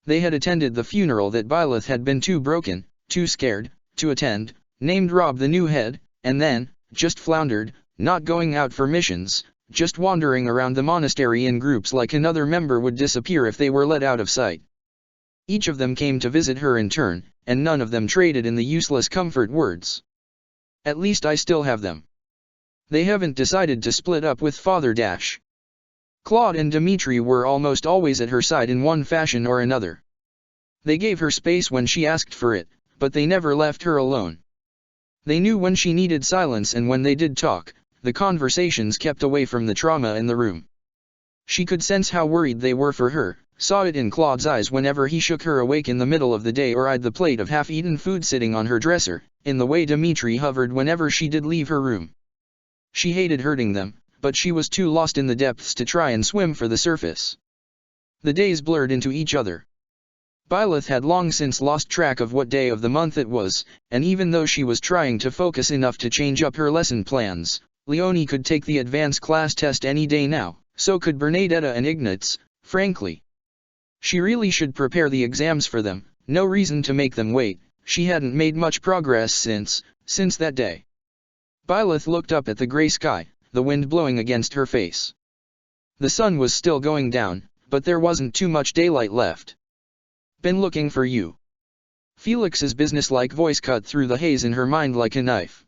They had attended the funeral that Byleth had been too broken, too scared, to attend, named Rob the new head, and then, just floundered, not going out for missions, just wandering around the monastery in groups like another member would disappear if they were let out of sight. Each of them came to visit her in turn, and none of them traded in the useless comfort words. "At least I still have them. They haven't decided to split up with Father Dash." Claude and Dimitri were almost always at her side in one fashion or another. They gave her space when she asked for it, but they never left her alone. They knew when she needed silence, and when they did talk, the conversations kept away from the trauma in the room. She could sense how worried they were for her, saw it in Claude's eyes whenever he shook her awake in the middle of the day or eyed the plate of half-eaten food sitting on her dresser, in the way Dimitri hovered whenever she did leave her room. She hated hurting them, but she was too lost in the depths to try and swim for the surface. The days blurred into each other. Byleth had long since lost track of what day of the month it was, and even though she was trying to focus enough to change up her lesson plans, Leonie could take the advanced class test any day now, so could Bernadetta and Ignatz, frankly. She really should prepare the exams for them, no reason to make them wait. She hadn't made much progress since that day. Byleth looked up at the gray sky, the wind blowing against her face. The sun was still going down, but there wasn't too much daylight left. "Been looking for you." Felix's businesslike voice cut through the haze in her mind like a knife.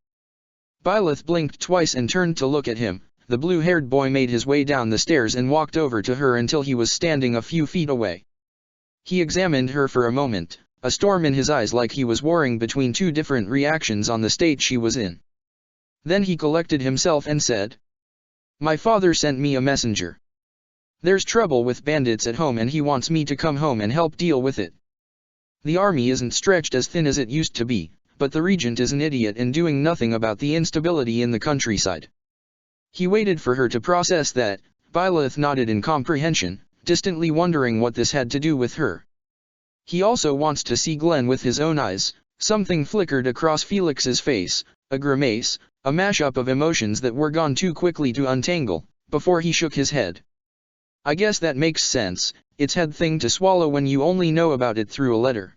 Byleth blinked twice and turned to look at him. The blue-haired boy made his way down the stairs and walked over to her until he was standing a few feet away. He examined her for a moment, a storm in his eyes like he was warring between two different reactions on the state she was in. Then he collected himself and said, "My father sent me a messenger. There's trouble with bandits at home and he wants me to come home and help deal with it. The army isn't stretched as thin as it used to be, but the regent is an idiot and doing nothing about the instability in the countryside." He waited for her to process that. Byleth nodded in comprehension, distantly wondering what this had to do with her. "He also wants to see Glenn with his own eyes." Something flickered across Felix's face, a grimace, a mashup of emotions that were gone too quickly to untangle, before he shook his head. "I guess that makes sense. It's had thing to swallow when you only know about it through a letter."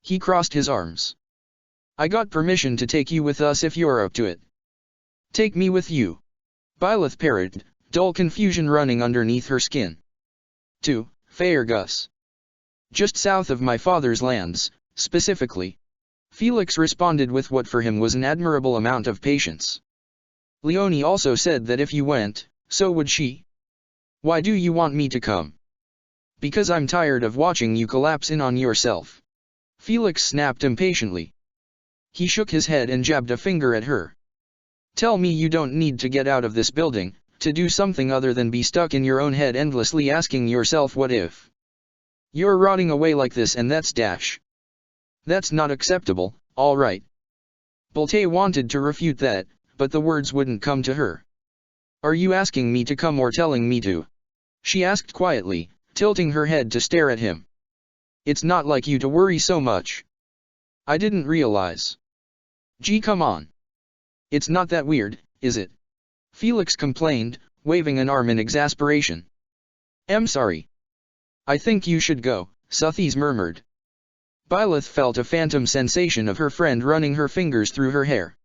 He crossed his arms. "I got permission to take you with us if you're up to it." "Take me with you?" Byleth parried, dull confusion running underneath her skin. "To Fairgus. Just south of my father's lands, specifically." Felix responded with what for him was an admirable amount of patience. "Leonie also said that if you went, so would she." "Why do you want me to come?" "Because I'm tired of watching you collapse in on yourself." Felix snapped impatiently. He shook his head and jabbed a finger at her. "Tell me you don't need to get out of this building, to do something other than be stuck in your own head endlessly asking yourself what if. You're rotting away like this and that's Dash." That's not acceptable, all right. Bolte wanted to refute that, but the words wouldn't come to her. Are you asking me to come or telling me to? She asked quietly, tilting her head to stare at him. It's not like you to worry so much. I didn't realize. Gee, come on. It's not that weird, is it? Felix complained, waving an arm in exasperation. I'm sorry. I think you should go, Suthis murmured. Byleth felt a phantom sensation of her friend running her fingers through her hair.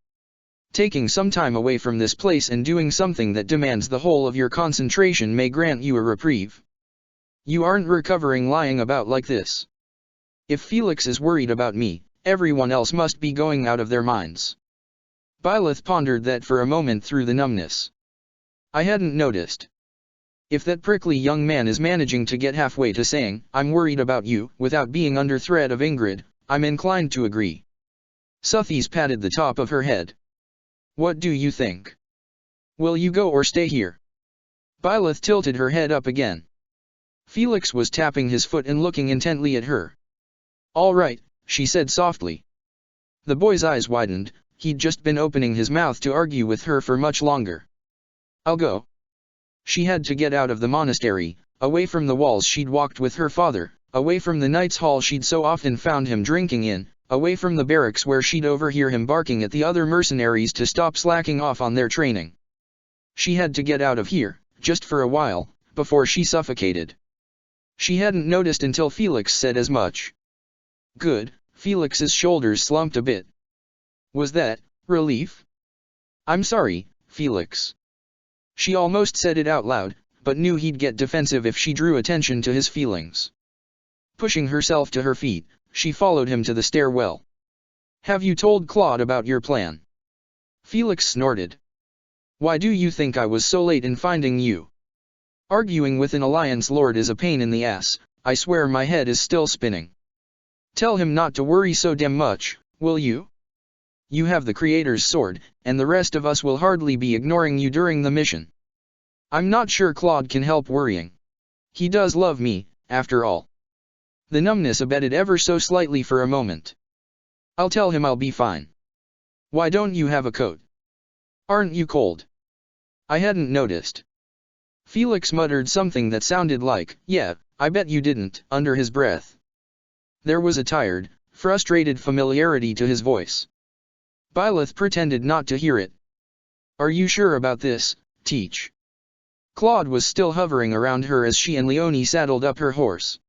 Taking some time away from this place and doing something that demands the whole of your concentration may grant you a reprieve. You aren't recovering lying about like this. If Felix is worried about me, everyone else must be going out of their minds. Byleth pondered that for a moment through the numbness. I hadn't noticed. If that prickly young man is managing to get halfway to saying, I'm worried about you, without being under threat of Ingrid, I'm inclined to agree. Suthis patted the top of her head. What do you think? Will you go or stay here? Byleth tilted her head up again. Felix was tapping his foot and looking intently at her. All right, she said softly. The boy's eyes widened, he'd just been opening his mouth to argue with her for much longer. I'll go. She had to get out of the monastery, away from the walls she'd walked with her father, away from the knight's hall she'd so often found him drinking in, away from the barracks where she'd overhear him barking at the other mercenaries to stop slacking off on their training. She had to get out of here, just for a while, before she suffocated. She hadn't noticed until Felix said as much. Good, Felix's shoulders slumped a bit. Was that relief? I'm sorry, Felix. She almost said it out loud, but knew he'd get defensive if she drew attention to his feelings. Pushing herself to her feet, she followed him to the stairwell. Have you told Claude about your plan? Felix snorted. Why do you think I was so late in finding you? Arguing with an alliance lord is a pain in the ass, I swear my head is still spinning. Tell him not to worry so damn much, will you? You have the Creator's sword, and the rest of us will hardly be ignoring you during the mission. I'm not sure Claude can help worrying. He does love me, after all. The numbness abated ever so slightly for a moment. I'll tell him I'll be fine. Why don't you have a coat? Aren't you cold? I hadn't noticed. Felix muttered something that sounded like, yeah, I bet you didn't, under his breath. There was a tired, frustrated familiarity to his voice. Byleth pretended not to hear it. Are you sure about this, Teach? Claude was still hovering around her as she and Leonie saddled up her horse.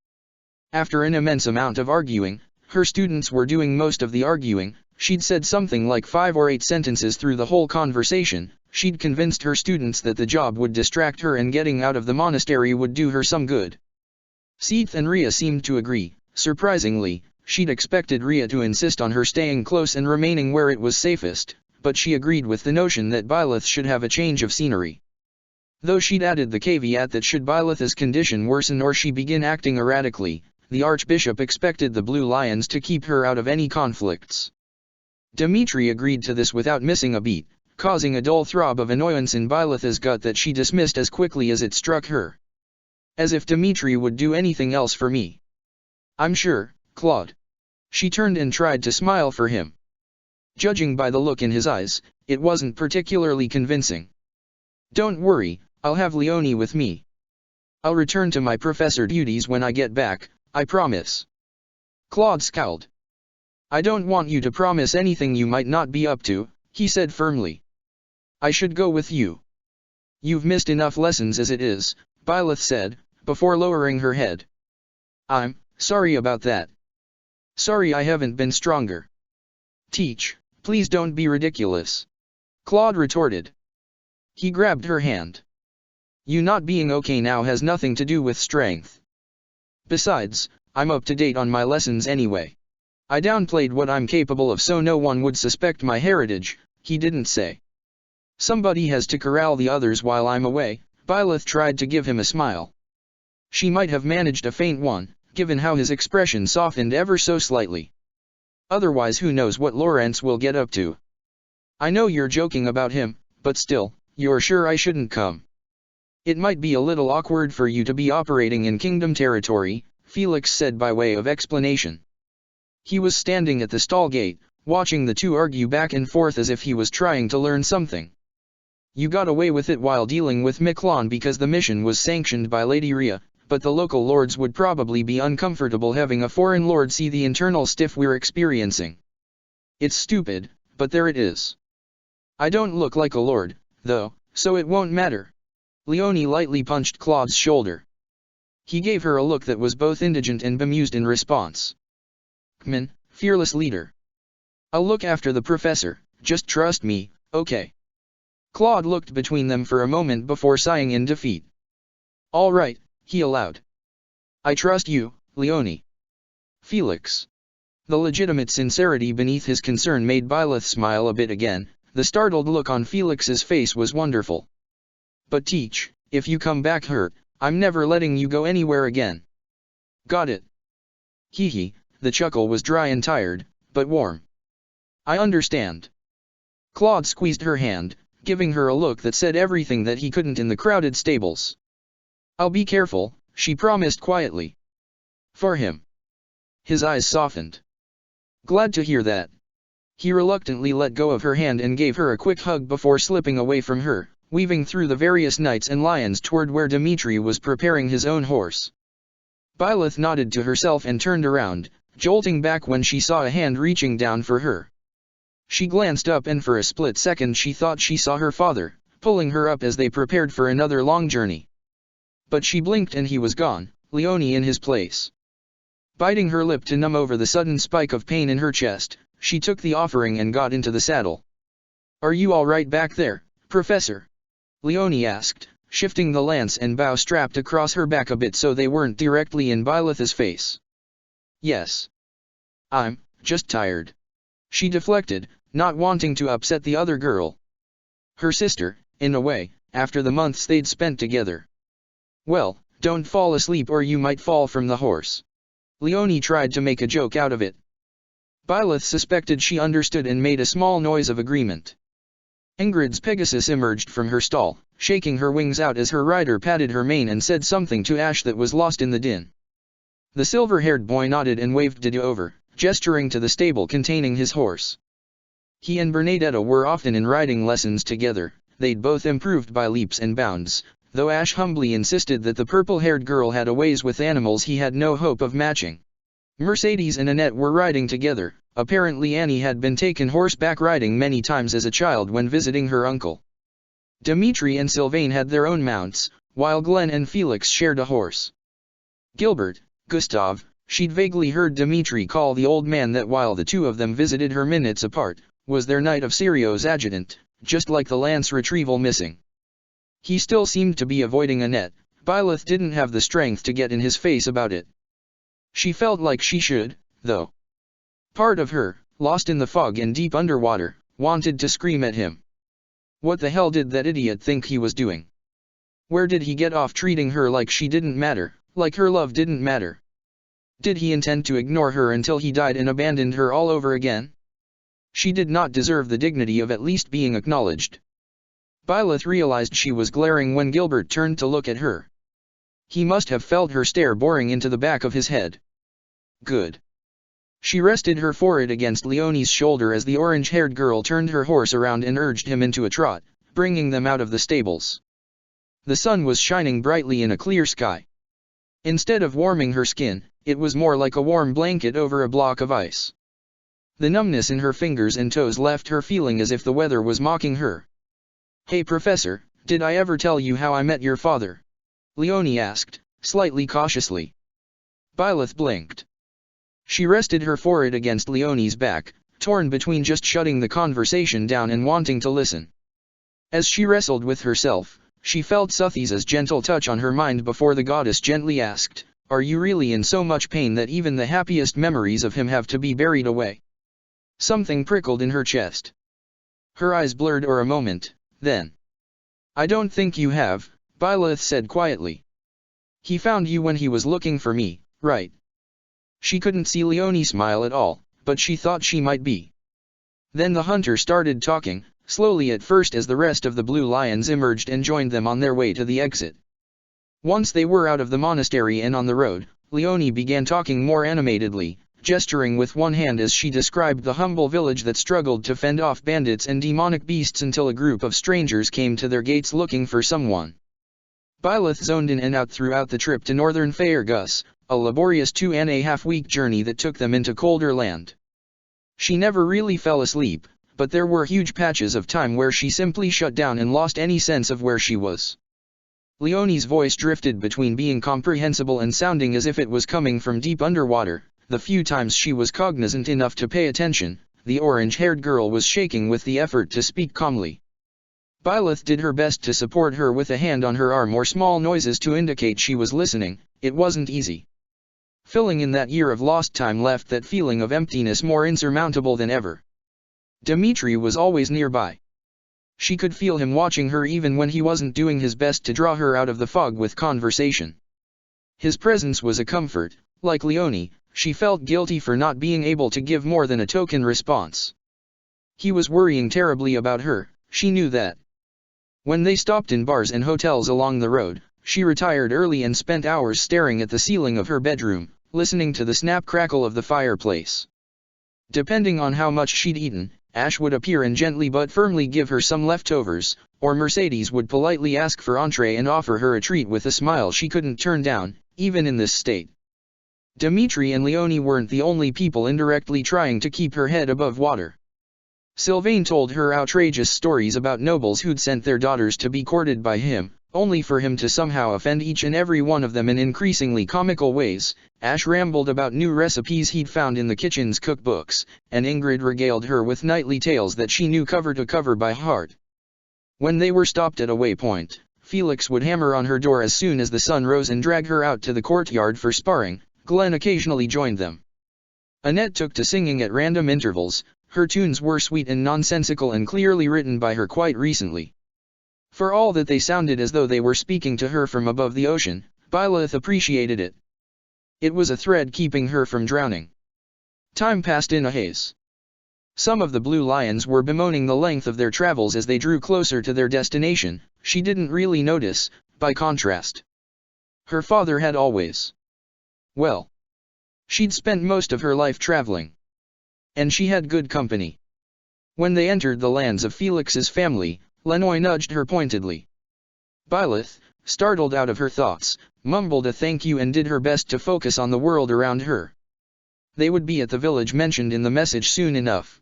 After an immense amount of arguing, her students were doing most of the arguing, she'd said something like 5 or 8 sentences through the whole conversation, she'd convinced her students that the job would distract her and getting out of the monastery would do her some good. Seath and Rhea seemed to agree. Surprisingly, she'd expected Rhea to insist on her staying close and remaining where it was safest, but she agreed with the notion that Byleth should have a change of scenery. Though she'd added the caveat that should Byleth's condition worsen or she begin acting erratically, the Archbishop expected the Blue Lions to keep her out of any conflicts. Dmitri agreed to this without missing a beat, causing a dull throb of annoyance in Byleth's gut that she dismissed as quickly as it struck her. As if Dmitri would do anything else for me. I'm sure, Claude. She turned and tried to smile for him. Judging by the look in his eyes, it wasn't particularly convincing. Don't worry, I'll have Leonie with me. I'll return to my professor duties when I get back, I promise. Claude scowled. I don't want you to promise anything you might not be up to, he said firmly. I should go with you. You've missed enough lessons as it is, Byleth said, before lowering her head. I'm sorry about that. Sorry I haven't been stronger. Teach, please don't be ridiculous. Claude retorted. He grabbed her hand. You not being okay now has nothing to do with strength. Besides, I'm up to date on my lessons anyway. I downplayed what I'm capable of so no one would suspect my heritage, he didn't say. Somebody has to corral the others while I'm away, Byleth tried to give him a smile. She might have managed a faint one, given how his expression softened ever so slightly. Otherwise who knows what Lawrence will get up to. I know you're joking about him, but still, you're sure I shouldn't come. It might be a little awkward for you to be operating in Kingdom territory, Felix said by way of explanation. He was standing at the stall gate, watching the two argue back and forth as if he was trying to learn something. You got away with it while dealing with Miklon because the mission was sanctioned by Lady Rhea, but the local lords would probably be uncomfortable having a foreign lord see the internal stiff we're experiencing. It's stupid, but there it is. I don't look like a lord, though, so it won't matter. Leonie lightly punched Claude's shoulder. He gave her a look that was both indigent and bemused in response. Kman, fearless leader. I'll look after the professor, just trust me, okay? Claude looked between them for a moment before sighing in defeat. All right, he allowed. I trust you, Leonie. Felix. The legitimate sincerity beneath his concern made Byleth smile a bit again. The startled look on Felix's face was wonderful. But Teach, if you come back hurt, I'm never letting you go anywhere again. Got it. Hee, the chuckle was dry and tired, but warm. I understand. Claude squeezed her hand, giving her a look that said everything that he couldn't in the crowded stables. I'll be careful, she promised quietly. For him. His eyes softened. Glad to hear that. He reluctantly let go of her hand and gave her a quick hug before slipping away from her, weaving through the various knights and lions toward where Dmitri was preparing his own horse. Byleth nodded to herself and turned around, jolting back when she saw a hand reaching down for her. She glanced up and for a split second she thought she saw her father, pulling her up as they prepared for another long journey. But she blinked and he was gone, Leonie in his place. Biting her lip to numb over the sudden spike of pain in her chest, she took the offering and got into the saddle. Are you all right back there, Professor? Leonie asked, shifting the lance and bow strapped across her back a bit so they weren't directly in Byleth's face. Yes. I'm just tired. She deflected, not wanting to upset the other girl. Her sister, in a way, after the months they'd spent together. Well, don't fall asleep or you might fall from the horse. Leonie tried to make a joke out of it. Byleth suspected she understood and made a small noise of agreement. Ingrid's Pegasus emerged from her stall, shaking her wings out as her rider patted her mane and said something to Ash that was lost in the din. The silver-haired boy nodded and waved Didu over, gesturing to the stable containing his horse. He and Bernadetta were often in riding lessons together, they'd both improved by leaps and bounds, though Ash humbly insisted that the purple-haired girl had a ways with animals he had no hope of matching. Mercedes and Annette were riding together. Apparently Annie had been taken horseback riding many times as a child when visiting her uncle. Dmitri and Sylvain had their own mounts, while Glenn and Felix shared a horse. Gilbert, Gustav, she'd vaguely heard Dmitri call the old man that while the two of them visited her minutes apart, was their knight of Sirius adjutant, just like the lance retrieval missing. He still seemed to be avoiding Annette. Byleth didn't have the strength to get in his face about it. She felt like she should, though. Part of her, lost in the fog and deep underwater, wanted to scream at him. What the hell did that idiot think he was doing? Where did he get off treating her like she didn't matter, like her love didn't matter? Did he intend to ignore her until he died and abandoned her all over again? She did not deserve the dignity of at least being acknowledged. Byleth realized she was glaring when Gilbert turned to look at her. He must have felt her stare boring into the back of his head. Good. She rested her forehead against Leonie's shoulder as the orange-haired girl turned her horse around and urged him into a trot, bringing them out of the stables. The sun was shining brightly in a clear sky. Instead of warming her skin, it was more like a warm blanket over a block of ice. The numbness in her fingers and toes left her feeling as if the weather was mocking her. Hey Professor, did I ever tell you how I met your father? Leonie asked, slightly cautiously. Byleth blinked. She rested her forehead against Leonie's back, torn between just shutting the conversation down and wanting to listen. As she wrestled with herself, she felt Suthi's gentle touch on her mind before the goddess gently asked, "Are you really in so much pain that even the happiest memories of him have to be buried away?" Something prickled in her chest. Her eyes blurred for a moment, then. "I don't think you have," Byleth said quietly. "He found you when he was looking for me, right?" She couldn't see Leonie smile at all, but she thought she might be. Then the hunter started talking, slowly at first as the rest of the Blue Lions emerged and joined them on their way to the exit. Once they were out of the monastery and on the road, Leonie began talking more animatedly, gesturing with one hand as she described the humble village that struggled to fend off bandits and demonic beasts until a group of strangers came to their gates looking for someone. Byleth zoned in and out throughout the trip to northern Faerghus, a laborious 2.5-week journey that took them into colder land. She never really fell asleep, but there were huge patches of time where she simply shut down and lost any sense of where she was. Leonie's voice drifted between being comprehensible and sounding as if it was coming from deep underwater. The few times she was cognizant enough to pay attention, the orange-haired girl was shaking with the effort to speak calmly. Byleth did her best to support her with a hand on her arm or small noises to indicate she was listening. It wasn't easy. Filling in that year of lost time left that feeling of emptiness more insurmountable than ever. Dimitri was always nearby. She could feel him watching her even when he wasn't doing his best to draw her out of the fog with conversation. His presence was a comfort. Like Leonie, she felt guilty for not being able to give more than a token response. He was worrying terribly about her, she knew that. When they stopped in bars and hotels along the road, she retired early and spent hours staring at the ceiling of her bedroom, listening to the snap-crackle of the fireplace. Depending on how much she'd eaten, Ash would appear and gently but firmly give her some leftovers, or Mercedes would politely ask for entree and offer her a treat with a smile she couldn't turn down, even in this state. Dimitri and Leonie weren't the only people indirectly trying to keep her head above water. Sylvain told her outrageous stories about nobles who'd sent their daughters to be courted by him, only for him to somehow offend each and every one of them in increasingly comical ways. Ash rambled about new recipes he'd found in the kitchen's cookbooks, and Ingrid regaled her with nightly tales that she knew cover to cover by heart. When they were stopped at a waypoint, Felix would hammer on her door as soon as the sun rose and drag her out to the courtyard for sparring. Glenn occasionally joined them. Annette took to singing at random intervals. Her tunes were sweet and nonsensical and clearly written by her quite recently. For all that they sounded as though they were speaking to her from above the ocean, Byleth appreciated it. It was a thread keeping her from drowning. Time passed in a haze. Some of the Blue Lions were bemoaning the length of their travels as they drew closer to their destination. She didn't really notice, by contrast. Her father had always. Well, she'd spent most of her life traveling. And she had good company. When they entered the lands of Felix's family, Lenoy nudged her pointedly. Byleth, startled out of her thoughts, mumbled a thank you and did her best to focus on the world around her. They would be at the village mentioned in the message soon enough.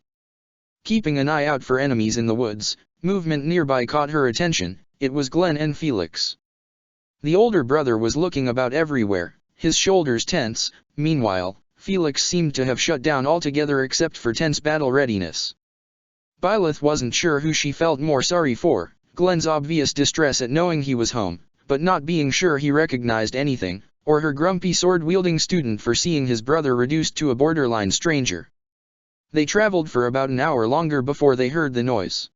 Keeping an eye out for enemies in the woods, movement nearby caught her attention. It was Glenn and Felix. The older brother was looking about everywhere, his shoulders tense. Meanwhile, Felix seemed to have shut down altogether except for tense battle readiness. Byleth wasn't sure who she felt more sorry for, Glenn's obvious distress at knowing he was home, but not being sure he recognized anything, or her grumpy sword-wielding student for seeing his brother reduced to a borderline stranger. They traveled for about an hour longer before they heard the noise.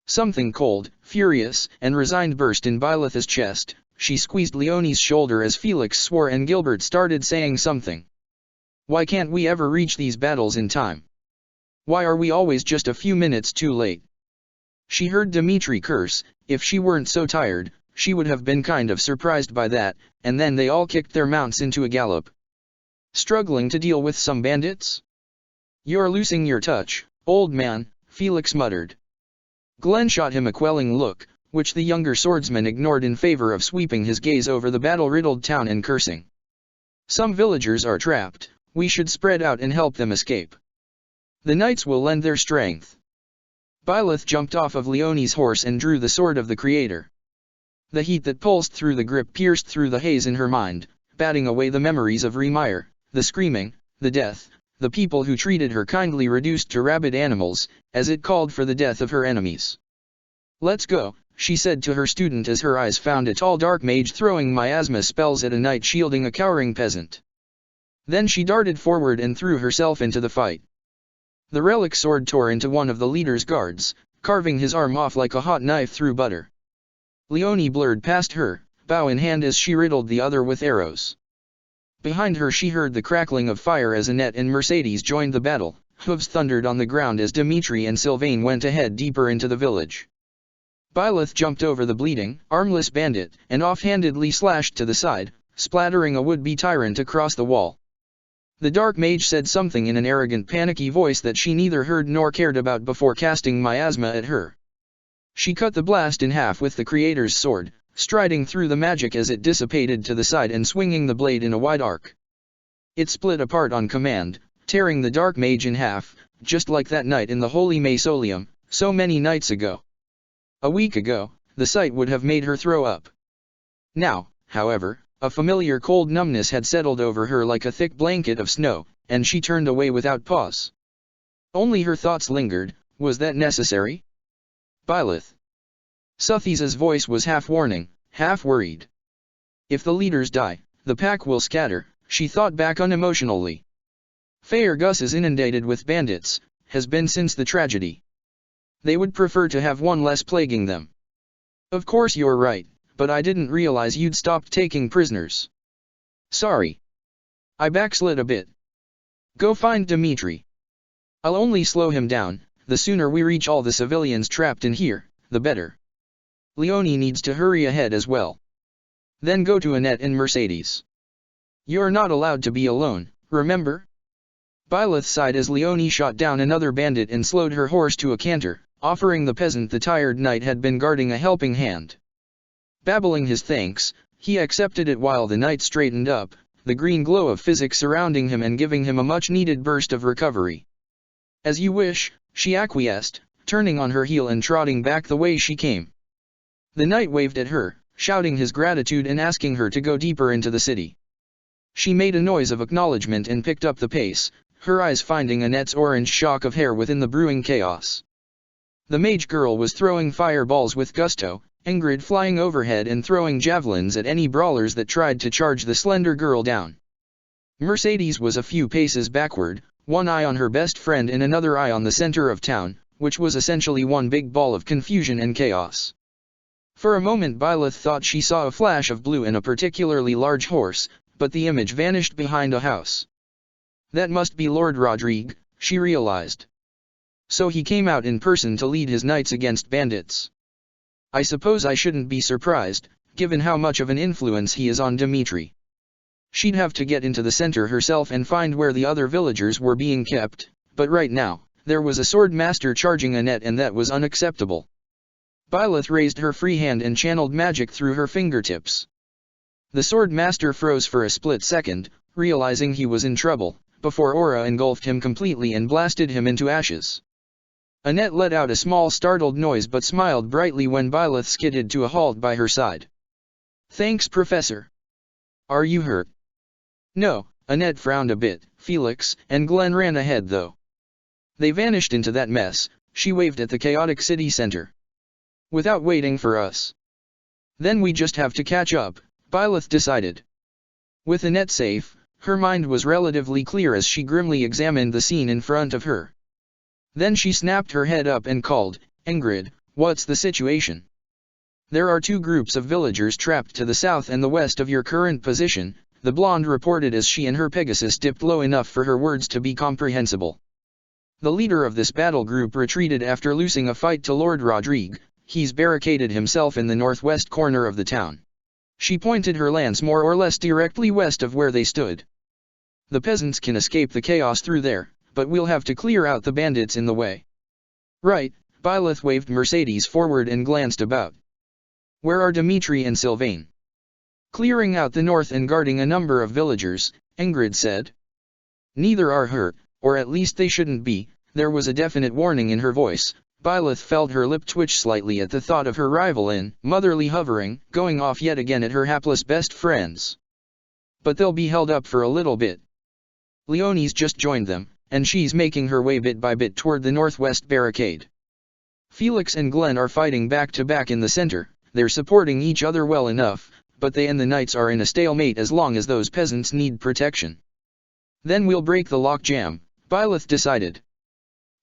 Something cold, furious, and resigned burst in Byleth's chest. She squeezed Leonie's shoulder as Felix swore and Gilbert started saying something. Why can't we ever reach these battles in time? Why are we always just a few minutes too late? She heard Dimitri curse. If she weren't so tired, she would have been kind of surprised by that, and then they all kicked their mounts into a gallop. Struggling to deal with some bandits? You're losing your touch, old man, Felix muttered. Glenn shot him a quelling look, which the younger swordsman ignored in favor of sweeping his gaze over the battle-riddled town and cursing. Some villagers are trapped. We should spread out and help them escape. The knights will lend their strength. Byleth jumped off of Leonie's horse and drew the sword of the Creator. The heat that pulsed through the grip pierced through the haze in her mind, batting away the memories of Remire, the screaming, the death, the people who treated her kindly reduced to rabid animals, as it called for the death of her enemies. Let's go, she said to her student as her eyes found a tall dark mage throwing miasma spells at a knight shielding a cowering peasant. Then she darted forward and threw herself into the fight. The relic sword tore into one of the leader's guards, carving his arm off like a hot knife through butter. Leonie blurred past her, bow in hand as she riddled the other with arrows. Behind her she heard the crackling of fire as Annette and Mercedes joined the battle. Hooves thundered on the ground as Dimitri and Sylvain went ahead deeper into the village. Byleth jumped over the bleeding, armless bandit, and offhandedly slashed to the side, splattering a would-be tyrant across the wall. The dark mage said something in an arrogant panicky voice that she neither heard nor cared about before casting miasma at her. She cut the blast in half with the creator's sword, striding through the magic as it dissipated to the side and swinging the blade in a wide arc. It split apart on command, tearing the dark mage in half, just like that night in the holy mausoleum, so many nights ago. A week ago, the sight would have made her throw up. Now, however, a familiar cold numbness had settled over her like a thick blanket of snow, and she turned away without pause. Only her thoughts lingered. Was that necessary? Byleth. Suthisa's voice was half warning, half worried. If the leaders die, the pack will scatter, she thought back unemotionally. Faerghus is inundated with bandits, has been since the tragedy. They would prefer to have one less plaguing them. Of course you're right, but I didn't realize you'd stopped taking prisoners. Sorry. I backslid a bit. Go find Dimitri. I'll only slow him down. The sooner we reach all the civilians trapped in here, the better. Leone needs to hurry ahead as well. Then go to Annette and Mercedes. You're not allowed to be alone, remember? Byleth sighed as Leone shot down another bandit and slowed her horse to a canter, offering the peasant the tired knight had been guarding a helping hand. Babbling his thanks, he accepted it while the knight straightened up, the green glow of physics surrounding him and giving him a much-needed burst of recovery. As you wish, she acquiesced, turning on her heel and trotting back the way she came. The knight waved at her, shouting his gratitude and asking her to go deeper into the city. She made a noise of acknowledgement and picked up the pace, her eyes finding Annette's orange shock of hair within the brewing chaos. The mage girl was throwing fireballs with gusto, Ingrid flying overhead and throwing javelins at any brawlers that tried to charge the slender girl down. Mercedes was a few paces backward, one eye on her best friend and another eye on the center of town, which was essentially one big ball of confusion and chaos. For a moment Byleth thought she saw a flash of blue and a particularly large horse, but the image vanished behind a house. That must be Lord Rodrigue, she realized. So he came out in person to lead his knights against bandits. I suppose I shouldn't be surprised, given how much of an influence he is on Dimitri. She'd have to get into the center herself and find where the other villagers were being kept, but right now, there was a sword master charging Annette and that was unacceptable. Byleth raised her free hand and channeled magic through her fingertips. The sword master froze for a split second, realizing he was in trouble, before aura engulfed him completely and blasted him into ashes. Annette let out a small startled noise but smiled brightly when Byleth skidded to a halt by her side. Thanks, Professor. Are you hurt? No, Annette frowned a bit. Felix and Glenn ran ahead though. They vanished into that mess. She waved at the chaotic city center. Without waiting for us. Then we just have to catch up, Byleth decided. With Annette safe, her mind was relatively clear as she grimly examined the scene in front of her. Then she snapped her head up and called, Ingrid, what's the situation? There are two groups of villagers trapped to the south and the west of your current position, the blonde reported as she and her Pegasus dipped low enough for her words to be comprehensible. The leader of this battle group retreated after losing a fight to Lord Rodrigue. He's barricaded himself in the northwest corner of the town. She pointed her lance more or less directly west of where they stood. The peasants can escape the chaos through there, but we'll have to clear out the bandits in the way. Right, Byleth waved Mercedes forward and glanced about. Where are Dimitri and Sylvain? Clearing out the north and guarding a number of villagers, Ingrid said. Neither are hurt, or at least they shouldn't be. There was a definite warning in her voice. Byleth felt her lip twitch slightly at the thought of her rival in motherly hovering, going off yet again at her hapless best friends. But they'll be held up for a little bit. Leonie's just joined them, and she's making her way bit by bit toward the northwest barricade. Felix and Glenn are fighting back to back in the center. They're supporting each other well enough, but they and the knights are in a stalemate as long as those peasants need protection. Then we'll break the lockjam, Byleth decided.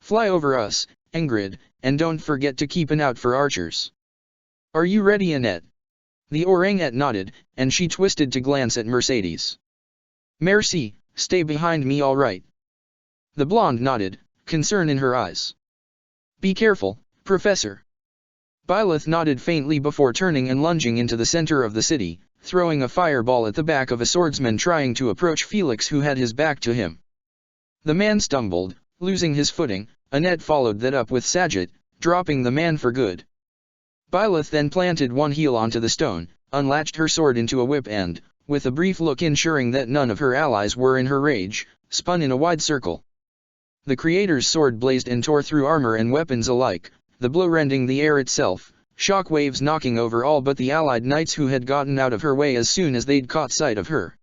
Fly over us, Ingrid, and don't forget to keep an eye out for archers. Are you ready, Annette? The orangette nodded, and she twisted to glance at Mercedes. Merci, stay behind me all right. The blonde nodded, concern in her eyes. Be careful, Professor. Byleth nodded faintly before turning and lunging into the center of the city, throwing a fireball at the back of a swordsman trying to approach Felix, who had his back to him. The man stumbled, losing his footing. Annette followed that up with Sagitt, dropping the man for good. Byleth then planted one heel onto the stone, unlatched her sword into a whip and, with a brief look ensuring that none of her allies were in her rage, spun in a wide circle. The creator's sword blazed and tore through armor and weapons alike, the blow rending the air itself, shock waves knocking over all but the allied knights who had gotten out of her way as soon as they'd caught sight of her.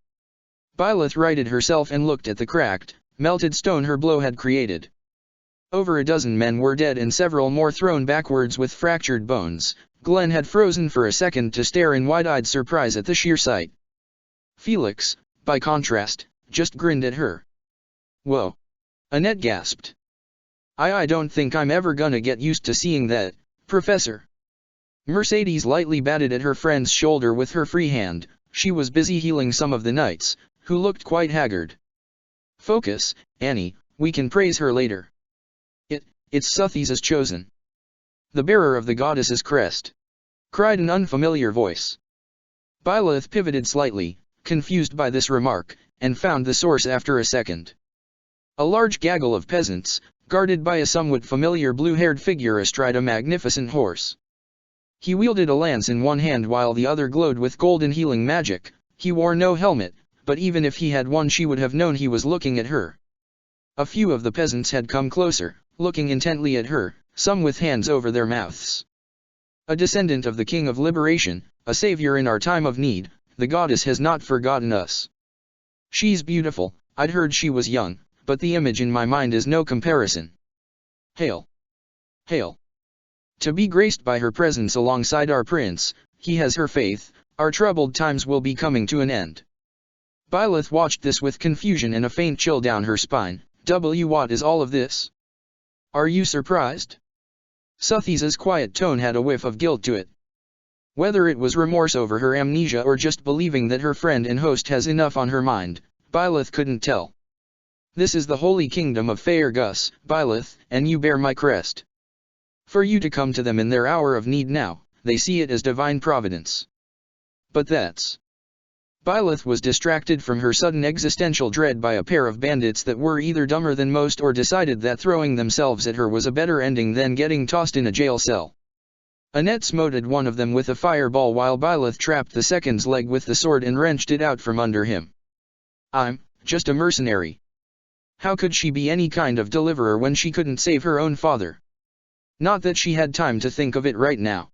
Byleth righted herself and looked at the cracked, melted stone her blow had created. Over a dozen men were dead and several more thrown backwards with fractured bones. Glenn had frozen for a second to stare in wide-eyed surprise at the sheer sight. Felix, by contrast, just grinned at her. "Whoa!" Annette gasped. I don't think I'm ever gonna get used to seeing that, Professor." Mercedes lightly batted at her friend's shoulder with her free hand. She was busy healing some of the knights, who looked quite haggard. "Focus, Annie, we can praise her later. It's Suthi's chosen. The bearer of the goddess's crest," cried an unfamiliar voice. Byleth pivoted slightly, confused by this remark, and found the source after a second. A large gaggle of peasants, guarded by a somewhat familiar blue-haired figure astride a magnificent horse. He wielded a lance in one hand while the other glowed with golden healing magic. He wore no helmet, but even if he had one she would have known he was looking at her. A few of the peasants had come closer, looking intently at her, some with hands over their mouths. "A descendant of the King of Liberation, a savior in our time of need, the goddess has not forgotten us. She's beautiful, I'd heard she was young, but the image in my mind is no comparison. Hail! Hail! To be graced by her presence alongside our prince, he has her faith, our troubled times will be coming to an end." Byleth watched this with confusion and a faint chill down her spine. What is all of this? Are you surprised? Suthi's quiet tone had a whiff of guilt to it. Whether it was remorse over her amnesia or just believing that her friend and host has enough on her mind, Byleth couldn't tell. "This is the holy kingdom of Faerghus, Byleth, and you bear my crest. For you to come to them in their hour of need now, they see it as divine providence. But that's..." Byleth was distracted from her sudden existential dread by a pair of bandits that were either dumber than most or decided that throwing themselves at her was a better ending than getting tossed in a jail cell. Annette smoted one of them with a fireball while Byleth trapped the second's leg with the sword and wrenched it out from under him. "I'm just a mercenary. How could she be any kind of deliverer when she couldn't save her own father?" Not that she had time to think of it right now.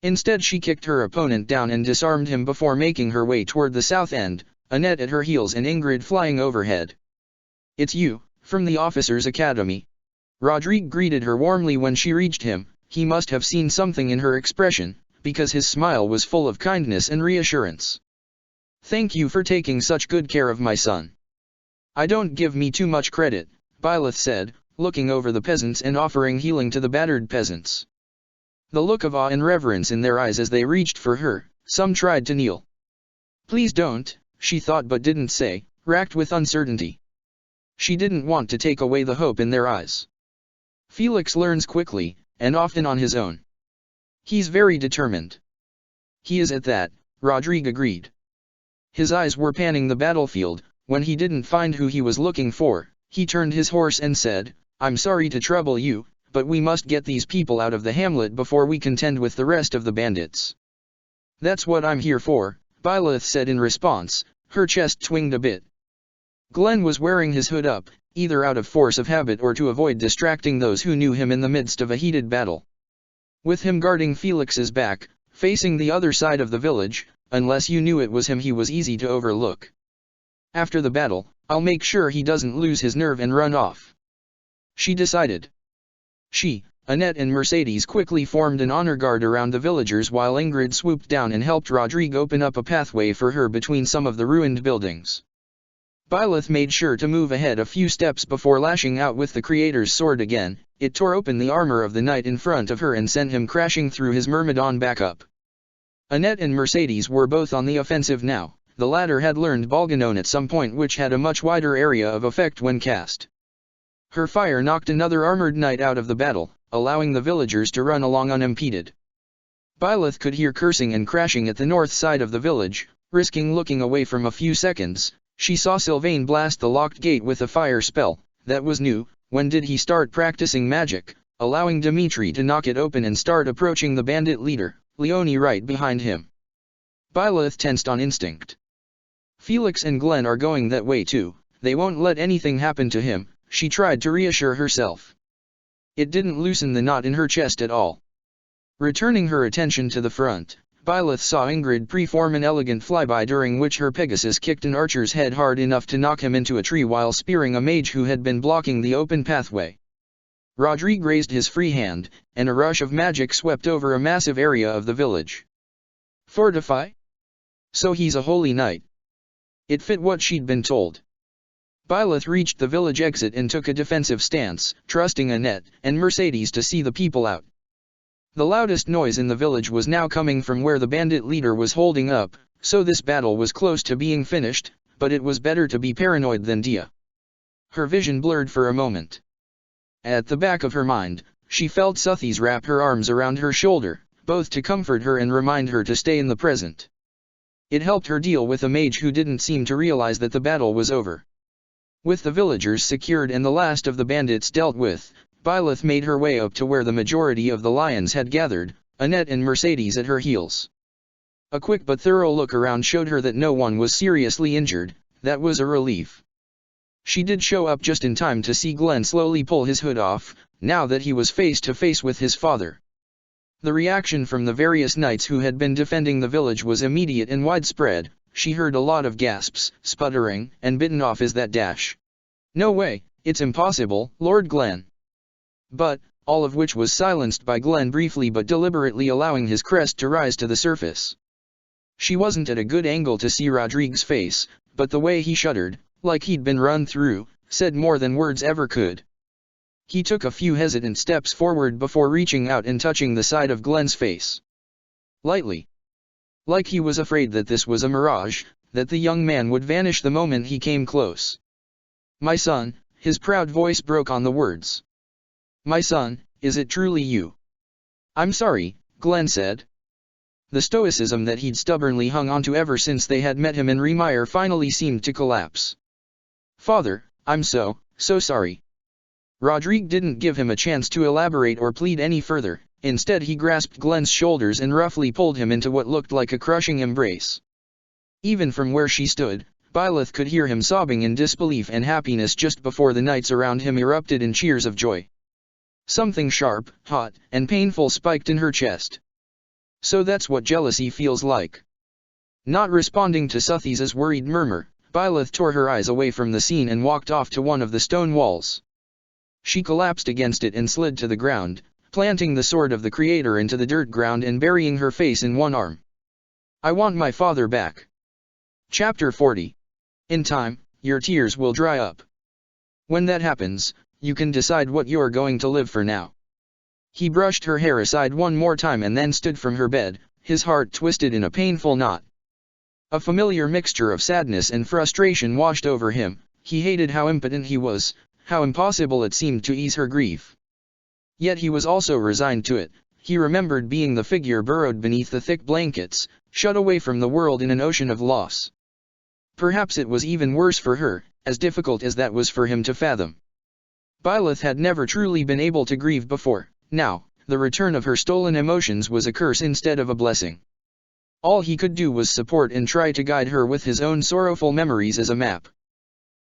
Instead she kicked her opponent down and disarmed him before making her way toward the south end, Annette at her heels and Ingrid flying overhead. "It's you, from the officers' academy." Rodrigue greeted her warmly when she reached him. He must have seen something in her expression, because his smile was full of kindness and reassurance. "Thank you for taking such good care of my son." "I don't give me too much credit," Byleth said, looking over the peasants and offering healing to the battered peasants. The look of awe and reverence in their eyes as they reached for her, some tried to kneel. "Please don't," she thought but didn't say, racked with uncertainty. She didn't want to take away the hope in their eyes. Felix learns quickly, and often on his own. He's very determined. "He is at that," Rodrigue agreed. His eyes were panning the battlefield. When he didn't find who he was looking for, he turned his horse and said, "I'm sorry to trouble you, but we must get these people out of the hamlet before we contend with the rest of the bandits." "That's what I'm here for," Byleth said in response, her chest twinged a bit. Glenn was wearing his hood up, either out of force of habit or to avoid distracting those who knew him in the midst of a heated battle. With him guarding Felix's back, facing the other side of the village, unless you knew it was him he was easy to overlook. "After the battle, I'll make sure he doesn't lose his nerve and run off," she decided. She, Annette and Mercedes quickly formed an honor guard around the villagers while Ingrid swooped down and helped Rodrigue open up a pathway for her between some of the ruined buildings. Byleth made sure to move ahead a few steps before lashing out with the creator's sword again. It tore open the armor of the knight in front of her and sent him crashing through his myrmidon backup. Annette and Mercedes were both on the offensive now. The latter had learned Balganon at some point, which had a much wider area of effect when cast. Her fire knocked another armored knight out of the battle, allowing the villagers to run along unimpeded. Byleth could hear cursing and crashing at the north side of the village. Risking looking away from a few seconds, she saw Sylvain blast the locked gate with a fire spell. That was new. When did he start practicing magic? Allowing Dimitri to knock it open and start approaching the bandit leader, Leonie right behind him. Byleth tensed on instinct. Felix and Glenn are going that way too. They won't let anything happen to him, she tried to reassure herself. It didn't loosen the knot in her chest at all. Returning her attention to the front, Byleth saw Ingrid perform an elegant flyby during which her Pegasus kicked an archer's head hard enough to knock him into a tree while spearing a mage who had been blocking the open pathway. Rodrigue raised his free hand, and a rush of magic swept over a massive area of the village. Fortify? So he's a holy knight. It fit what she'd been told. Byleth reached the village exit and took a defensive stance, trusting Annette and Mercedes to see the people out. The loudest noise in the village was now coming from where the bandit leader was holding up, so this battle was close to being finished, but it was better to be paranoid than Dia. Her vision blurred for a moment. At the back of her mind, she felt Suthies wrap her arms around her shoulder, both to comfort her and remind her to stay in the present. It helped her deal with a mage who didn't seem to realize that the battle was over. With the villagers secured and the last of the bandits dealt with, Byleth made her way up to where the majority of the lions had gathered, Annette and Mercedes at her heels. A quick but thorough look around showed her that no one was seriously injured. That was a relief. She did show up just in time to see Glenn slowly pull his hood off, now that he was face to face with his father. The reaction from the various knights who had been defending the village was immediate and widespread. She heard a lot of gasps, sputtering, and bitten off as that dash. "No way, it's impossible, Lord Glenn." But, all of which was silenced by Glenn briefly but deliberately allowing his crest to rise to the surface. She wasn't at a good angle to see Rodrigue's face, but the way he shuddered, like he'd been run through, said more than words ever could. He took a few hesitant steps forward before reaching out and touching the side of Glenn's face. Lightly. Like he was afraid that this was a mirage, that the young man would vanish the moment he came close. "My son," his proud voice broke on the words. "My son, is it truly you?" "I'm sorry," Glenn said. The stoicism that he'd stubbornly hung onto ever since they had met him in Remire finally seemed to collapse. "Father, I'm so sorry." Rodrigue didn't give him a chance to elaborate or plead any further. Instead he grasped Glenn's shoulders and roughly pulled him into what looked like a crushing embrace. Even from where she stood, Byleth could hear him sobbing in disbelief and happiness just before the knights around him erupted in cheers of joy. Something sharp, hot, and painful spiked in her chest. So that's what jealousy feels like. Not responding to Suthies' worried murmur, Byleth tore her eyes away from the scene and walked off to one of the stone walls. She collapsed against it and slid to the ground, planting the sword of the Creator into the dirt ground and burying her face in one arm. "I want my father back." Chapter 40. In time, your tears will dry up. When that happens, you can decide what you're going to live for now. He brushed her hair aside one more time and then stood from her bed, his heart twisted in a painful knot. A familiar mixture of sadness and frustration washed over him. He hated how impotent he was, how impossible it seemed to ease her grief. Yet he was also resigned to it. He remembered being the figure burrowed beneath the thick blankets, shut away from the world in an ocean of loss. Perhaps it was even worse for her, as difficult as that was for him to fathom. Byleth had never truly been able to grieve before. Now, the return of her stolen emotions was a curse instead of a blessing. All he could do was support and try to guide her with his own sorrowful memories as a map.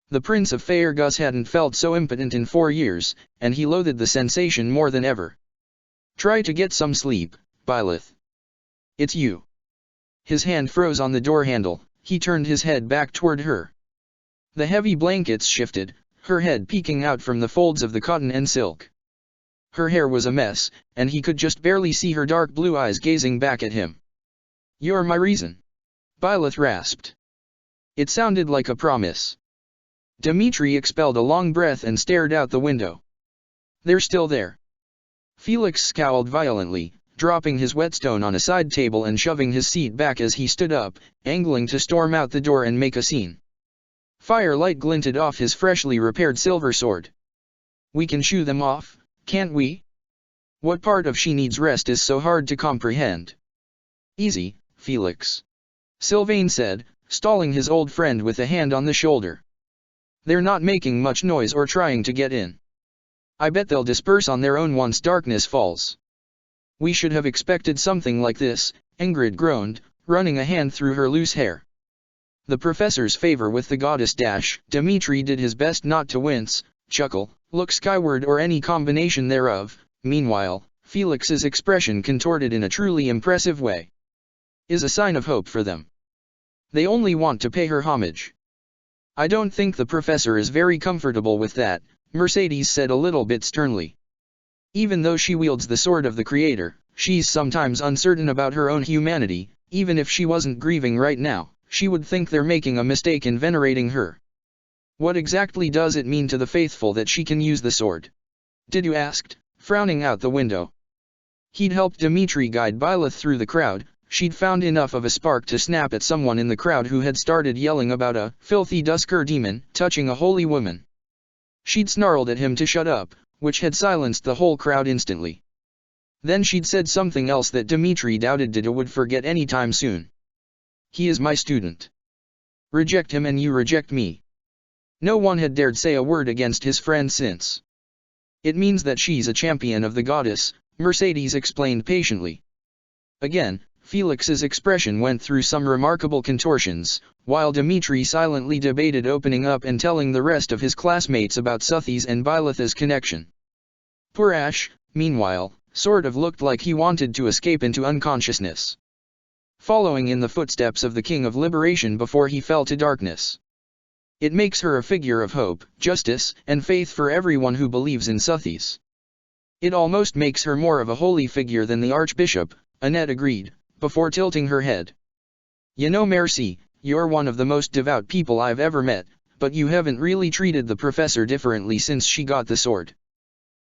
The Prince of Faerghus hadn't felt so impotent in 4 years, and he loathed the sensation more than ever. "Try to get some sleep, Byleth. It's you." His hand froze on the door handle. He turned his head back toward her. The heavy blankets shifted, her head peeking out from the folds of the cotton and silk. Her hair was a mess, and he could just barely see her dark blue eyes gazing back at him. "You're my reason," Byleth rasped. It sounded like a promise. Dimitri expelled a long breath and stared out the window. "They're still there." Felix scowled violently, dropping his whetstone on a side table and shoving his seat back as he stood up, angling to storm out the door and make a scene. Firelight glinted off his freshly repaired silver sword. "We can shoo them off, can't we? What part of she needs rest is so hard to comprehend?" Easy, Felix. Sylvain said, stalling his old friend with a hand on the shoulder. They're not making much noise or trying to get in. I bet they'll disperse on their own once darkness falls. We should have expected something like this, Ingrid groaned, running a hand through her loose hair. The professor's favor with the goddess dash. Dmitri did his best not to wince, chuckle, look skyward or any combination thereof. Meanwhile, Felix's expression contorted in a truly impressive way. Is a sign of hope for them. They only want to pay her homage. I don't think the professor is very comfortable with that, Mercedes said a little bit sternly. Even though she wields the sword of the Creator, she's sometimes uncertain about her own humanity. Even if she wasn't grieving right now, she would think they're making a mistake in venerating her. What exactly does it mean to the faithful that she can use the sword? Did you ask, frowning out the window. He'd helped Dmitri guide Byleth through the crowd. She'd found enough of a spark to snap at someone in the crowd who had started yelling about a filthy Dusker demon touching a holy woman. She'd snarled at him to shut up, which had silenced the whole crowd instantly. Then she'd said something else that Dmitri doubted Dida would forget any time soon. He is my student. Reject him and you reject me. No one had dared say a word against his friend since. It means that she's a champion of the goddess, Mercedes explained patiently. Again, Felix's expression went through some remarkable contortions, while Dmitri silently debated opening up and telling the rest of his classmates about Suthi's and Byleth's connection. Poor Ash, meanwhile, sort of looked like he wanted to escape into unconsciousness, following in the footsteps of the King of Liberation before he fell to darkness. It makes her a figure of hope, justice, and faith for everyone who believes in Suthi's. It almost makes her more of a holy figure than the Archbishop, Annette agreed, before tilting her head. You know, Mercy, you're one of the most devout people I've ever met, but you haven't really treated the professor differently since she got the sword.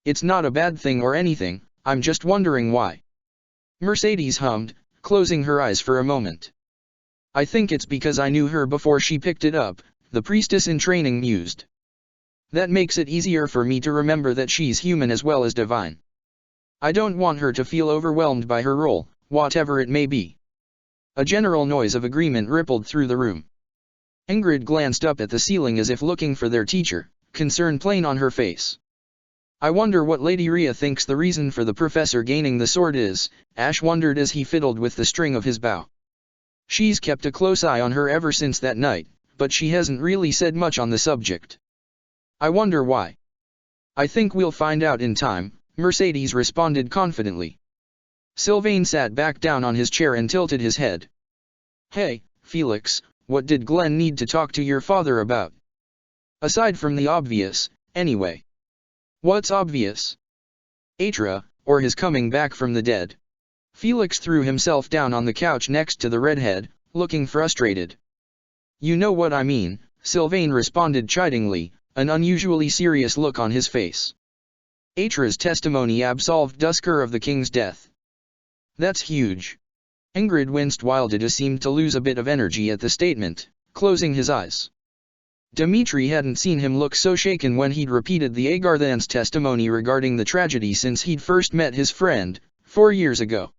It's not a bad thing or anything, I'm just wondering why. Mercedes hummed, closing her eyes for a moment. I think it's because I knew her before she picked it up, the priestess in training mused. That makes it easier for me to remember that she's human as well as divine. I don't want her to feel overwhelmed by her role, whatever it may be. A general noise of agreement rippled through the room. Ingrid glanced up at the ceiling as if looking for their teacher, concern plain on her face. I wonder what Lady Rhea thinks the reason for the professor gaining the sword is, Ash wondered as he fiddled with the string of his bow. She's kept a close eye on her ever since that night, but she hasn't really said much on the subject. I wonder why. I think we'll find out in time, Mercedes responded confidently. Sylvain sat back down on his chair and tilted his head. Hey, Felix, what did Glenn need to talk to your father about? Aside from the obvious, anyway. What's obvious? Atra, or his coming back from the dead. Felix threw himself down on the couch next to the redhead, looking frustrated. You know what I mean, Sylvain responded chidingly, an unusually serious look on his face. Atra's testimony absolved Dusker of the king's death. That's huge. Ingrid winced while Dida seemed to lose a bit of energy at the statement, closing his eyes. Dmitri hadn't seen him look so shaken when he'd repeated the Agarthan's testimony regarding the tragedy since he'd first met his friend, 4 years ago.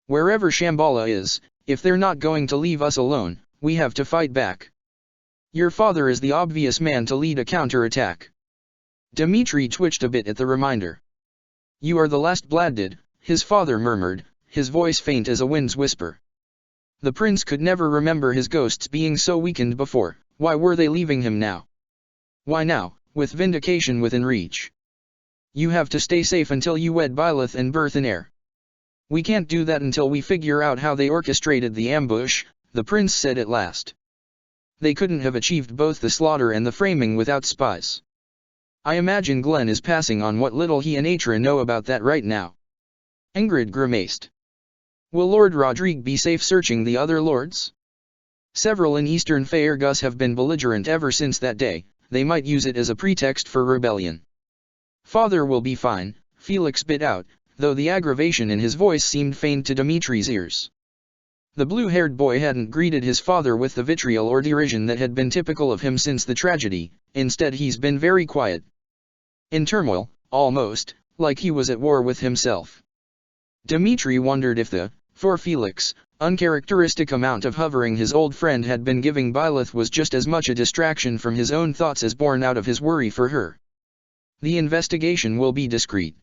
Wherever Shambhala is, if they're not going to leave us alone, we have to fight back. Your father is the obvious man to lead a counterattack. Dmitri twitched a bit at the reminder. You are the last Bladdid, his father murmured, his voice faint as a wind's whisper. The prince could never remember his ghosts being so weakened before. Why were they leaving him now? Why now, with vindication within reach? You have to stay safe until you wed Byleth and birth an heir. We can't do that until we figure out how they orchestrated the ambush, the prince said at last. They couldn't have achieved both the slaughter and the framing without spies. I imagine Glenn is passing on what little he and Atra know about that right now. Ingrid grimaced. Will Lord Rodrigue be safe searching the other lords? Several in eastern Faerghus have been belligerent ever since that day, they might use it as a pretext for rebellion. Father will be fine, Felix bit out, though the aggravation in his voice seemed faint to Dmitri's ears. The blue-haired boy hadn't greeted his father with the vitriol or derision that had been typical of him since the tragedy, instead he's been very quiet. In turmoil, almost, like he was at war with himself. Dmitri wondered if the For Felix, uncharacteristic amount of hovering his old friend had been giving Byleth was just as much a distraction from his own thoughts as born out of his worry for her. The investigation will be discreet.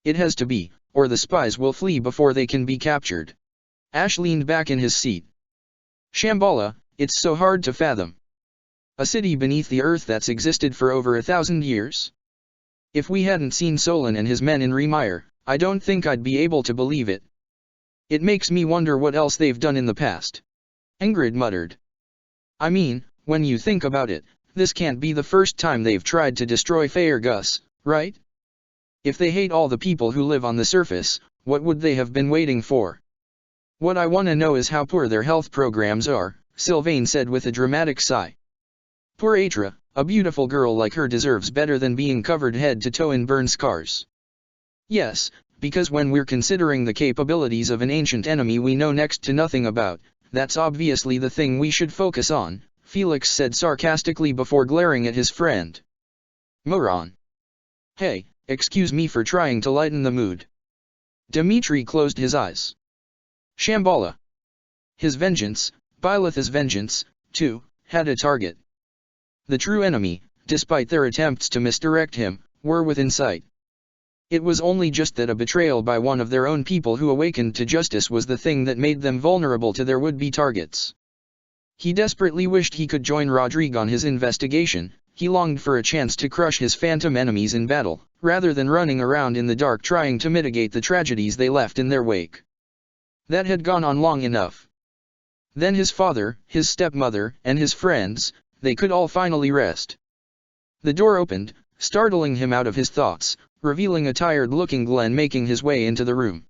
It has to be, or the spies will flee before they can be captured. Ash leaned back in his seat. Shambhala, it's so hard to fathom. A city beneath the earth that's existed for over 1,000 years? If we hadn't seen Solon and his men in Remire, I don't think I'd be able to believe it. It makes me wonder what else they've done in the past. Ingrid muttered. I mean, when you think about it, this can't be the first time they've tried to destroy Faerghus, right? If they hate all the people who live on the surface, what would they have been waiting for? What I want to know is how poor their health programs are, Sylvain said with a dramatic sigh. Poor Atra, a beautiful girl like her deserves better than being covered head to toe in burn scars. Yes, because when we're considering the capabilities of an ancient enemy we know next to nothing about, that's obviously the thing we should focus on, Felix said sarcastically before glaring at his friend. Moron. Hey, excuse me for trying to lighten the mood. Dmitri closed his eyes. Shambhala. His vengeance, Byleth's vengeance, too, had a target. The true enemy, despite their attempts to misdirect him, were within sight. It was only just that a betrayal by one of their own people who awakened to justice was the thing that made them vulnerable to their would-be targets. He desperately wished he could join Rodrigue on his investigation. He longed for a chance to crush his phantom enemies in battle, rather than running around in the dark trying to mitigate the tragedies they left in their wake. That had gone on long enough. Then his father, his stepmother, and his friends, they could all finally rest. The door opened, startling him out of his thoughts, revealing a tired-looking Glenn making his way into the room.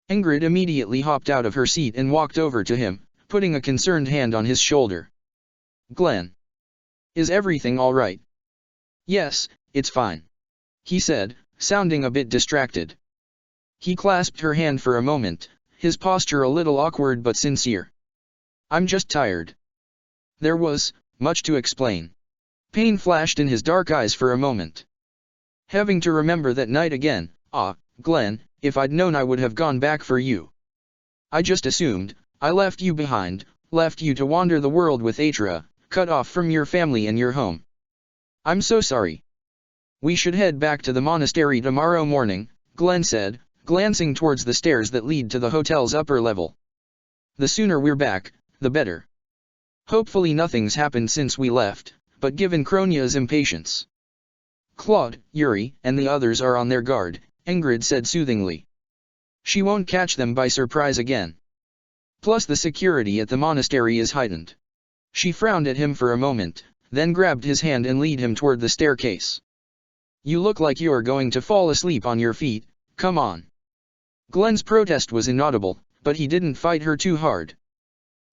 Ingrid immediately hopped out of her seat and walked over to him, putting a concerned hand on his shoulder. Glenn. Is everything all right? Yes, it's fine. He said, sounding a bit distracted. He clasped her hand for a moment, his posture a little awkward but sincere. I'm just tired. There was much to explain. Pain flashed in his dark eyes for a moment. Having to remember that night again, Glenn, if I'd known I would have gone back for you. I just assumed, I left you behind, left you to wander the world with Atra, cut off from your family and your home. I'm so sorry. We should head back to the monastery tomorrow morning, Glenn said, glancing towards the stairs that lead to the hotel's upper level. The sooner we're back, the better. Hopefully nothing's happened since we left, but given Kronia's impatience. Claude, Yuri, and the others are on their guard, Ingrid said soothingly. She won't catch them by surprise again. Plus the security at the monastery is heightened. She frowned at him for a moment, then grabbed his hand and led him toward the staircase. You look like you're going to fall asleep on your feet, come on. Glenn's protest was inaudible, but he didn't fight her too hard.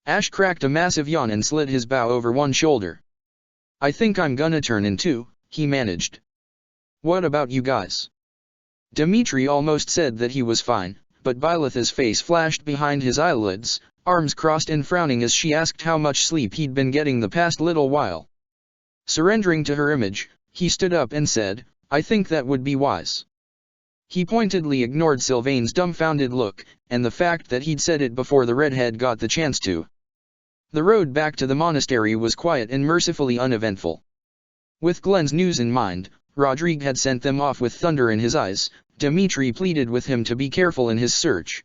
Ash cracked a massive yawn and slid his bow over one shoulder. I think I'm gonna turn in too, he managed. What about you guys? Dmitri almost said that he was fine, but Byleth's face flashed behind his eyelids, arms crossed and frowning as she asked how much sleep he'd been getting the past little while. Surrendering to her image, he stood up and said, I think that would be wise. He pointedly ignored Sylvain's dumbfounded look, and the fact that he'd said it before the redhead got the chance to. The road back to the monastery was quiet and mercifully uneventful. With Glenn's news in mind, Rodrigue had sent them off with thunder in his eyes. Dmitri pleaded with him to be careful in his search.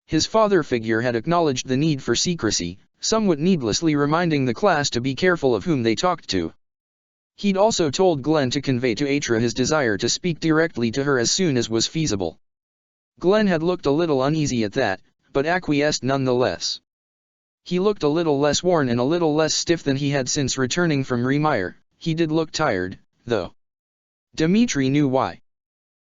His father figure had acknowledged the need for secrecy, somewhat needlessly reminding the class to be careful of whom they talked to. He'd also told Glenn to convey to Atra his desire to speak directly to her as soon as was feasible. Glenn had looked a little uneasy at that, but acquiesced nonetheless. He looked a little less worn and a little less stiff than he had since returning from Remire. He did look tired, though. Dmitri knew why.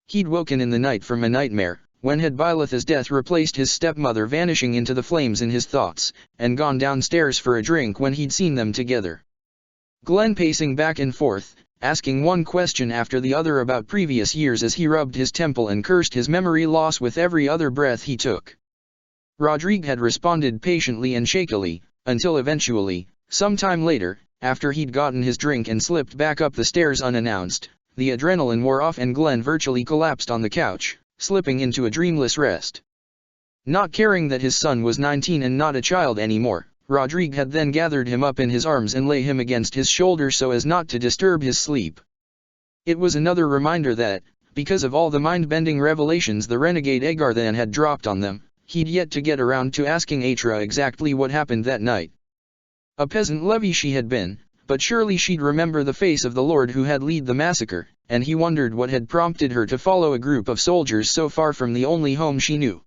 He'd woken in the night from a nightmare, when had Byleth's death replaced his stepmother vanishing into the flames in his thoughts, and gone downstairs for a drink when he'd seen them together. Glenn pacing back and forth, asking one question after the other about previous years as he rubbed his temple and cursed his memory loss with every other breath he took. Rodrigue had responded patiently and shakily, until eventually, sometime later, after he'd gotten his drink and slipped back up the stairs unannounced, the adrenaline wore off and Glenn virtually collapsed on the couch, slipping into a dreamless rest. Not caring that his son was 19 and not a child anymore, Rodrigue had then gathered him up in his arms and lay him against his shoulder so as not to disturb his sleep. It was another reminder that, because of all the mind-bending revelations the renegade Egarthan had dropped on them, he'd yet to get around to asking Atra exactly what happened that night. A peasant levy she had been, but surely she'd remember the face of the lord who had led the massacre, and he wondered what had prompted her to follow a group of soldiers so far from the only home she knew.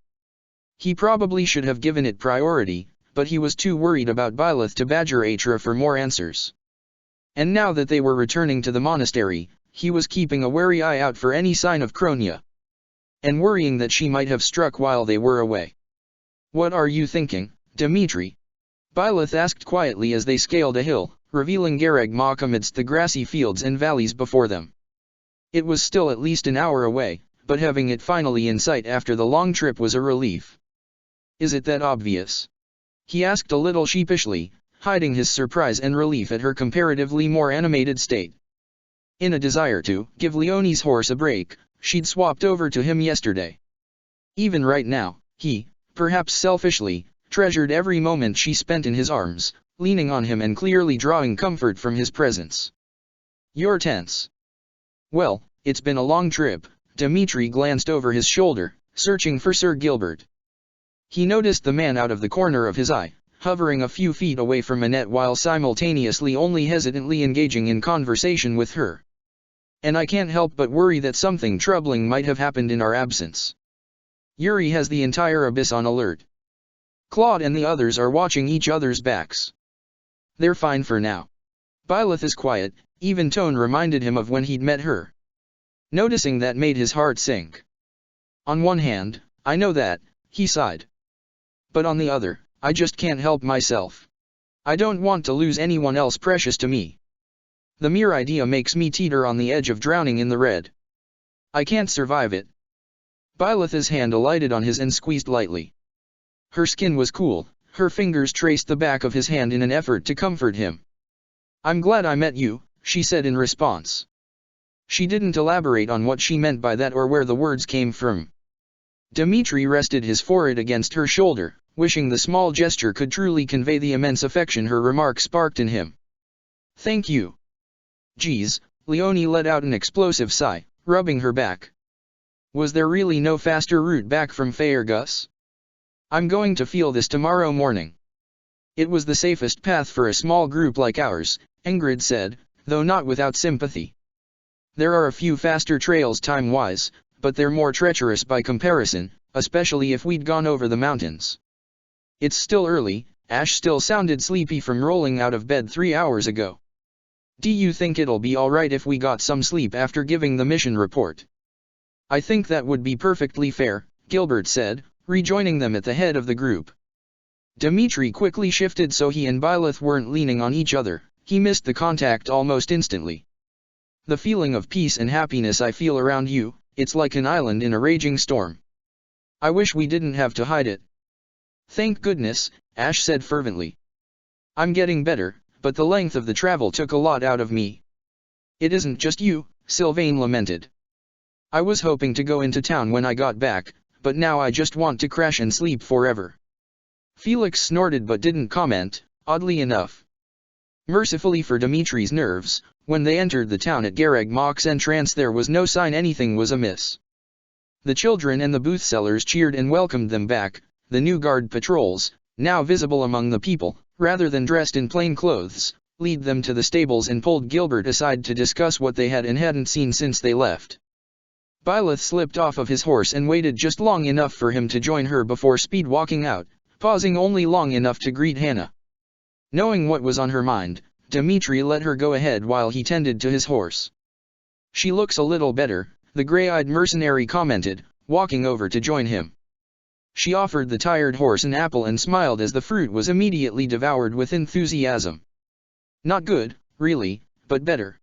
He probably should have given it priority, but he was too worried about Byleth to badger Atra for more answers. And now that they were returning to the monastery, he was keeping a wary eye out for any sign of Kronia. And worrying that she might have struck while they were away. "What are you thinking, Dmitri?" Byleth asked quietly as they scaled a hill, revealing Gareg Mach amidst the grassy fields and valleys before them. It was still at least an hour away, but having it finally in sight after the long trip was a relief. "Is it that obvious?" he asked a little sheepishly, hiding his surprise and relief at her comparatively more animated state. In a desire to give Leonie's horse a break, she'd swapped over to him yesterday. Even right now, he, perhaps selfishly, treasured every moment she spent in his arms, leaning on him and clearly drawing comfort from his presence. "You're tense." "Well, it's been a long trip." Dmitri glanced over his shoulder, searching for Sir Gilbert. He noticed the man out of the corner of his eye, hovering a few feet away from Annette while simultaneously only hesitantly engaging in conversation with her. "And I can't help but worry that something troubling might have happened in our absence. Yuri has the entire abyss on alert. Claude and the others are watching each other's backs. They're fine for now." Byleth's quiet, even tone reminded him of when he'd met her. Noticing that made his heart sink. "On one hand, I know that," he sighed. "But on the other, I just can't help myself. I don't want to lose anyone else precious to me. The mere idea makes me teeter on the edge of drowning in the red. I can't survive it." Byleth's hand alighted on his and squeezed lightly. Her skin was cool, her fingers traced the back of his hand in an effort to comfort him. "I'm glad I met you," she said in response. She didn't elaborate on what she meant by that or where the words came from. Dmitri rested his forehead against her shoulder, wishing the small gesture could truly convey the immense affection her remark sparked in him. "Thank you." "Geez," Leonie let out an explosive sigh, rubbing her back. "Was there really no faster route back from Faergus? I'm going to feel this tomorrow morning." "It was the safest path for a small group like ours," Ingrid said, though not without sympathy. "There are a few faster trails time-wise, but they're more treacherous by comparison, especially if we'd gone over the mountains." "It's still early." Ash still sounded sleepy from rolling out of bed 3 hours ago. "Do you think it'll be alright if we got some sleep after giving the mission report?" "I think that would be perfectly fair," Gilbert said, rejoining them at the head of the group. Dmitri quickly shifted so he and Byleth weren't leaning on each other. He missed the contact almost instantly. "The feeling of peace and happiness I feel around you, it's like an island in a raging storm. I wish we didn't have to hide it." "Thank goodness," Ash said fervently. "I'm getting better, but the length of the travel took a lot out of me." "It isn't just you," Sylvain lamented. "I was hoping to go into town when I got back, but now I just want to crash and sleep forever." Felix snorted but didn't comment, oddly enough. Mercifully for Dimitri's nerves, when they entered the town at Gareg Mach's entrance there was no sign anything was amiss. The children and the booth sellers cheered and welcomed them back. The new guard patrols, now visible among the people, rather than dressed in plain clothes, led them to the stables and pulled Gilbert aside to discuss what they had and hadn't seen since they left. Byleth slipped off of his horse and waited just long enough for him to join her before speed walking out, pausing only long enough to greet Hannah. Knowing what was on her mind, Dmitri let her go ahead while he tended to his horse. "She looks a little better," the gray-eyed mercenary commented, walking over to join him. She offered the tired horse an apple and smiled as the fruit was immediately devoured with enthusiasm. "Not good, really, but better."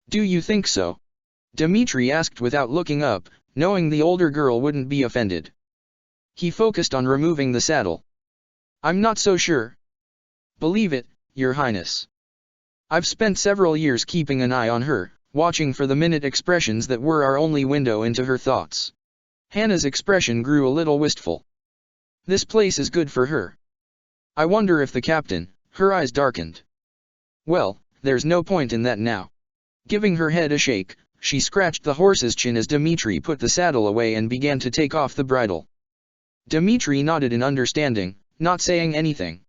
"Do you think so?" Dmitri asked without looking up, knowing the older girl wouldn't be offended. He focused on removing the saddle. "I'm not so sure." "Believe it, Your Highness. I've spent several years keeping an eye on her, watching for the minute expressions that were our only window into her thoughts." Hannah's expression grew a little wistful. This place is good for her. I wonder if the captain, her eyes darkened. Well, there's no point in that now. Giving her head a shake, she scratched the horse's chin as Dmitri put the saddle away and began to take off the bridle. Dmitri nodded in understanding, not saying anything.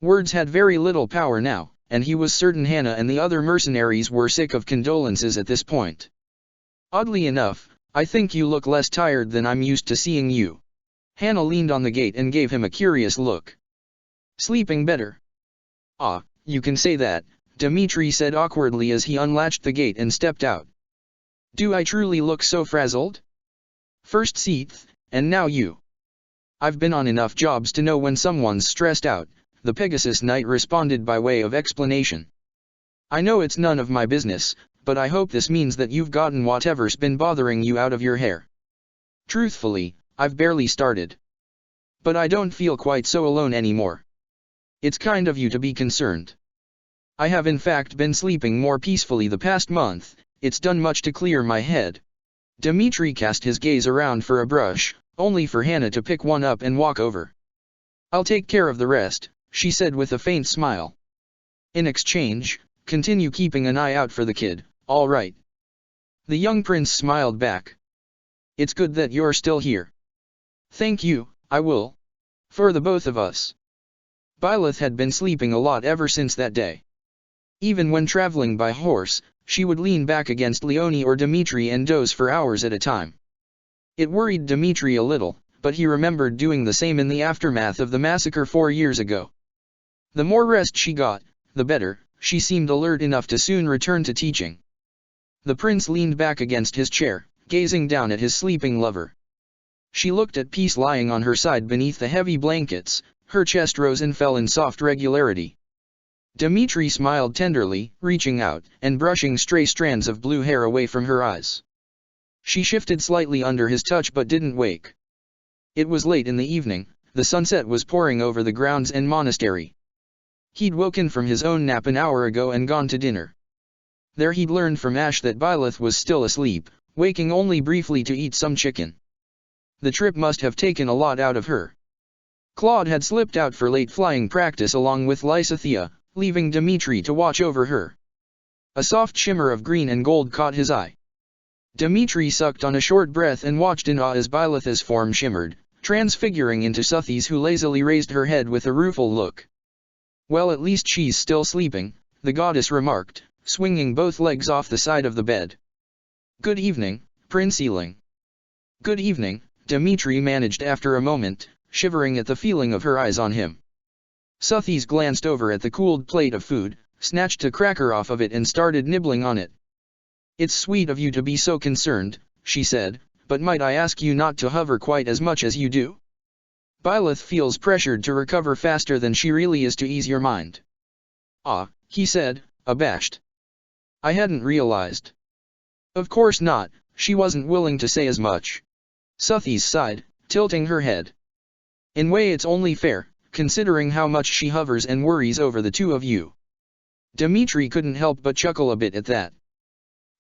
Words had very little power now, and he was certain Hannah and the other mercenaries were sick of condolences at this point. Oddly enough, I think you look less tired than I'm used to seeing you. Hannah leaned on the gate and gave him a curious look. Sleeping better. Ah, you can say that, Dmitri said awkwardly as he unlatched the gate and stepped out. Do I truly look so frazzled? First Seath, and now you. I've been on enough jobs to know when someone's stressed out, the Pegasus Knight responded by way of explanation. I know it's none of my business, but I hope this means that you've gotten whatever's been bothering you out of your hair. Truthfully, I've barely started. But I don't feel quite so alone anymore. It's kind of you to be concerned. I have in fact been sleeping more peacefully the past month, it's done much to clear my head. Dmitri cast his gaze around for a brush, only for Hannah to pick one up and walk over. I'll take care of the rest, she said with a faint smile. In exchange, continue keeping an eye out for the kid, all right? The young prince smiled back. It's good that you're still here. Thank you, I will. For the both of us. Byleth had been sleeping a lot ever since that day. Even when traveling by horse, she would lean back against Leonie or Dmitri and doze for hours at a time. It worried Dmitri a little, but he remembered doing the same in the aftermath of the massacre 4 years ago. The more rest she got, the better, she seemed alert enough to soon return to teaching. The prince leaned back against his chair, gazing down at his sleeping lover. She looked at Peace lying on her side beneath the heavy blankets, her chest rose and fell in soft regularity. Dmitri smiled tenderly, reaching out, and brushing stray strands of blue hair away from her eyes. She shifted slightly under his touch but didn't wake. It was late in the evening, the sunset was pouring over the grounds and monastery. He'd woken from his own nap an hour ago and gone to dinner. There he'd learned from Ash that Byleth was still asleep, waking only briefly to eat some chicken. The trip must have taken a lot out of her. Claude had slipped out for late flying practice along with Lysithea, leaving Dmitri to watch over her. A soft shimmer of green and gold caught his eye. Dmitri sucked on a short breath and watched in awe as Byleth's form shimmered, transfiguring into Suthi's who lazily raised her head with a rueful look. Well, at least she's still sleeping, the goddess remarked, swinging both legs off the side of the bed. Good evening, Prince Eling. Good evening, Dmitri managed after a moment, shivering at the feeling of her eyes on him. Suthi's glanced over at the cooled plate of food, snatched a cracker off of it and started nibbling on it. It's sweet of you to be so concerned, she said, but might I ask you not to hover quite as much as you do? Byleth feels pressured to recover faster than she really is to ease your mind. Ah, he said, abashed. I hadn't realized. Of course not, she wasn't willing to say as much. Suthi sighed, tilting her head. In way it's only fair, considering how much she hovers and worries over the two of you. Dmitri couldn't help but chuckle a bit at that.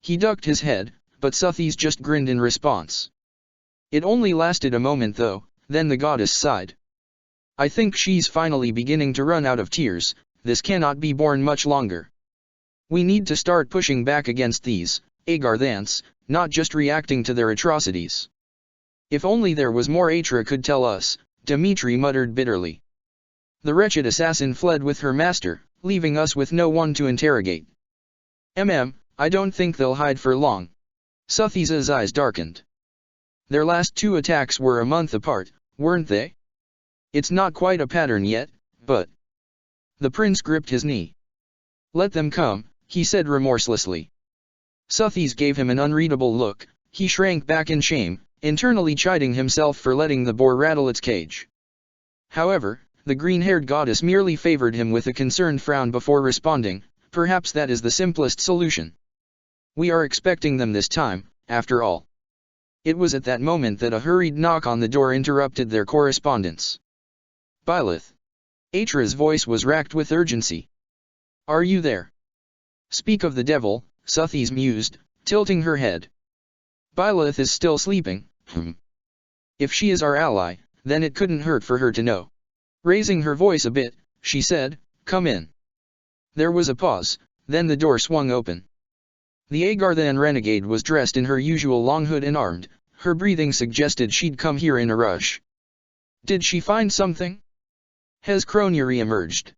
He ducked his head, but Suthi's just grinned in response. It only lasted a moment though, then the goddess sighed. I think she's finally beginning to run out of tears, this cannot be borne much longer. We need to start pushing back against these, Agarthants, not just reacting to their atrocities. If only there was more Atra could tell us, Dmitri muttered bitterly. The wretched assassin fled with her master, leaving us with no one to interrogate. I don't think they'll hide for long. Suthi's eyes darkened. Their last 2 attacks were a month apart, weren't they? It's not quite a pattern yet, but... The prince gripped his knee. Let them come, he said remorselessly. Suthi's gave him an unreadable look, he shrank back in shame, internally chiding himself for letting the boar rattle its cage. However, the green-haired goddess merely favored him with a concerned frown before responding, perhaps that is the simplest solution. We are expecting them this time, after all. It was at that moment that a hurried knock on the door interrupted their correspondence. Byleth. Atra's voice was racked with urgency. Are you there? Speak of the devil, Suthi's mused, tilting her head. Byleth is still sleeping, If she is our ally, then it couldn't hurt for her to know. Raising her voice a bit, she said, "Come in." There was a pause, then the door swung open. The Agarthan renegade was dressed in her usual long hood and armed. Her breathing suggested she'd come here in a rush. Did she find something? Has Kronia re-emerged?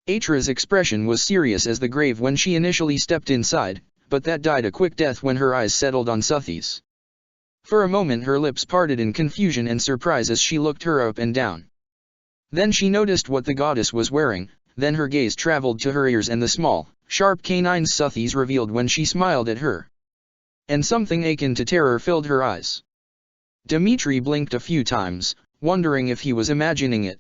Atra's expression was serious as the grave when she initially stepped inside, but that died a quick death when her eyes settled on Suthi's. For a moment her lips parted in confusion and surprise as she looked her up and down. Then she noticed what the goddess was wearing, then her gaze traveled to her ears and the small, sharp canines Suthi's revealed when she smiled at her. And something akin to terror filled her eyes. Dimitri blinked a few times, wondering if he was imagining it.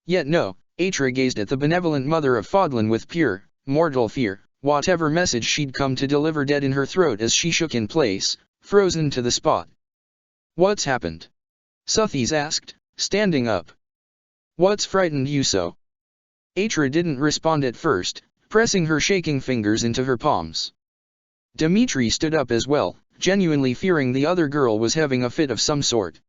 Yet no, Atra gazed at the benevolent mother of Fodlan with pure, mortal fear, whatever message she'd come to deliver dead in her throat as she shook in place, frozen to the spot. "What's happened?" Suthi's asked, standing up. "What's frightened you so?" Atra didn't respond at first, pressing her shaking fingers into her palms. Dimitri stood up as well, genuinely fearing the other girl was having a fit of some sort.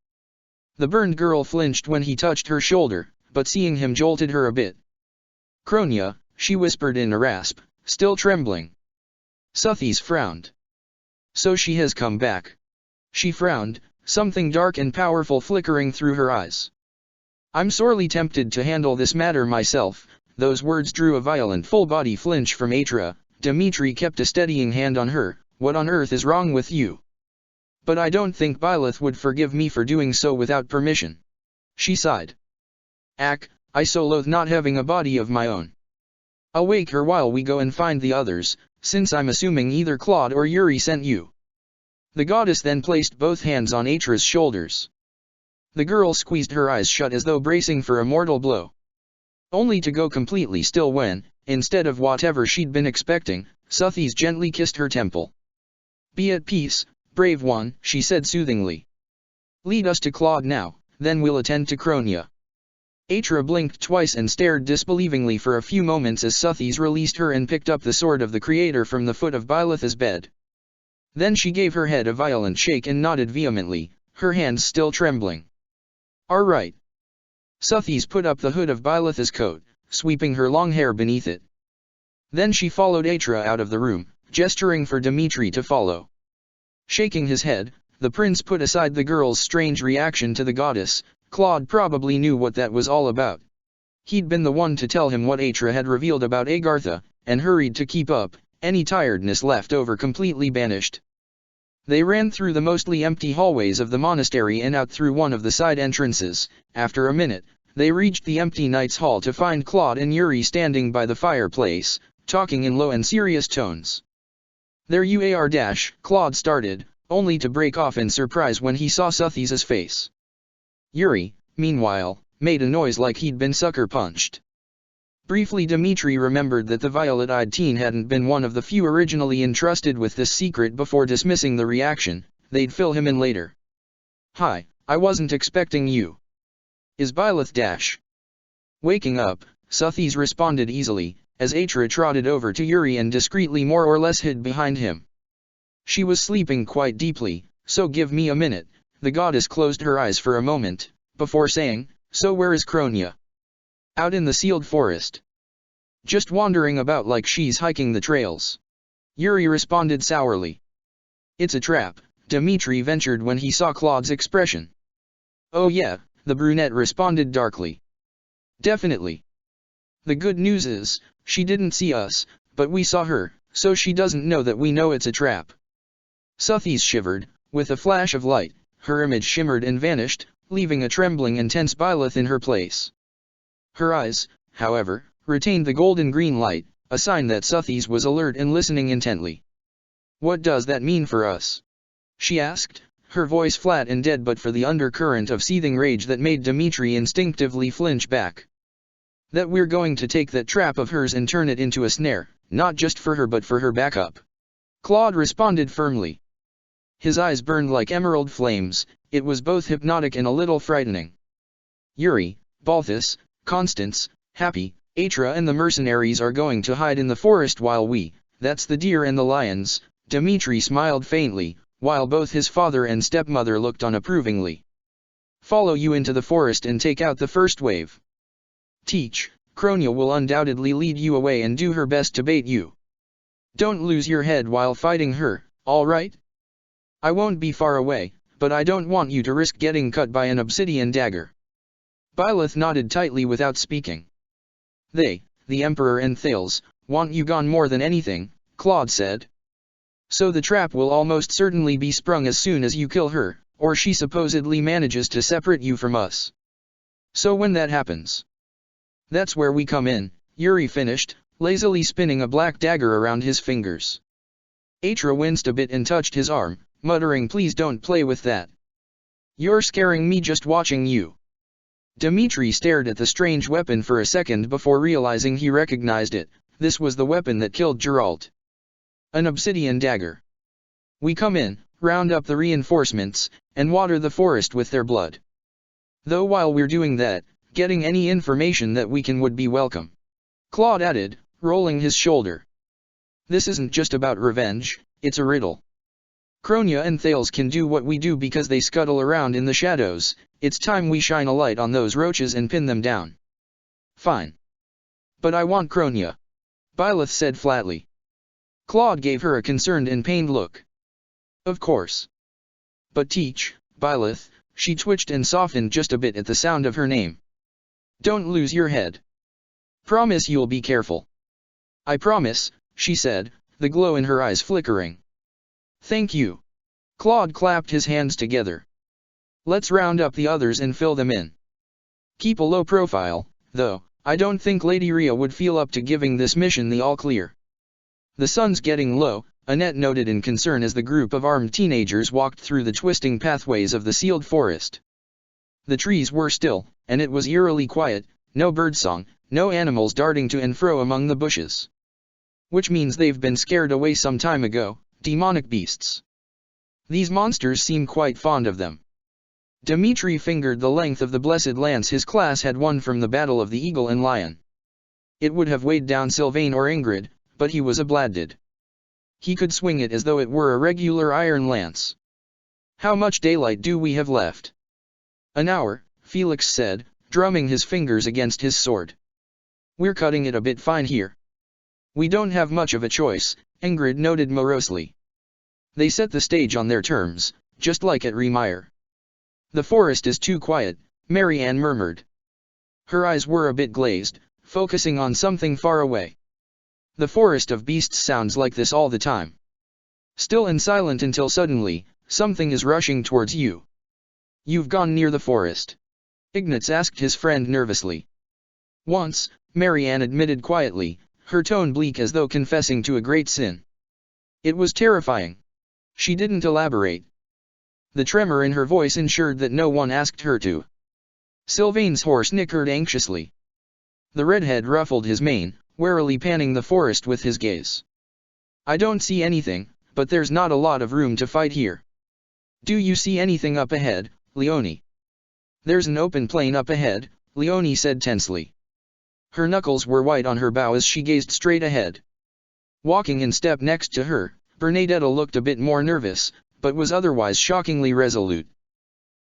The burned girl flinched when he touched her shoulder, but seeing him jolted her a bit. "Kronia," she whispered in a rasp, still trembling. Suthi's frowned. "So she has come back." She frowned, something dark and powerful flickering through her eyes. "I'm sorely tempted to handle this matter myself." Those words drew a violent full-body flinch from Atra. Dimitri kept a steadying hand on her. "What on earth is wrong with you?" "But I don't think Byleth would forgive me for doing so without permission." She sighed. I so loathe not having a body of my own. I'll wake her while we go and find the others, since I'm assuming either Claude or Yuri sent you." The goddess then placed both hands on Atra's shoulders. The girl squeezed her eyes shut as though bracing for a mortal blow. Only to go completely still when, instead of whatever she'd been expecting, Suthi's gently kissed her temple. "Be at peace, brave one," she said soothingly. "Lead us to Claude now, then we'll attend to Kronia." Atra blinked twice and stared disbelievingly for a few moments as Suthi's released her and picked up the sword of the Creator from the foot of Byleth's bed. Then she gave her head a violent shake and nodded vehemently, her hands still trembling. "All right." Suthi's put up the hood of Byleth's coat, sweeping her long hair beneath it. Then she followed Atra out of the room, gesturing for Dimitri to follow. Shaking his head, the prince put aside the girl's strange reaction to the goddess. Claude probably knew what that was all about. He'd been the one to tell him what Atra had revealed about Agartha, and hurried to keep up, any tiredness left over completely banished. They ran through the mostly empty hallways of the monastery and out through one of the side entrances. After a minute, they reached the empty Knight's Hall to find Claude and Yuri standing by the fireplace, talking in low and serious tones. "There you are," Claude started, only to break off in surprise when he saw Suthi's face. Yuri, meanwhile, made a noise like he'd been sucker-punched. Briefly Dimitri remembered that the violet-eyed teen hadn't been one of the few originally entrusted with this secret before dismissing the reaction. They'd fill him in later. "Hi, I wasn't expecting you. Is Byleth Waking up, Suthi's responded easily, as Atra trotted over to Yuri and discreetly more or less hid behind him. She was sleeping quite deeply, so give me a minute. The goddess closed her eyes for a moment, before saying, "So where is Kronia?" "Out in the sealed forest. Just wandering about like she's hiking the trails." Yuri responded sourly. "It's a trap," Dimitri ventured when he saw Claude's expression. "Oh yeah," the brunette responded darkly. "Definitely. The good news is, she didn't see us, but we saw her, so she doesn't know that we know it's a trap." Suthi's shivered. With a flash of light, her image shimmered and vanished, leaving a trembling and tense Byleth in her place. Her eyes, however, retained the golden green light, a sign that Suthi's was alert and listening intently. "What does that mean for us?" she asked, her voice flat and dead but for the undercurrent of seething rage that made Dimitri instinctively flinch back. "That we're going to take that trap of hers and turn it into a snare, not just for her but for her backup." Claude responded firmly. His eyes burned like emerald flames. It was both hypnotic and a little frightening. "Yuri, Balthus, Constance, Happy, Atra and the mercenaries are going to hide in the forest while that's the deer and the lions." Dimitri smiled faintly, while both his father and stepmother looked on approvingly. follow you into the forest and take out the first wave. Teach, Kronia will undoubtedly lead you away and do her best to bait you. Don't lose your head while fighting her, alright? I won't be far away, but I don't want you to risk getting cut by an obsidian dagger. Byleth nodded tightly without speaking. They, the Emperor and Thales, want you gone more than anything, Claude said. So the trap will almost certainly be sprung as soon as you kill her, or she supposedly manages to separate you from us. So when that happens, that's where we come in, Yuri finished, lazily spinning a black dagger around his fingers. Atra winced a bit and touched his arm, muttering, please don't play with that. You're scaring me just watching you. Dmitri stared at the strange weapon for a second before realizing he recognized it. This was the weapon that killed Geralt. An obsidian dagger. We come in, round up the reinforcements, and water the forest with their blood. Though while we're doing that, getting any information that we can would be welcome. Claude added, rolling his shoulder. This isn't just about revenge, it's a riddle. Kronia and Thales can do what we do because they scuttle around in the shadows. It's time we shine a light on those roaches and pin them down. Fine. But I want Kronia, Byleth said flatly. Claude gave her a concerned and pained look. Of course. But Teach, Byleth, she twitched and softened just a bit at the sound of her name. Don't lose your head. Promise you'll be careful. I promise, she said, the glow in her eyes flickering. Thank you. Claude clapped his hands together. Let's round up the others and fill them in. Keep a low profile, though. I don't think Lady Rhea would feel up to giving this mission the all-clear. The sun's getting low, Annette noted in concern as the group of armed teenagers walked through the twisting pathways of the sealed forest. The trees were still, and it was eerily quiet, no birdsong, no animals darting to and fro among the bushes. Which means they've been scared away some time ago, demonic beasts. These monsters seem quite fond of them. Dmitri fingered the length of the blessed lance his class had won from the Battle of the Eagle and Lion. It would have weighed down Sylvain or Ingrid, but he was a Bladdid. He could swing it as though it were a regular iron lance. How much daylight do we have left? An hour, Felix said, drumming his fingers against his sword. We're cutting it a bit fine here. We don't have much of a choice, Ingrid noted morosely. They set the stage on their terms, just like at Remire. The forest is too quiet, Marianne murmured. Her eyes were a bit glazed, focusing on something far away. The forest of beasts sounds like this all the time. Still and silent until suddenly, something is rushing towards you. You've gone near the forest? Ignatz asked his friend nervously. Once, Marianne admitted quietly, her tone bleak as though confessing to a great sin. It was terrifying. She didn't elaborate. The tremor in her voice ensured that no one asked her to. Sylvain's horse nickered anxiously. The redhead ruffled his mane, warily panning the forest with his gaze. I don't see anything, but there's not a lot of room to fight here. Do you see anything up ahead, Leonie? There's an open plain up ahead, Leonie said tensely. Her knuckles were white on her bow as she gazed straight ahead. Walking in step next to her, Bernadetta looked a bit more nervous, but was otherwise shockingly resolute.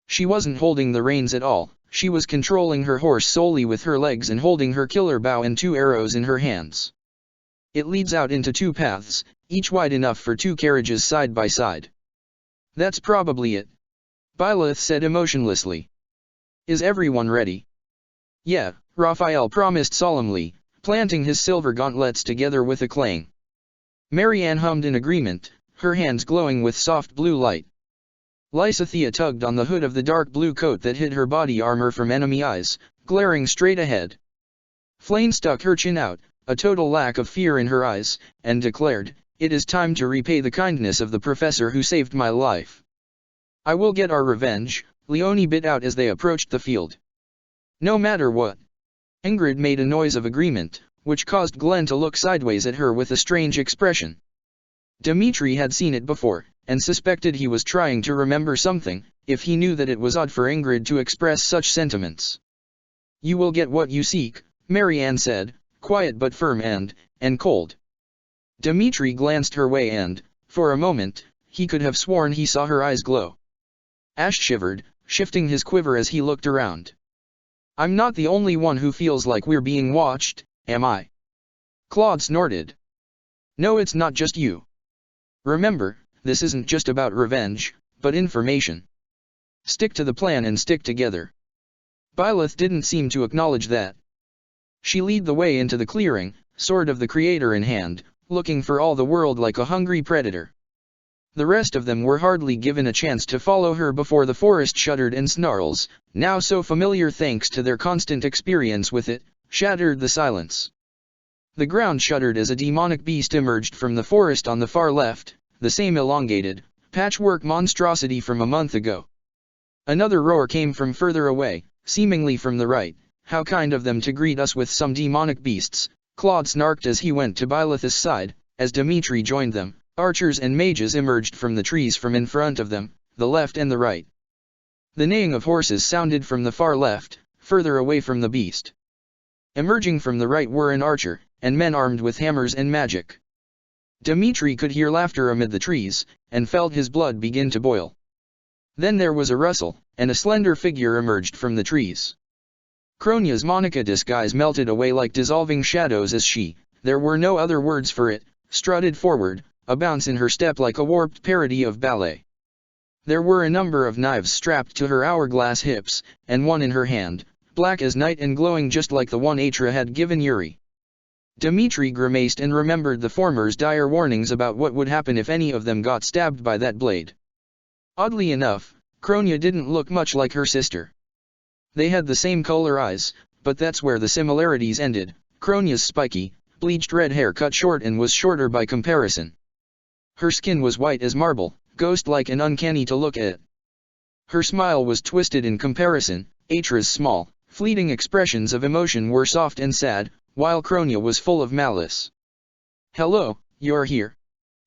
She wasn't holding the reins at all, she was controlling her horse solely with her legs and holding her killer bow and 2 arrows in her hands. It leads out into 2 paths, each wide enough for 2 carriages side by side. That's probably it, Byleth said emotionlessly. Is everyone ready? Yeah, Raphael promised solemnly, planting his silver gauntlets together with a clang. Marianne hummed in agreement, her hands glowing with soft blue light. Lysithea tugged on the hood of the dark blue coat that hid her body armor from enemy eyes, glaring straight ahead. Flame stuck her chin out, a total lack of fear in her eyes, and declared, "It is time to repay the kindness of the professor who saved my life. I will get our revenge," Leonie bit out as they approached the field. No matter what. Ingrid made a noise of agreement, which caused Glenn to look sideways at her with a strange expression. Dmitri had seen it before, and suspected he was trying to remember something, if he knew that it was odd for Ingrid to express such sentiments. "You will get what you seek," Marianne said, quiet but firm and cold. Dmitri glanced her way and, for a moment, he could have sworn he saw her eyes glow. Ash shivered, shifting his quiver as he looked around. I'm not the only one who feels like we're being watched, am I? Claude snorted. No, it's not just you. Remember, this isn't just about revenge, but information. Stick to the plan and stick together. Byleth didn't seem to acknowledge that. She led the way into the clearing, sword of the Creator in hand, looking for all the world like a hungry predator. The rest of them were hardly given a chance to follow her before the forest shuddered and snarls, now so familiar thanks to their constant experience with it, shattered the silence. The ground shuddered as a demonic beast emerged from the forest on the far left, the same elongated, patchwork monstrosity from a month ago. Another roar came from further away, seemingly from the right. How kind of them to greet us with some demonic beasts, Claude snarked as he went to Byleth's side. As Dimitri joined them, archers and mages emerged from the trees from in front of them, the left and the right. The neighing of horses sounded from the far left, further away from the beast. Emerging from the right were an archer, and men armed with hammers and magic. Dimitri could hear laughter amid the trees, and felt his blood begin to boil. Then there was a rustle, and a slender figure emerged from the trees. Kronia's Monica disguise melted away like dissolving shadows as she, there were no other words for it, strutted forward, a bounce in her step like a warped parody of ballet. There were a number of knives strapped to her hourglass hips, and one in her hand, black as night and glowing just like the one Atra had given Yuri. Dimitri grimaced and remembered the former's dire warnings about what would happen if any of them got stabbed by that blade. Oddly enough, Kronia didn't look much like her sister. They had the same color eyes, but that's where the similarities ended. Kronia's spiky, bleached red hair cut short and was shorter by comparison. Her skin was white as marble, ghost-like and uncanny to look at. Her smile was twisted in comparison. Atra's small, fleeting expressions of emotion were soft and sad, while Kronia was full of malice. "Hello, you're here?"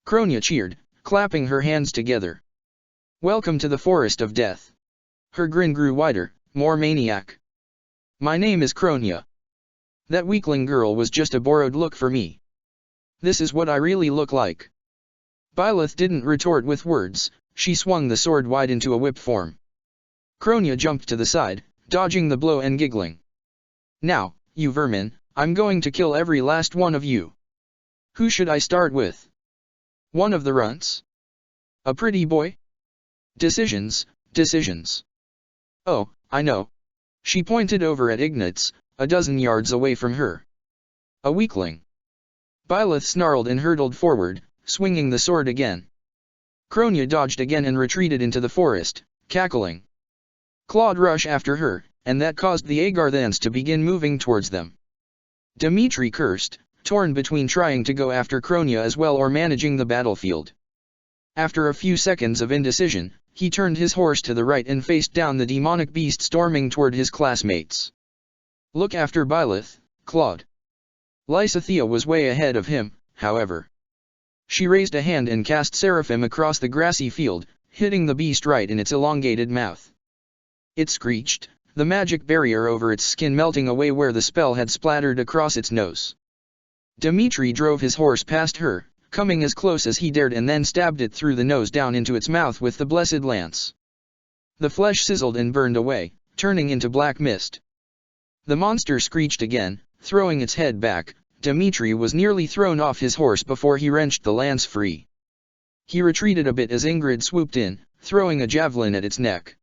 Kronia cheered, clapping her hands together. "Welcome to the Forest of Death." Her grin grew wider, more maniac. "My name is Kronia. That weakling girl was just a borrowed look for me. This is what I really look like." Byleth didn't retort with words, she swung the sword wide into a whip form. Kronia jumped to the side, dodging the blow and giggling. "Now, you vermin, I'm going to kill every last one of you. Who should I start with? One of the runts? A pretty boy? Decisions, decisions. Oh, I know." She pointed over at Ignatz, a dozen yards away from her. "A weakling." Byleth snarled and hurtled forward, swinging the sword again. Kronia dodged again and retreated into the forest, cackling. Claude rushed after her, and that caused the Agarthans to begin moving towards them. Dimitri cursed, torn between trying to go after Kronia as well or managing the battlefield. After a few seconds of indecision, he turned his horse to the right and faced down the demonic beast storming toward his classmates. "Look after Byleth, Claude." Lysithea was way ahead of him, however. She raised a hand and cast Seraphim across the grassy field, hitting the beast right in its elongated mouth. It screeched, the magic barrier over its skin melting away where the spell had splattered across its nose. Dimitri drove his horse past her, coming as close as he dared and then stabbed it through the nose down into its mouth with the blessed lance. The flesh sizzled and burned away, turning into black mist. The monster screeched again, throwing its head back. Dimitri was nearly thrown off his horse before he wrenched the lance free. He retreated a bit as Ingrid swooped in, throwing a javelin at its neck.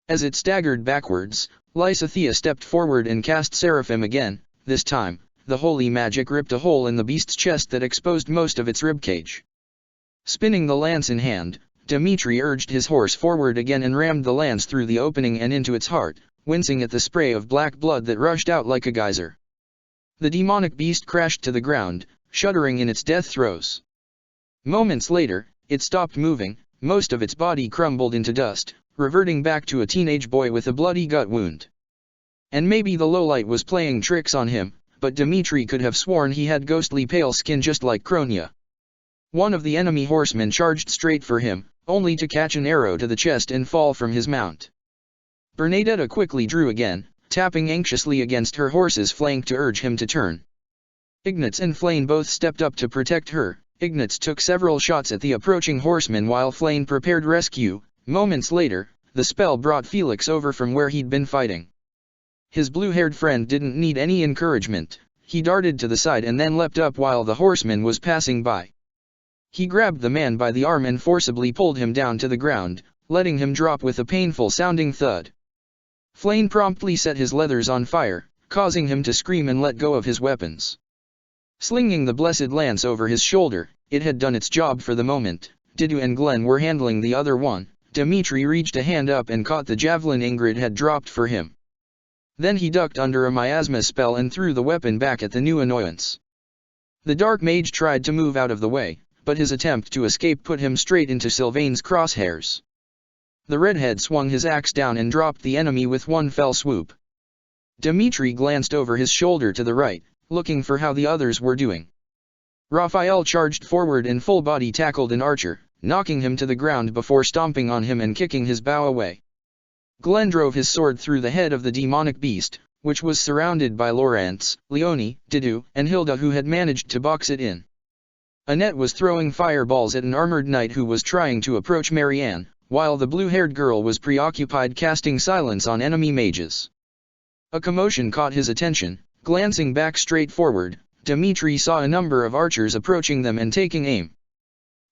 As it staggered backwards, Lysithea stepped forward and cast Seraphim again. This time, the holy magic ripped a hole in the beast's chest that exposed most of its ribcage. Spinning the lance in hand, Dimitri urged his horse forward again and rammed the lance through the opening and into its heart, wincing at the spray of black blood that rushed out like a geyser. The demonic beast crashed to the ground, shuddering in its death throes. Moments later, it stopped moving, most of its body crumbled into dust, reverting back to a teenage boy with a bloody gut wound. And maybe the lowlight was playing tricks on him, but Dimitri could have sworn he had ghostly pale skin just like Kronia. One of the enemy horsemen charged straight for him, only to catch an arrow to the chest and fall from his mount. Bernadetta quickly drew again, tapping anxiously against her horse's flank to urge him to turn. Ignatz and Flane both stepped up to protect her. Ignatz took several shots at the approaching horsemen while Flane prepared rescue. Moments later, the spell brought Felix over from where he'd been fighting. His blue-haired friend didn't need any encouragement. He darted to the side and then leapt up while the horseman was passing by. He grabbed the man by the arm and forcibly pulled him down to the ground, letting him drop with a painful-sounding thud. Flame promptly set his leathers on fire, causing him to scream and let go of his weapons. Slinging the blessed lance over his shoulder, it had done its job for the moment. Didu and Glenn were handling the other one. Dimitri reached a hand up and caught the javelin Ingrid had dropped for him. Then he ducked under a miasma spell and threw the weapon back at the new annoyance. The dark mage tried to move out of the way, but his attempt to escape put him straight into Sylvain's crosshairs. The redhead swung his axe down and dropped the enemy with one fell swoop. Dimitri glanced over his shoulder to the right, looking for how the others were doing. Raphael charged forward and full-body tackled an archer, knocking him to the ground before stomping on him and kicking his bow away. Glenn drove his sword through the head of the demonic beast, which was surrounded by Laurence, Leonie, Didu, and Hilda, who had managed to box it in. Annette was throwing fireballs at an armored knight who was trying to approach Marianne, while the blue-haired girl was preoccupied casting silence on enemy mages. A commotion caught his attention. Glancing back straight forward, Dimitri saw a number of archers approaching them and taking aim.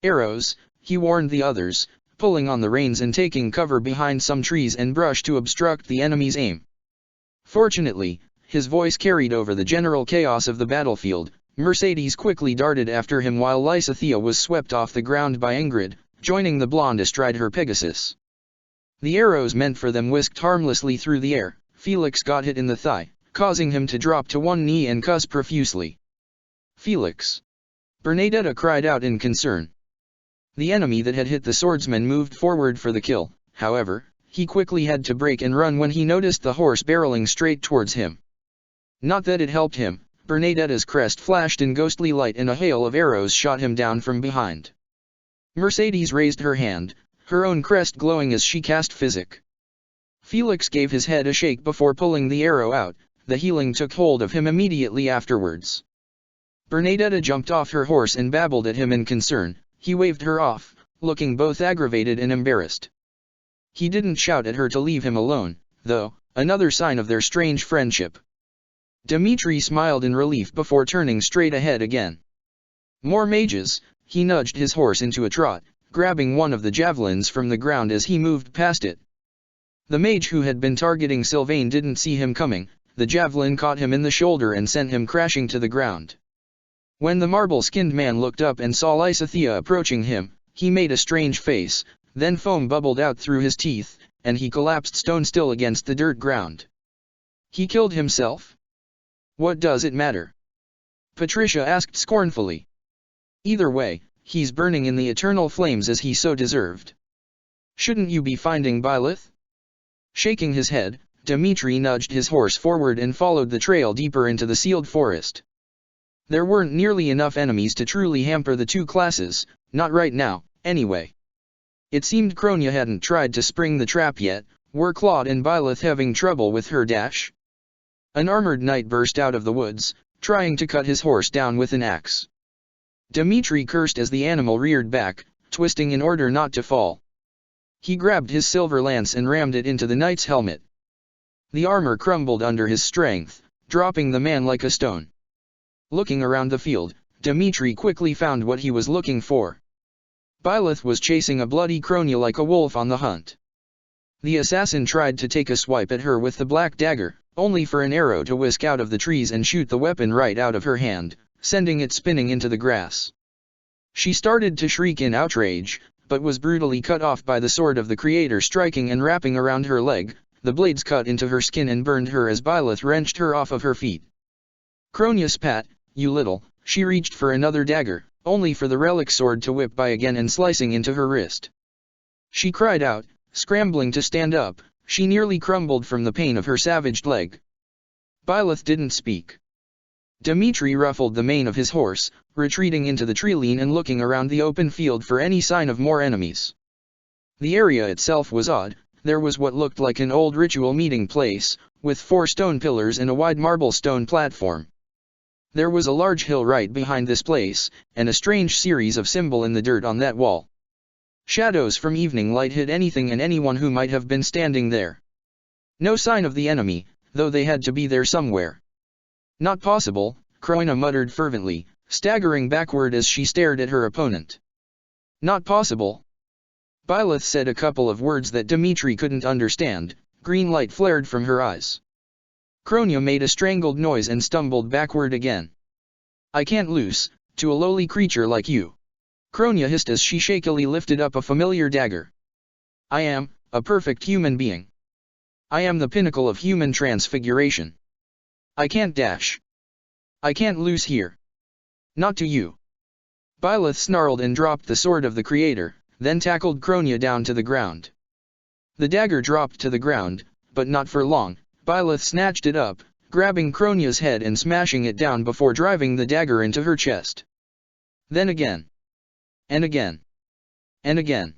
Arrows, he warned the others, pulling on the reins and taking cover behind some trees and brush to obstruct the enemy's aim. Fortunately, his voice carried over the general chaos of the battlefield. Mercedes quickly darted after him while Lysithea was swept off the ground by Ingrid, joining the blonde astride her Pegasus. The arrows meant for them whisked harmlessly through the air. Felix got hit in the thigh, causing him to drop to one knee and cuss profusely. "Felix!" Bernadetta cried out in concern. The enemy that had hit the swordsman moved forward for the kill. However, he quickly had to break and run when he noticed the horse barreling straight towards him. Not that it helped him. Bernadetta's crest flashed in ghostly light and a hail of arrows shot him down from behind. Mercedes raised her hand, her own crest glowing as she cast physic. Felix gave his head a shake before pulling the arrow out. The healing took hold of him immediately afterwards. Bernadetta jumped off her horse and babbled at him in concern. He waved her off, looking both aggravated and embarrassed. He didn't shout at her to leave him alone, though, another sign of their strange friendship. Dimitri smiled in relief before turning straight ahead again. More mages. He nudged his horse into a trot, grabbing one of the javelins from the ground as he moved past it. The mage who had been targeting Sylvain didn't see him coming. The javelin caught him in the shoulder and sent him crashing to the ground. When the marble-skinned man looked up and saw Lysithea approaching him, he made a strange face, then foam bubbled out through his teeth, and he collapsed stone still against the dirt ground. He killed himself? What does it matter? Patricia asked scornfully. Either way, he's burning in the eternal flames as he so deserved. Shouldn't you be finding Byleth? Shaking his head, Dimitri nudged his horse forward and followed the trail deeper into the sealed forest. There weren't nearly enough enemies to truly hamper the two classes, not right now, anyway. It seemed Kronia hadn't tried to spring the trap yet. Were Claude and Byleth having trouble with her dash? An armored knight burst out of the woods, trying to cut his horse down with an axe. Dimitri cursed as the animal reared back, twisting in order not to fall. He grabbed his silver lance and rammed it into the knight's helmet. The armor crumbled under his strength, dropping the man like a stone. Looking around the field, Dimitri quickly found what he was looking for. Byleth was chasing a bloody Kronia like a wolf on the hunt. The assassin tried to take a swipe at her with the black dagger, only for an arrow to whisk out of the trees and shoot the weapon right out of her hand, sending it spinning into the grass. She started to shriek in outrage, but was brutally cut off by the sword of the Creator striking and wrapping around her leg. The blades cut into her skin and burned her as Byleth wrenched her off of her feet. Kronia spat, "You little." She reached for another dagger, only for the relic sword to whip by again and slicing into her wrist. She cried out, scrambling to stand up. She nearly crumbled from the pain of her savaged leg. Byleth didn't speak. Dimitri ruffled the mane of his horse, retreating into the treeline and looking around the open field for any sign of more enemies. The area itself was odd. There was what looked like an old ritual meeting place, with 4 stone pillars and a wide marble stone platform. There was a large hill right behind this place, and a strange series of symbols in the dirt on that wall. Shadows from evening light hid anything and anyone who might have been standing there. No sign of the enemy, though they had to be there somewhere. Not possible, Kroina muttered fervently, staggering backward as she stared at her opponent. Not possible. Byleth said a couple of words that Dimitri couldn't understand. Green light flared from her eyes. Kronia made a strangled noise and stumbled backward again. I can't lose, to a lowly creature like you. Kronia hissed as she shakily lifted up a familiar dagger. I am, a perfect human being. I am the pinnacle of human transfiguration. I can't dash. I can't lose here. Not to you. Byleth snarled and dropped the sword of the creator, then tackled Kronia down to the ground. The dagger dropped to the ground, but not for long. Byleth snatched it up, grabbing Kronia's head and smashing it down before driving the dagger into her chest. Then again. And again. And again.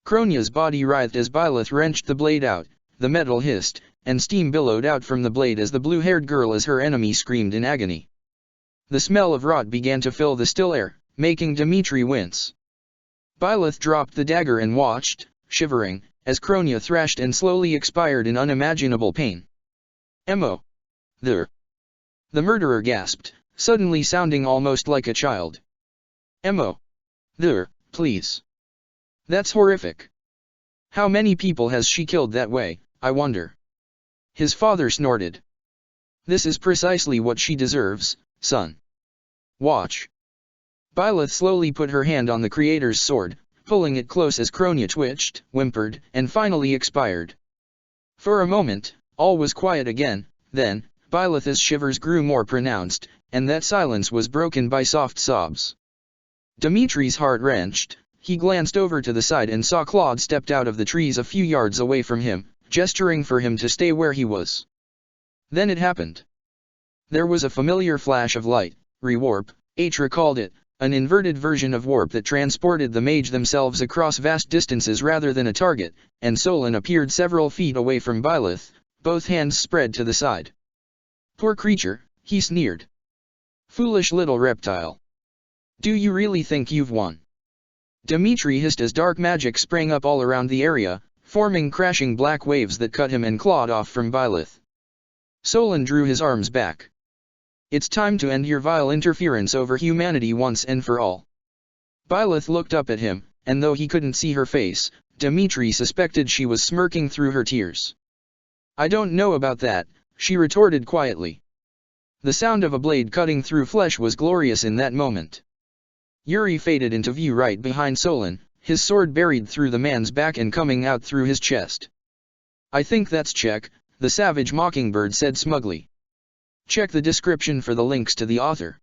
Kronia's body writhed as Byleth wrenched the blade out, the metal hissed, and steam billowed out from the blade as the blue-haired girl as her enemy screamed in agony. The smell of rot began to fill the still air, making Dimitri wince. Byleth dropped the dagger and watched, shivering, as Kronia thrashed and slowly expired in unimaginable pain. Emo. There. The murderer gasped, suddenly sounding almost like a child. Emo. There, please. That's horrific. How many people has she killed that way, I wonder? His father snorted. This is precisely what she deserves, son. Watch. Byleth slowly put her hand on the creator's sword, pulling it close as Kronia twitched, whimpered, and finally expired. For a moment, all was quiet again, then, Byleth's shivers grew more pronounced, and that silence was broken by soft sobs. Dimitri's heart wrenched. He glanced over to the side and saw Claude stepped out of the trees a few yards away from him, gesturing for him to stay where he was. Then it happened. There was a familiar flash of light, rewarp, Atra called it, an inverted version of warp that transported the mage themselves across vast distances rather than a target, and Solon appeared several feet away from Byleth, both hands spread to the side. Poor creature, he sneered. Foolish little reptile. Do you really think you've won? Dimitri hissed as dark magic sprang up all around the area, forming crashing black waves that cut him and clawed off from Byleth. Solon drew his arms back. It's time to end your vile interference over humanity once and for all. Byleth looked up at him, and though he couldn't see her face, Dimitri suspected she was smirking through her tears. I don't know about that, she retorted quietly. The sound of a blade cutting through flesh was glorious in that moment. Yuri faded into view right behind Solon, his sword buried through the man's back and coming out through his chest. I think that's check, the savage mockingbird said smugly. Check the description for the links to the author.